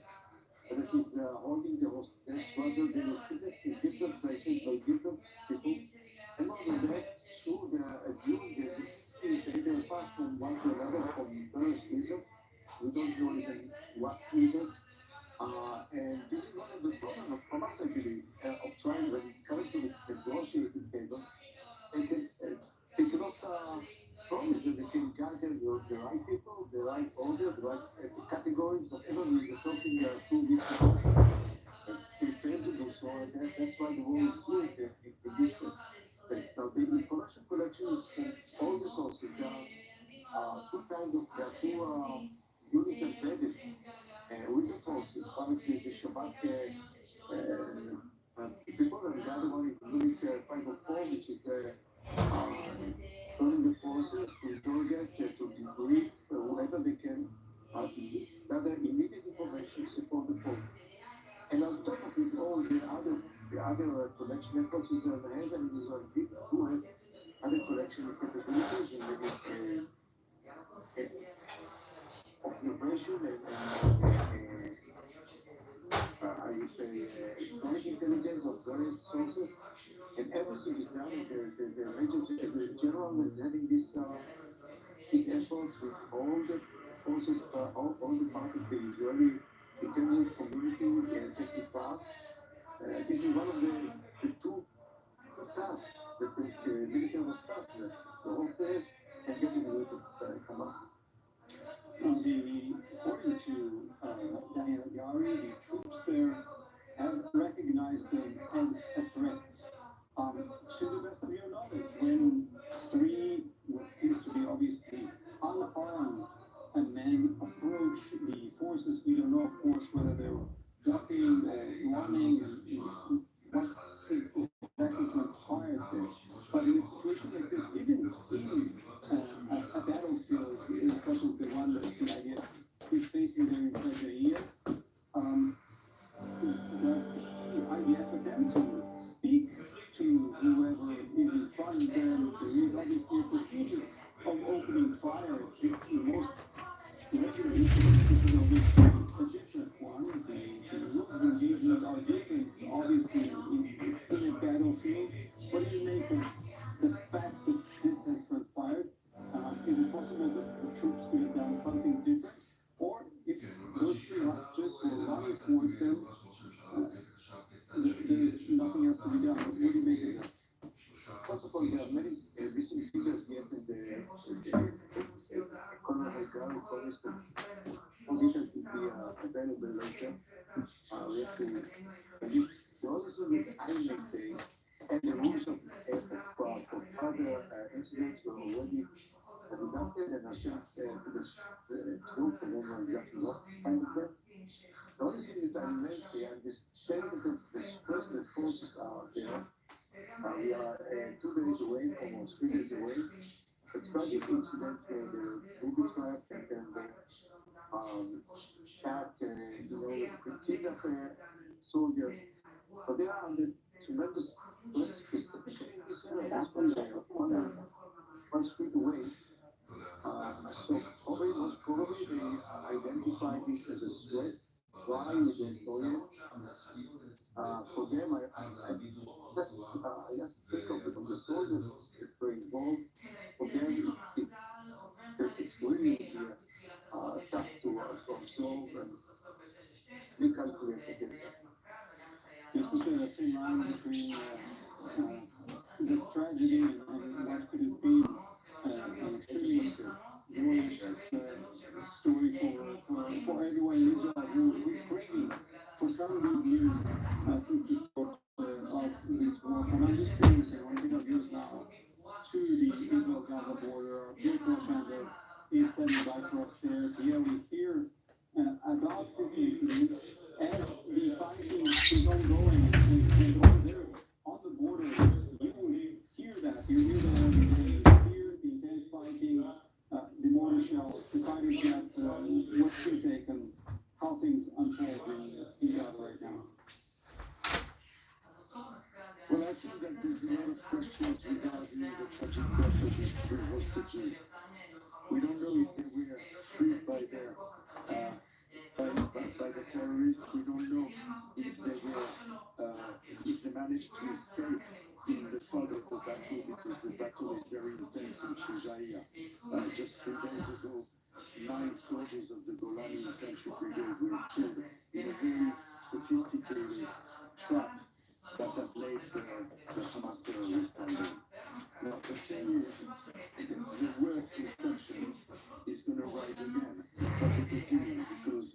that is holding the hostage, rather they were treated in different places by different people. And more than that, through during the they will pass from one to another for various reasons. We don't know even what reason. And this is one of the problems of us, I believe, of trying when coming to the negotiating table. They cannot promise that they can gather the right people, the right order, the right categories, whatever we were talking 2 weeks ago. They fail to do so, and that's why the war is here in this state. Now, the information collection is from all the sources. There are there are two units embedded with the forces. One is the Shabak people, and the other one is Unit 504, which is joining the forces to interrogate, to debrief whenever they can, gather immediate information to support the force. And on top of it all, the other collection efforts is on the hands and Israel people who have other collection capabilities and maybe observation and I would say electronic intelligence of various sources, and everything is done. There's a general is having this efforts with all the forces, all the part of the Israeli intelligence community taking part. This is one of the two tasks that the military was tasked with: the warfare and getting rid of Hamas. According to Daniel Yari, the troops there have recognized them as a threat. To the best of your knowledge, when three, what seems to be obviously unarmed men approach the forces, we don't know, of course, whether they were walking or running and what exactly transpired there. But in a situation like this, even a battlefield such as the one that the IDF is facing there in Caregiver, does the IDF attempt to speak to whoever is in front of them? There is obviously a procedure of opening fire. The most regular incidents is obviously a different one. The rules of engagement are different, obviously, in a battlefield. What do you make of the fact that this has transpired? Is it possible that the troops could have done something different? Or if those hostages were running towards them, there's nothing else to be done. What do you make of that? First of all, there are many missing figures yet in the Colonel Haidari promised that more details will be available later. We have to, the only thing that I may say, and the rules of other incidents were already adopted, and I think the group, I don't know exactly what kind of them. The only thing that I may say, I understand that the stress the forces are there. We are 2 days away, almost 3 days away. A tragic incident where the booby trap and then attack, the kidnap soldiers. But they are under tremendous stress, specifically in this area. That's why they are one street away. So most probably they identify this as a threat. Why we don't know yet. For them, I just think of the soldiers that were involved. For them, it's really tough to absorb and recalculate again. There's such a thin line between this tragedy and what could have been an extremely glorious story for everyone in Israel who is craving for some good news since the start of this war. And I'm just curious, I want to take our views now to the Israel-Gaza border, Pierre Porchander, is standing by for us there. Yeah, we hear about this incident as the fighting is ongoing and over there on the border. You hear that. You hear that every day. You hear the intense fighting, the mortar shells, the fighting jets. What's your take on how things unfold in Gaza right now? Well, I think that there's a lot of questions regarding the tragic death of these three hostages. We don't know if they were freed by the terrorists. We don't know if they were if they managed to escape in the fog of the battle, because the battle is very intense in Shujaiya. Just 3 days ago, 9 soldiers of the Golani Infantry Brigade were killed in a very sophisticated trap that have laid the Hamas terrorists under. Now, the thing is, the word conception is going to rise again, public opinion, because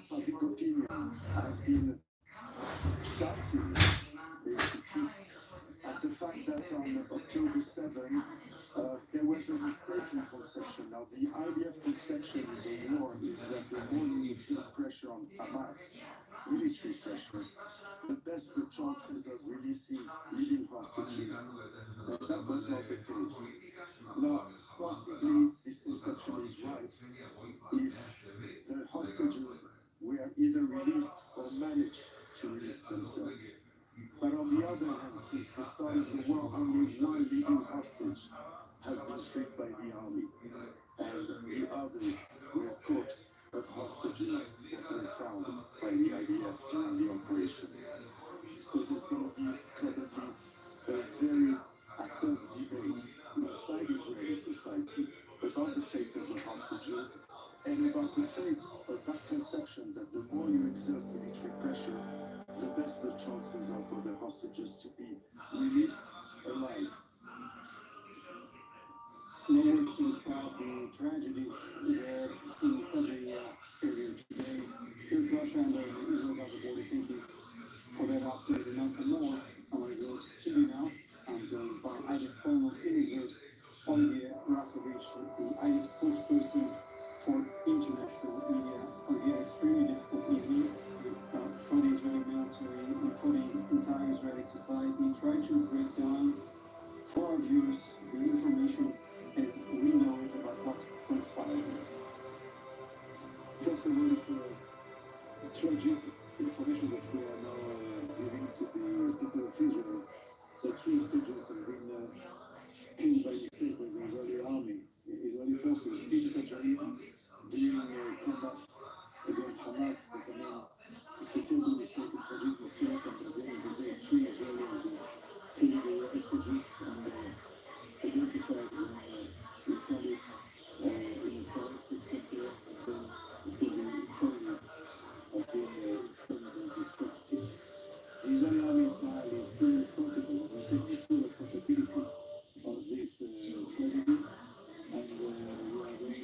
public opinion has been shouting, basically, at the fact that on October 7, there was a mistaken conception. Now, the IDF conception in the war is that the more you exert pressure on Hamas, military pressure, the best the chances of releasing living hostages. That was not the case. Now, possibly this conception is right if the hostages were either released or managed to release themselves. But on the other hand, since the start of the war, only one living hostage has been freed by the army, and the others were corpses of hostages that were found by the IDF during the operation. So there's going to be probably a very acerb debate inside Israeli society about the fate of the hostages and about the fate of that conception that the more you exert military pressure, the best the chances are for the hostages to be released alive. Many things about the tragedies there in Syria earlier today. Here's Russia and Israel Gaza border. Thank you for that update. And now for more, I want to go to you now. I'm joined by IDF Colonel Images Olivier Rakovich, the IDF spokesperson for international media. Olivier, extremely difficult evening for the Israeli military and for the entire Israeli society. Try to break down for our viewers the information as we know it about what transpired there. First of all, it's a tragic information that we are now giving to the people of Israel. The 3 hostages have been killed by mistake by the Israeli army, the Israeli forces in Shujaiya during combat against Hamas. But I mean, it's a terrible mistake, a tragic mistake, and at the end of the day, 3 Israelis killed the hostages and identified when we found it in a forest, etc. Because the families have been informed and dispatched. The Israeli army Israel is fully responsible, and taking full responsibility of this tragedy, and we are going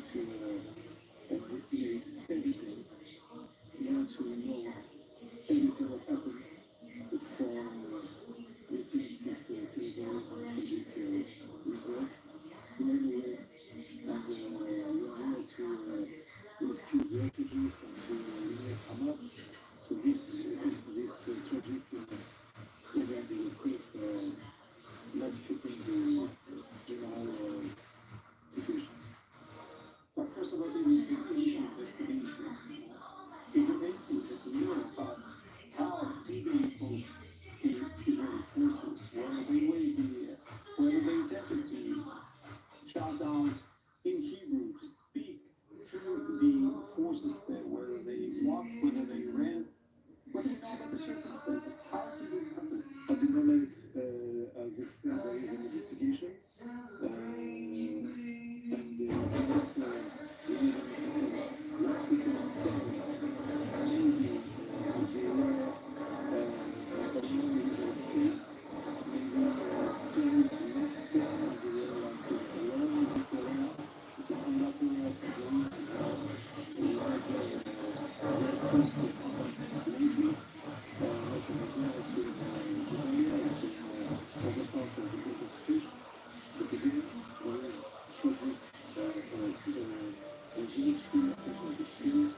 military technical skills,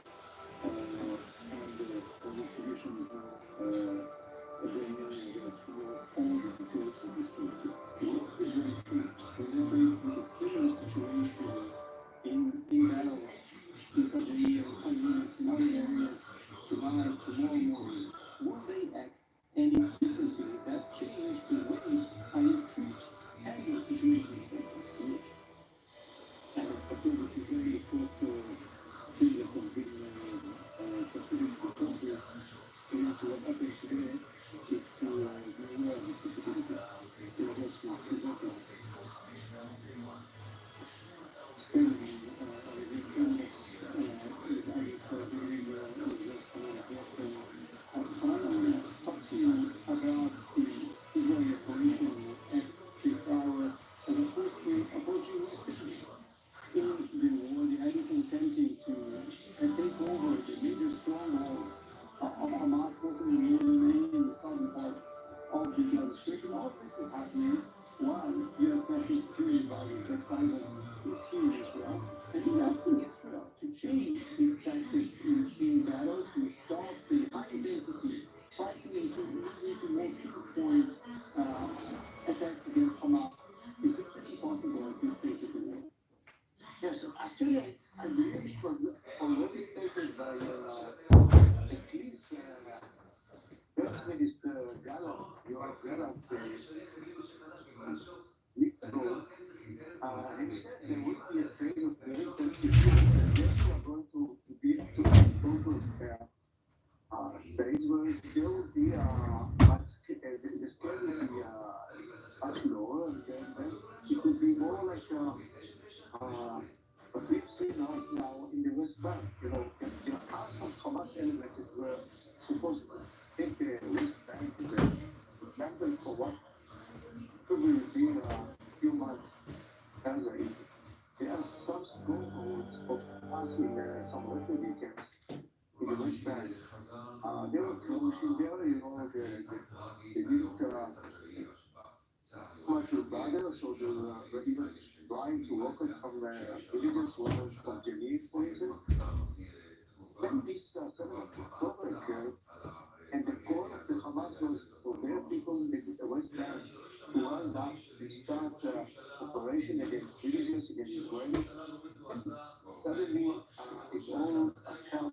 and the investigation is now going on in order to know all the details of this story. What is very true, when they're faced with a similar situation in battle, in Tanzania, in communities, in other areas, tonight, tomorrow morning, will they act any differently? That change the way our troops handle situations like this. And of course, it is very, of course, thing that has been transmitted to the country related to what happened today is to be aware of this possibility in order to present it. Stay with me, I will end up with Ali for doing the results command work. I want to talk to you about the Israeli operation at this hour as opposed to approaching rapidly in the war. They are intending to take over the major strongholds of Hamas, both in the northern and in the southern part of the Gaza Strip. And all of this is happening while U.S. National Security Advisor Jake Sullivan is here in Israel, and he's asking Israel to change its tactics in battle to stop the high-intensity fighting and to move into more pinpoint attacks against Hamas. Is this really possible at this stage of the war? Yes, actually, I believe it was already stated by at least First Minister Gallant, Yoav Gallant, week ago. He said there would be a phase of very intensive war, and then we are going to be to a total phase where there will be the scale will be much lower, and then it will be more like what we've seen now in the West Bank. There are some Hamas elements that were supposed to take the West Bank as an example for what probably will be a few months. Gaza is. There are some strongholds of Hamas in some refugee camps in the West Bank. They were flourishing there, they didn't much rebuttal, so they were even trying to welcome some villages from Jenin, for instance. Then this 7th of October occurred, and the goal of the Hamas was for their people in the West Bank to rise up and start operation against villages, against Israelis. And suddenly, it all come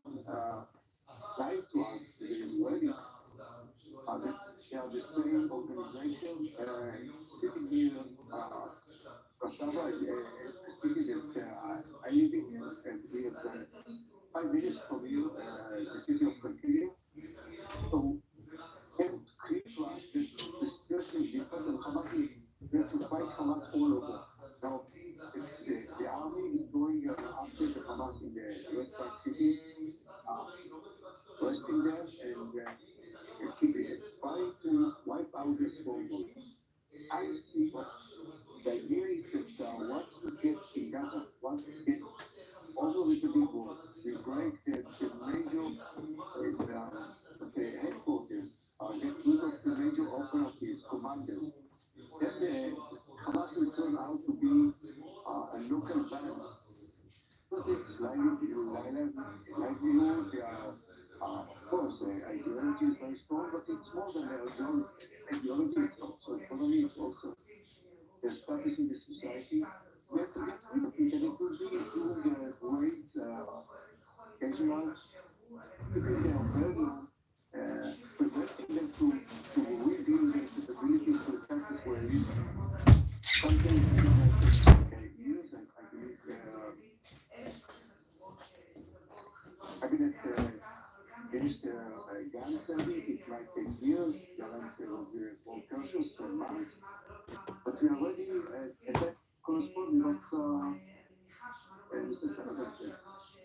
live to us, the Israelis. They are the same organization sitting here, Rashava, a city that I live in, and we have 5 minutes from you, the city of Caregiver. So, and clear to us that the situation is different, and Hamas is there to fight Hamas all over. Now, the army is going after the Hamas in the West Bank cities, arresting them and trying to wipe out their stronghold. I see what the idea is that once we get in Gaza, once we get over with the big war, we break the major the headquarters, get rid of the major operatives, commanders. Then the Hamas will turn out to be a local band. But it's livelihood, of course, ideology is very strong, but it's more than ideology, it's also economy, it's also the status in the society. We have to get rid of it, and it will be doing raids, casual, keeping their value, preventing them to rebuild their capabilities to attack Israelis. Something that will take years, and I believe Cabinet Minister Gantz said it might take years. Gantz was more cautious and months. But we are ready, and that corresponds with what Mr. Sullivan said.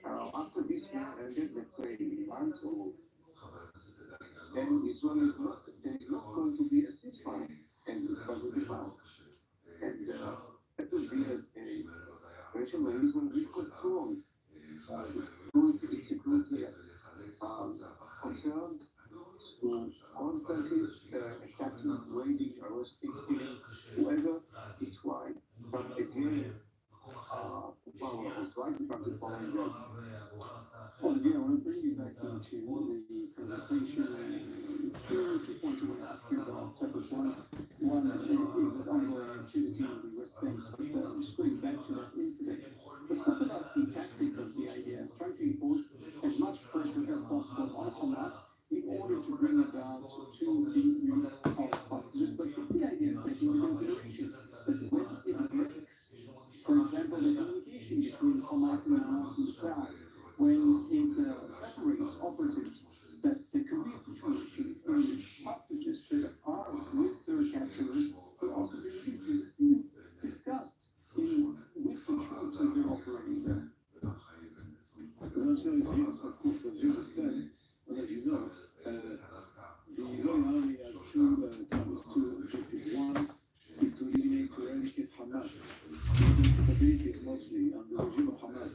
After this war ended, let's say months or then Israel is not, there is not going to be a ceasefire as it was in the past. And that will be a situation where Israel will control its security concerns to constantly attacking, raiding, arresting, killing whoever is trying to come again to power or try like the fact that following that. Well, again, I want to bring you back into the conversation. Two points I want to ask you about separate ones. One is the ongoing activity in the West Bank, but just going back to that incident. Let's talk about the tactic of the IDF, trying to impose as much pressure as possible on Hamas in order to bring about to the release of hostages. But the IDF taking into consideration that when it breaks, for example, the communication between Hamas and the south, when it separates operatives, that there could be a situation in which hostages that are with their captors could also be released. This is being discussed with the troops as they're operating there. Well, so it's yes, of course, as you understand, and as you know, the Israeli army has two targets, two objectives. One is to eliminate, to eradicate Hamas. Its capabilities mostly, and the regime of Hamas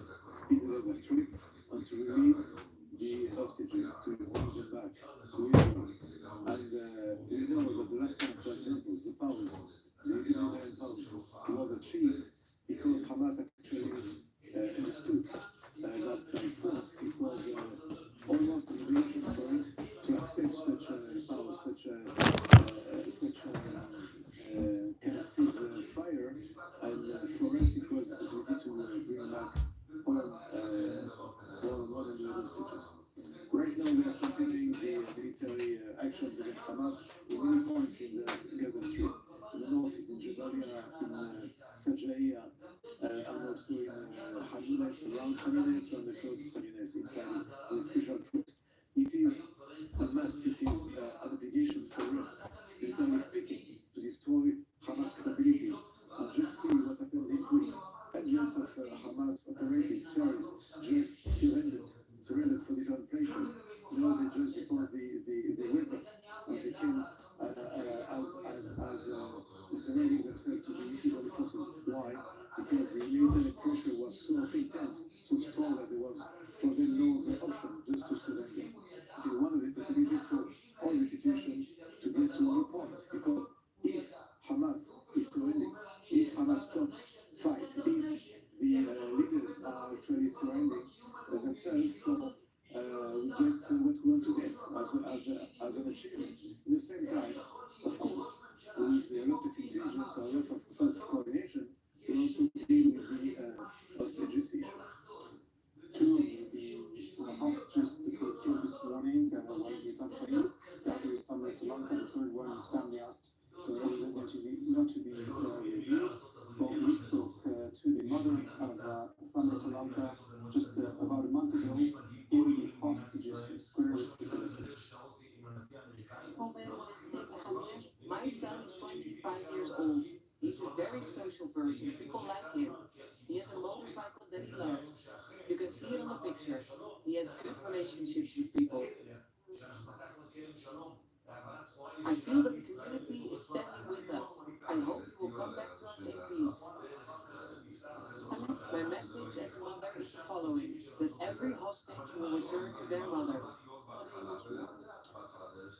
in the Gaza Strip, and to release the hostages, to bring them back to Israel. And we know that the last time, for example, the pause, the humanitarian pause, was achieved because Hamas actually understood that by force it was almost an obligation for us to accept such a pause, such a kind of ceasefire, and for us it was easy to bring back all of the hostages. Right now we are continuing the military actions against Hamas in many points in the Gaza Strip, in the north, in Jabalia, in Sajaiya, and also in Khan Younis, around Khan Younis, on the coast of Khan Younis, inside with special troops. It is a must, it is an obligation for us, militarily speaking, to destroy Hamas capabilities. And just see what happened this week. Hundreds of Hamas operatives, terrorists, just surrendered for different places. Now they just deploy the weapons as they can, surrendering themselves to the Israeli forces. Why? Because the military pressure was so intense, so strong that there was for them no other option just to surrender. It is one of the possibilities for all the situations to get to a new point. Because if Hamas is surrendering, if Hamas stops fight, if the leaders are actually surrendering themselves, so we get what we want to get as an achievement. At the same time, of course, with a lot of intelligence, a lot of coordination, we also deal with the hostages issue. Two of the hostages that were killed this morning, one is Ukraine, the other is Samir Talanka, the third one is family asked not to be revealed. Well, we spoke to the mother of Samir Talanka just about a month ago in the hostages square with My son is 25 years old. He's a very social person. People like him. He has a motorcycle that he loves. You can see it on the picture. He has good relationships with people. I feel that the community is standing with us. I hope he will come back to us in peace. My message as a mother is the following: that every hostage will return to their mother.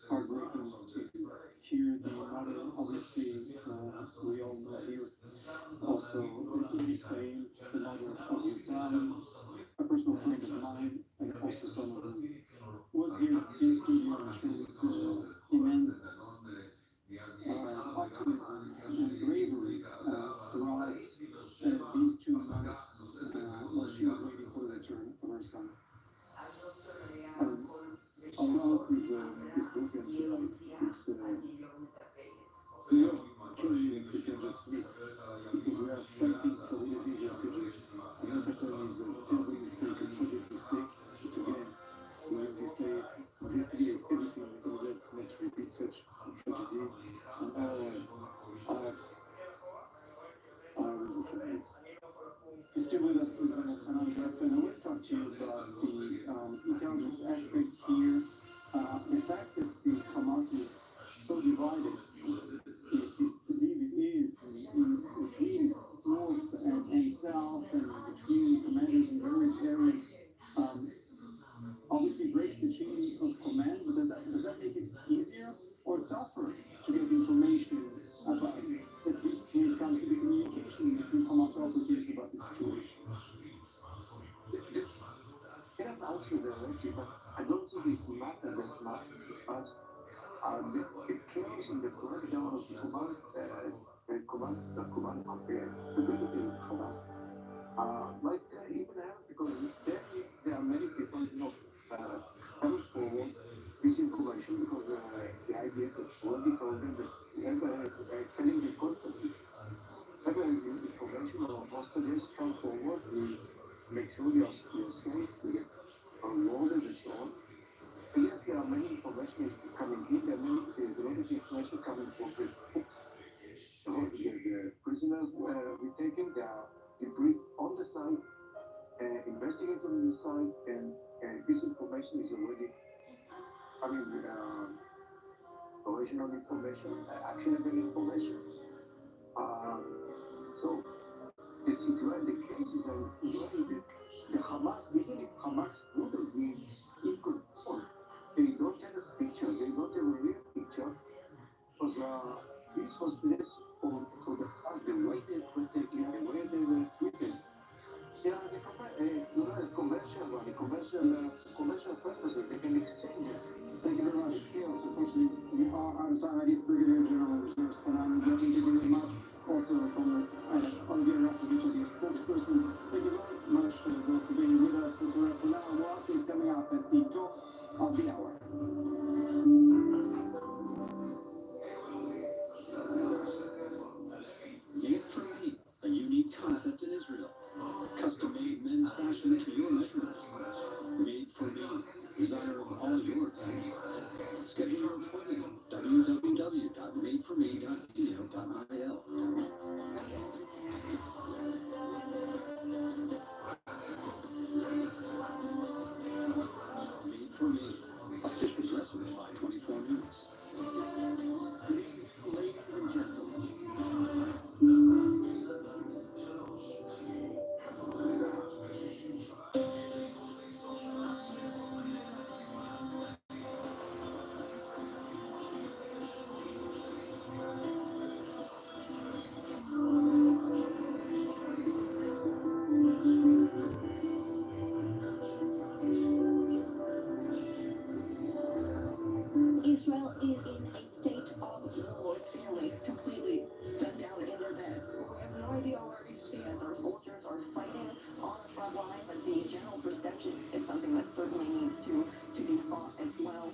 heartbreaking to hear the mother. Obviously, we all know here also in Spain, the mother of Islam, a personal friend of mine, and also someone who was here in studio and showed immense optimism and bravery throughout these 2 months while she was waiting for the return of her son. Our heart is broken tonight. It's the worst tragedy that we can just meet, because we are fighting for releasing the hostages. And what happened is a terrible mistake, a tragic mistake. But again, we will investigate everything in order not to repeat such a tragedy. And our hearts are with the families. Still with us is another girlfriend. I want to talk to you about the intelligence aspect here. The fact that the Hamas is so divided, believe it is, in between north and south, and between commanders in various areas, obviously breaks the chain of command. But does that make it easier or tougher to get information about, at least when it comes to the communication between Hamas operatives about the situation? investigated on the site, and this information is already, I mean, original information, actionable information. So the situation, the cases are really the Hamas, even if Hamas wouldn't be in control, they don't have a picture, they don't have a real picture, because this was placed for the past, the way they were taken, the way they were treated. Yeah, you know, commercial purposes, they can exchange it. Thank you very much. Unfortunately, we are out of time. I give Brigadier General Reserves, and I'm going to give you very much also from Olivier Rakovic, the spokesperson. Thank you very much both for being with us. So for now, more updates coming up at the top of the hour. Made for Me, a unique concept in Israel. Custom-made men's fashion to your measurements. Made for Me, designer of all your events. Schedule your appointment at www.madeforme.co.il. Made for Me, official dress room by 24 News. Ladies and gentlemen, Israel is in a state of war. Families completely bent down in their beds. We have no idea where we stand. Our soldiers are fighting on the front line, but the general perception is something that certainly needs to be fought as well.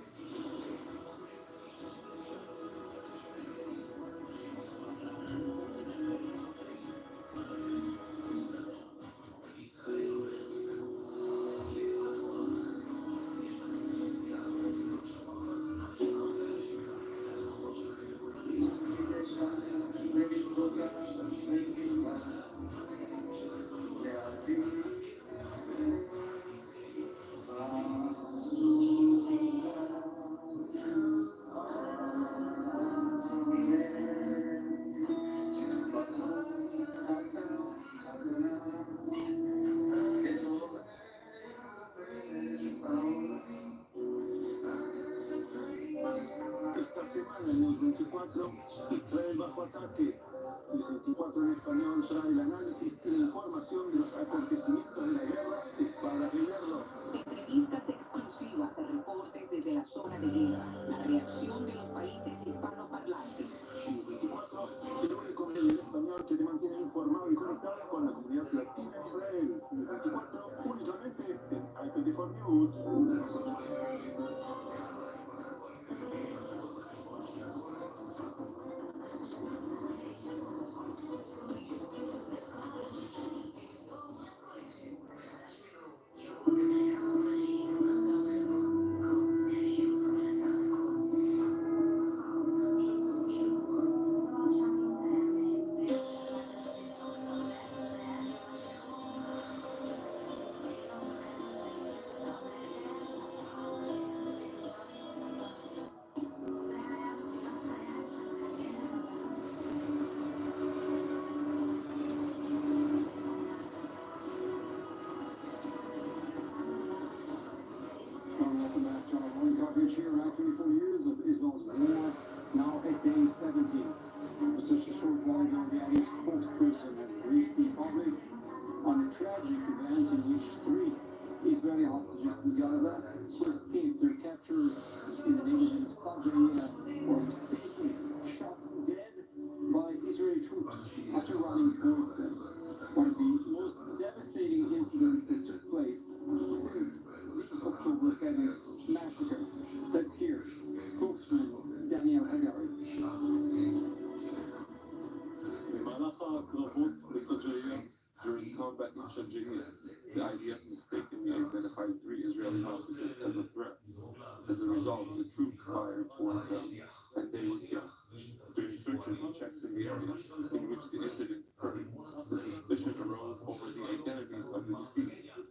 Esta semana en el 24, Israel bajo ataque. El 24 en español trae el análisis y la información de los acontecimientos de la guerra para leerlo. Entrevistas exclusivas, reportes desde la zona de guerra, la reacción de los países hispanoparlantes. En el 24, el único medio en español que te mantiene informado y conectado con la comunidad latina en Israel. En el 24, únicamente en IPT4 News. Welcome back, Channel 1 coverage here after 24 years of Israel's war, now at day 17. Just a short while ago, the IDF spokesperson has briefed the public on a tragic event in which 3 Israeli hostages in Gaza who escaped their capture in the neighborhood of Saldria were mistakenly shot dead by Israeli troops after running towards them. One of the most devastating incidents that took place since October 7th massacre. Let's hear spokesman Daniel Hagari. במהלך הקרבות בסג'עיה, during combat in Shajia, the IDF mistakenly identified 3 Israeli hostages as a threat. As a result, the troops fired towards them, and they were killed. During searches and checks in the area in which the incident occurred, the suspicion arose over the identities of the deceased.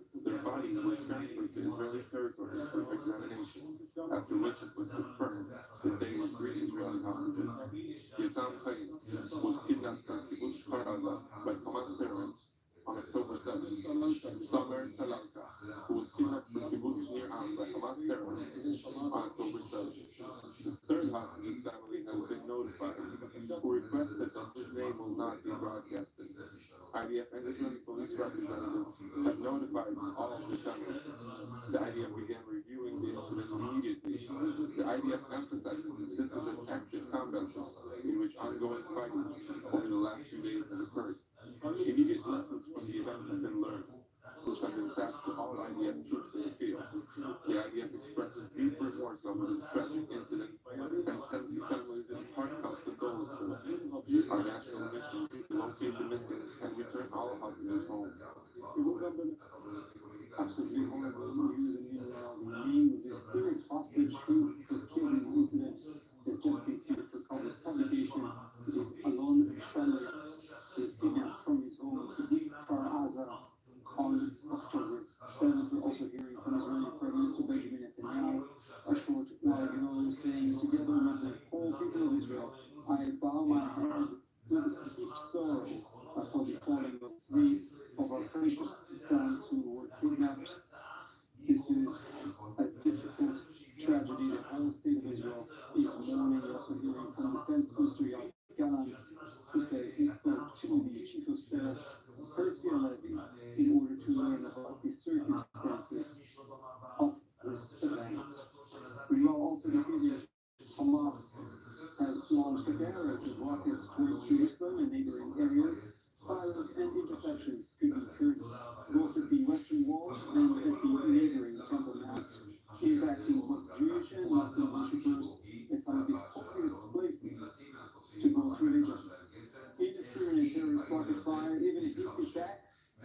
Israeli territory for examination, after which it was confirmed that they were three Israeli hostages. Yotam Chaim was kidnapped from Kibbutz Kfar Aza by Hamas terrorists on October 7th. Samer Talalka, who was kidnapped from Kibbutz Nir Am by Hamas terrorists on October 7th. The third hostage's family has been notified, who requested that his name will not be broadcasted. IDF and Israeli police representatives have notified all of the families. The IDF began reviewing the incident immediately. The IDF emphasizes that this is an active combat zone in which ongoing fighting over the last 2 days has occurred. Immediate lessons from the event have been learned, which have been passed to all IDF troops in the field. The IDF expresses deep remorse over this tragic incident and sends the families its heartfelt condolences. Our national mission is to locate the missing and return all hostages home. Absolutely horrible news, and meanwhile, the name of this third hostage who was killed in the incident has just been cleared for publication. It is Alon Shalit. He was kidnapped from his home in Kfar Aza on October 7th. We're also hearing from Israeli Prime Minister Benjamin Netanyahu a short while ago, saying, "Together with the whole people of Israel, I bow my head with deep sorrow for the falling of three of our precious sons who were kidnapped." This is a difficult tragedy. The whole state of Israel is mourning. We're also hearing from Defense Minister Yoav Gallant, who says he spoke to the Chief of Staff, Herzi Halevi, in order to learn about the circumstances of this event. We will also this evening, Hamas has launched a barrage of rockets towards Jerusalem and neighboring areas. Silence and interceptions could be heard both at the Western Wall and at the neighboring Temple Mount, impacting both Jewish and Muslim worshippers at some of the holiest places to both religions. Indiscriminate terrorist rocket fire even hit the back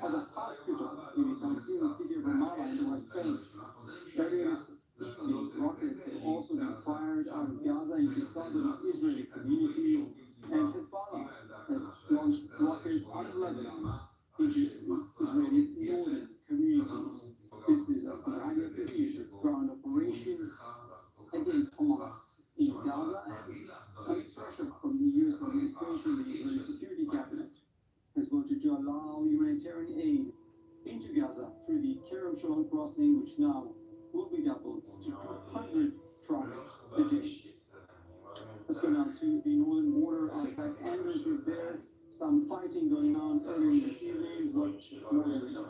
of a hospital in the Palestinian city of Ramallah in the West Bank. Earlier this evening, rockets have also been fired out of Gaza into southern Israeli communities, and Hezbollah has launched rockets out of Lebanon into Israeli northern communities. This is as the IDF continues its ground operations against Hamas in Gaza, and pressure from the U.S. administration. The Israeli Security Cabinet has voted to allow humanitarian aid into Gaza through the Kerem Shalom crossing, which now will be doubled to 200 trucks a day. Let's go now to the northern border. Our Zach Anders is there. Some fighting going on earlier this evening. What more do we know?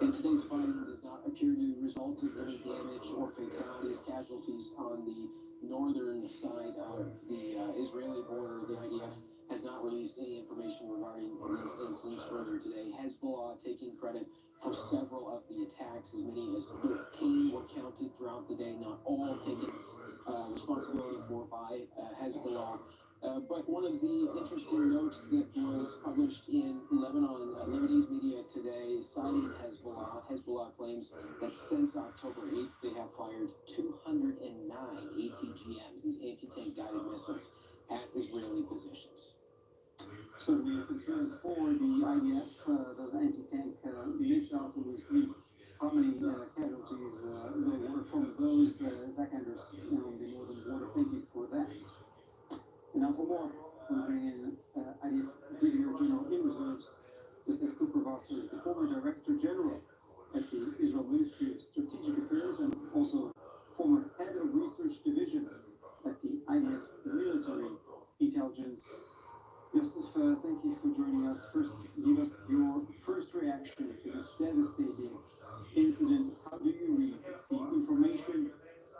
And today's fighting does not appear to result in any damage or fatalities, casualties on the northern side of the Israeli border. The IDF has not released any information regarding these incidents further today. Hezbollah taking credit for several of the attacks. As many as 13 were counted throughout the day, not all taken responsibility for by Hezbollah. But one of the interesting notes that was published in Lebanese media today, citing Hezbollah. Hezbollah claims that since October 8th, they have fired 209 ATGMs, these anti-tank guided missiles, at Israeli positions. So we are concerned for the IDF, those anti-tank missiles, and we see how many casualties there were from those. Zach Anders on the northern border. Thank you for that. And now for more, we bring in IDF Brigadier General in Reserves, Mr. Cooper Vassar, the former Director General at the Israel Ministry of Strategic Affairs and also former Head of Research Division at the IDF Military Intelligence. Yosef, thank you for joining us. First, give us your first reaction to this devastating incident. How do you read the information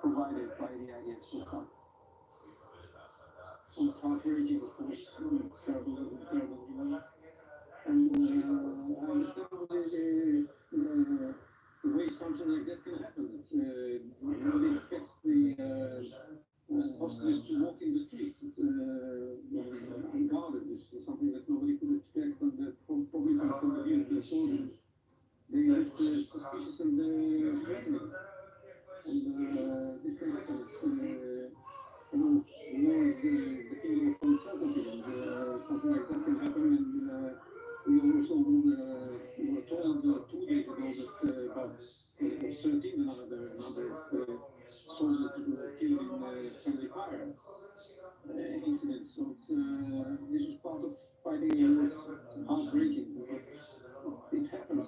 provided by the IDF so far? It's heartbreaking, of course. Terrible news. And I understand the way something like that can happen. Nobody expects the hostages to walk in the street. It's unguarded. This is something that nobody could expect, and probably from the point of view of the soldiers, they looked suspicious and threatening. And this can happen. War is the kingdom of uncertainty, and something like that can happen. And we also we were told 2 days ago that about 13 another number of soldiers that were killed in friendly fire incidents. So this is part of fighting a war. It's heartbreaking, but it happens.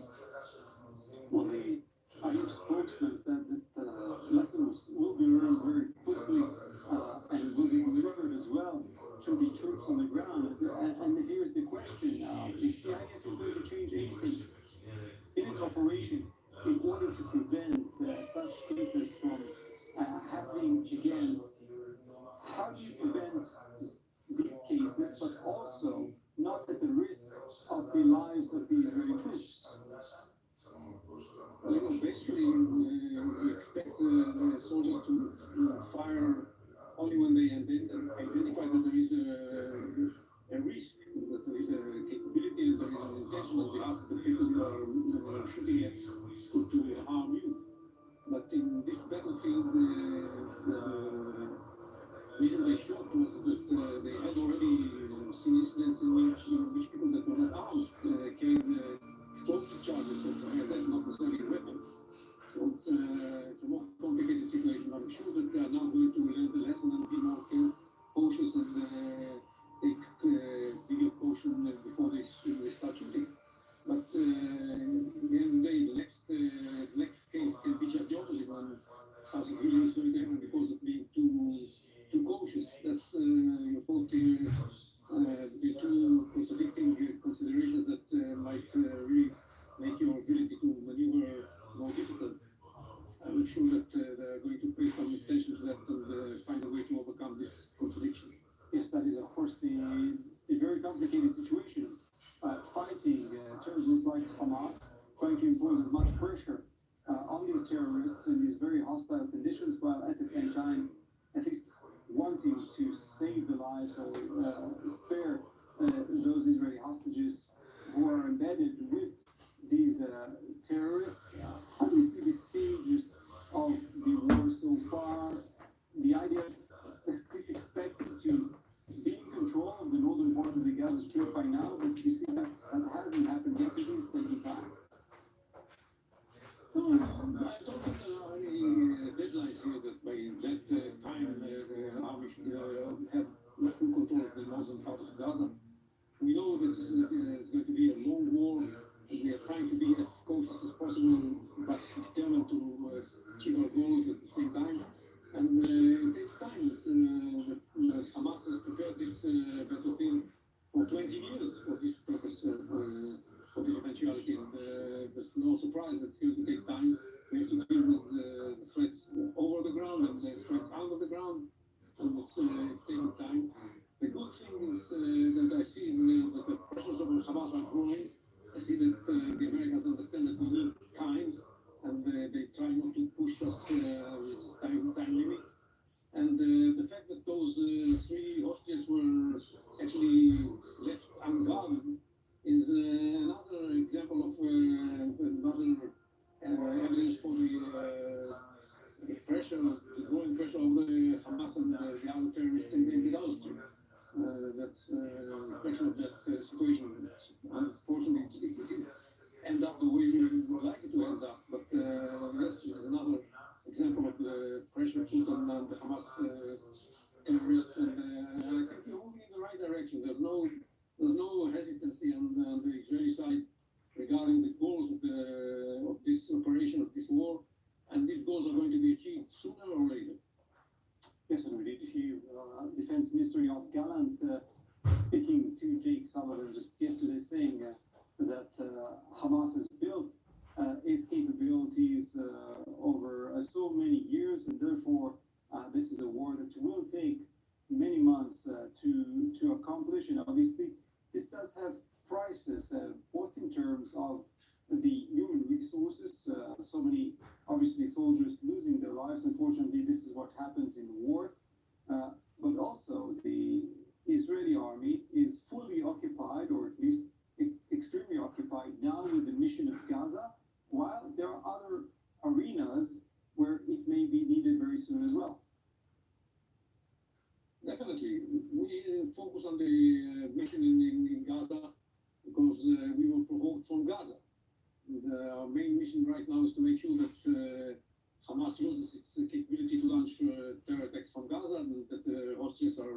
Well, the IU spokesman said that lessons will be learned very quickly and will be delivered as well to the troops on the ground. And here's the question: if the IDF is going to change anything in its operation in order to prevent such cases from happening again, how do you prevent these cases, but also not at the risk of the lives of the Israeli troops? Well, basically, we expect the soldiers to fire only when they identify that there is a risk, that there is a capability, and there is an intention on behalf of the people who are shooting at to harm you. But in this battlefield, the reason they shot was that they had already seen incidents in which people that were not armed carried explosive charges, and that's not necessarily a weapon. So it's a more complicated situation. I'm sure that they are now going to learn the lesson and be more cautious and take bigger caution before they start shooting. But in the end of the day, the next case can be just the opposite one. Something really is going to happen because of being too cautious. That's you're both the two contradicting considerations that might really make your ability to maneuver more difficult. I'm sure that they're going to pay some attention to that and find a way to overcome this contradiction. Yes, that is, of course, the very complicated situation. Fighting a terror group like Hamas, trying to impose as much pressure on these terrorists in these very hostile conditions, while at the same time, at least wanting to save the lives or spare those Israeli hostages who are embedded with these terrorists. How do you see the stages of the war so far? The idea is expected to be in control of the northern part of the Gaza Strip by now, but you see that hasn't happened yet. It is taking time. I don't think there are any deadlines here that by that time the army should have full control of the northern part of Gaza. We know that it's going to be a long war, and we are trying to be as cautious as possible, but determined to achieve our goals at the same time. And it takes time. Hamas has prepared this battlefield for 20 years for this purpose, for this eventuality. And there's no surprise that it's going to take time. We have to deal with the threats over the ground and the threats under the ground, and it's taking time. The good thing is that I see is that the pressures of Hamas are growing. I see that the Americans understand that we need time, and they try not to push us with time limits. And the fact that those three hostages were actually left unguarded is another example of another evidence for the pressure, the growing pressure of the Hamas and the other terrorists in the Gaza Strip. That's a reflection of that situation. Unfortunately, it didn't end up the way we would like it to end up. But yes, this is another example of the pressure put on the Hamas terrorists, and I think we're moving in the right direction. There's no hesitancy on the Israeli side regarding the goals of this operation, of this war, and these goals are going to be achieved sooner or later. Yes, and we did hear Defense Minister Yoav Gallant speaking to Jake Sullivan just yesterday, saying that Hamas has built its capabilities over so many years, and therefore this is a war that will take many months to accomplish. And obviously, this does have prices, both in terms of the human resources, so many obviously soldiers losing their lives. Unfortunately, this is what happens in war. But also, the Israeli army is fully occupied, or at least extremely occupied now with the mission of Gaza, while there are other arenas where it may be needed very soon as well. Definitely. We focus on the mission in Gaza because we were provoked from Gaza. mission right now is to make sure that Hamas loses its capability to launch terror attacks from Gaza, and that the hostages are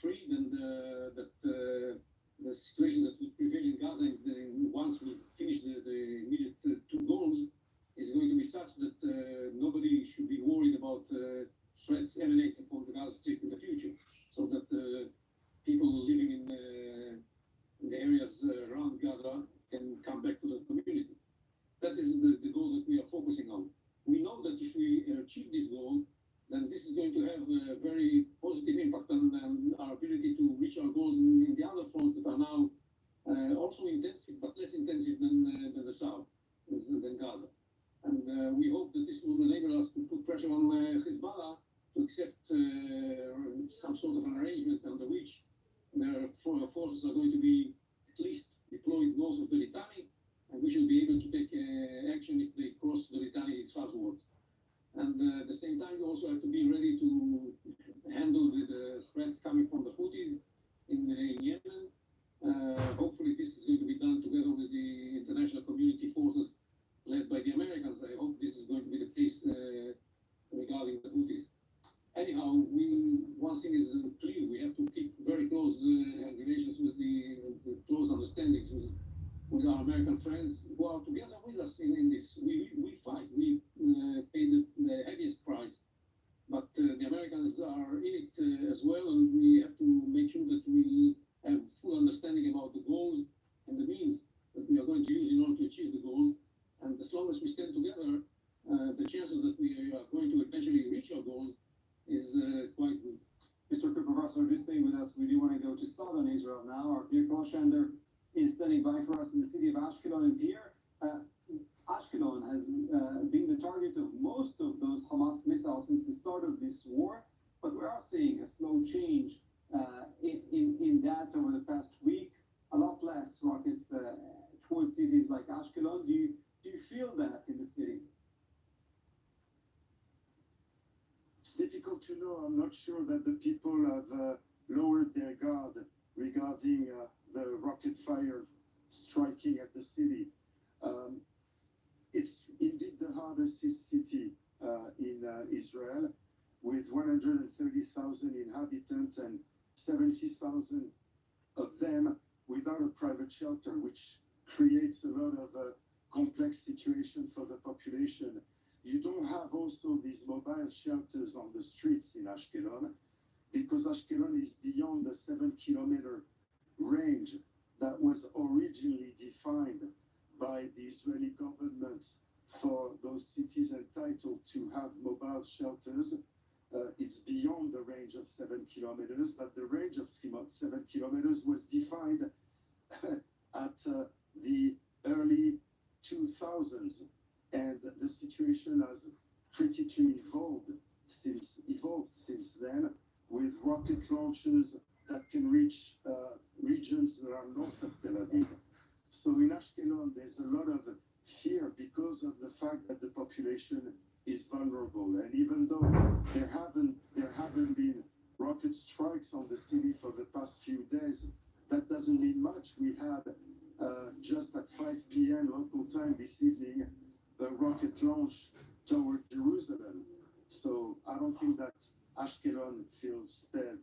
freed, and that the situation that will prevail in Gaza, once we finish the immediate two goals, is going to be such that nobody should be worried about threats emanating from the Gaza Strip in the future, so that people living in the areas around Gaza can come back to the community. That is the goal that we are focusing on. We know that if we achieve this goal, then this is going to have a very positive impact on our ability to reach our goals in the other fronts that are now also intensive, but less intensive than the south, than Gaza. And we hope that this will enable us to put pressure on Hezbollah to accept some sort of an arrangement under which their forces are going to be at least deployed north of the Litani, and we should be able to take action if they cross the Litani southwards. And at the same time, we also have to be ready to handle the threats coming from the Houthis in Yemen. Hopefully, this is going to be done together with the international community forces led by the Americans. I hope this is going to be the case regarding the Houthis. Anyhow, one thing is clear: we have to keep very close relations with the close understandings with our American friends who are together with us in this. We fight. We pay the heaviest price, but the Americans are in it as well, and we have to make sure that we have full understanding about the goals and the means that we are going to use in order to achieve the goals. And as long as we stand together, the chances that we are going to eventually reach our goals is quite good. Mr. Professor, just stay with us. We do want to go to southern Israel now. Our Pierre Kolschander is standing by for us in the city of Ashkelon. And Pierre, Ashkelon has been the target of most of those Hamas missiles since the start of this war, but we are seeing a slow change in that over the past week. A lot less rockets towards cities like Ashkelon. Do you feel that in the city? It's difficult to know. I'm not sure that the people have lowered their guard regarding the rocket fire striking at the city. It's indeed the hardest city in Israel, with 130,000 inhabitants and 70,000 of them without a private shelter, which creates a lot of complex situation for the population. You don't have also these mobile shelters on the streets in Ashkelon, because Ashkelon is beyond the 7-kilometer range that was originally defined by the Israeli government for those cities entitled to have mobile shelters. It's beyond the range of 7 kilometers, but the range of 7 kilometers was defined at the early 2000s, and the situation has critically evolved since then, with rocket launches that can reach regions that are north of Tel Aviv. So in Ashkelon, there's a lot of fear because of the fact that the population is vulnerable. And even though there haven't been rocket strikes on the city for the past few days, that doesn't mean much. We had just at 5 p.m. local time this evening a rocket launch toward Jerusalem. So I don't think that Ashkelon feels spared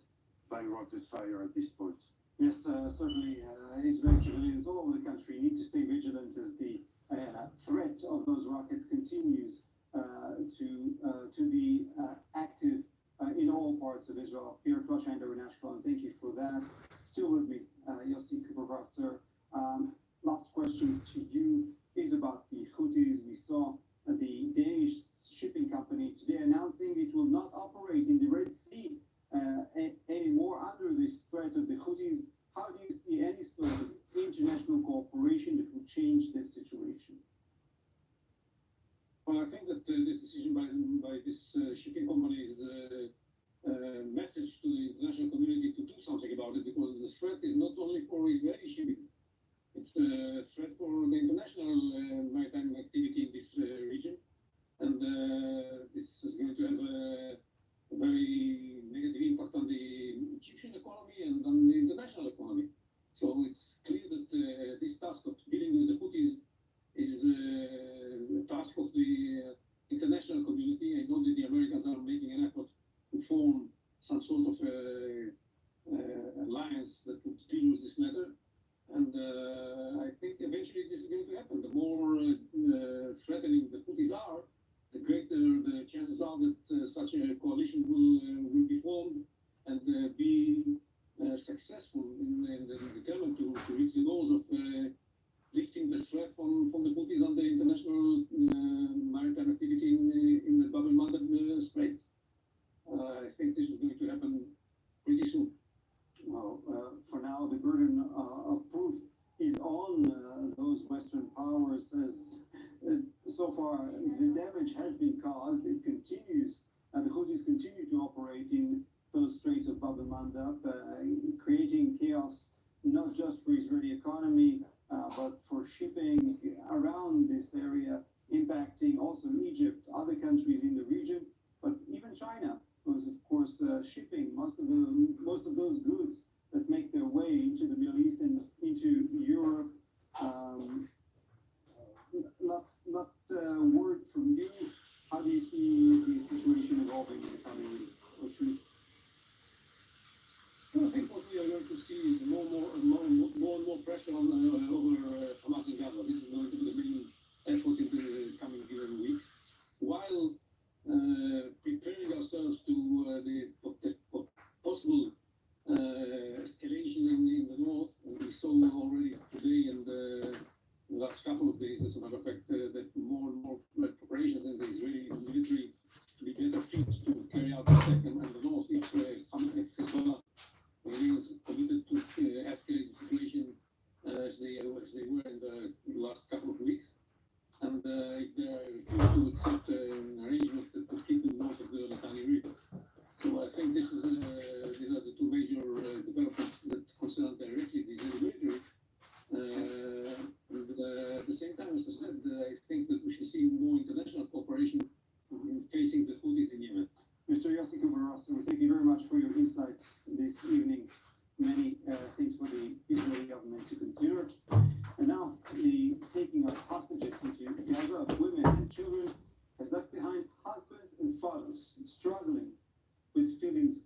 by rocket fire at this point. Yes, certainly. Israeli civilians all over the country need to stay vigilant as the threat of those rockets continues to be active in all parts of Israel. Pierre Kolschander in Ashkelon, thank you for that. Still with me, Yossi Professor. Last question to you is about the Houthis. We saw the Danish shipping company today announcing it will not operate in the Red Sea anymore under this threat of the Houthis. How do you see any sort of international cooperation that will change this situation? Well, I think that this decision by this shipping company is a message to the international community to do something about it, because the threat is not only for Israeli shipping, it's a threat for the international maritime activity in this region, and this is going to have a very negative impact on the Egyptian economy and on the international economy. So it's clear that this task of dealing with the Houthis is coalition will be formed and be successful and determined to reach the goals of lifting the threat from the Houthis on the international maritime activity in the Bab el-Mandeb Straits. I think this is going to happen pretty soon. Well, for now, the burden of proof is on those Western powers. As so far, the damage has been caused. It continues, and the Houthis continue to operate in those straits of Bab el-Mandeb, creating chaos not just for Israeli economy, but for shipping around this area, impacting also Egypt, other countries in the region, but even China, because of course shipping most of those goods that make their way into the Middle East and into Europe. Last word from you. How do you see the situation evolving in the coming weeks? I think what we are going to see is more and more pressure on over Hamas in Gaza. This is going to be the main effort in the coming weeks, while preparing ourselves to the possible escalation in the north. And we saw already today and the last couple of days, as a matter of fact, that more and more preparations in the Israeli military to be better fit to carry out the attack in the north if Hezbollah remains committed to escalate the situation as they were in the last couple of weeks. And if they refuse to accept an arrangement that would keep them north of the Litani River. So I think these are the two major developments that concern directly the Israeli military. And at the same time, as I said, I think that we should see more international cooperation in facing the Houthis in Yemen. Mr. Yossi Kubarasser, thank you very much for your insight this evening. Many things for the Israeli government to consider. And now, the taking of hostages into Gaza of women and children has left behind husbands and fathers struggling with feelings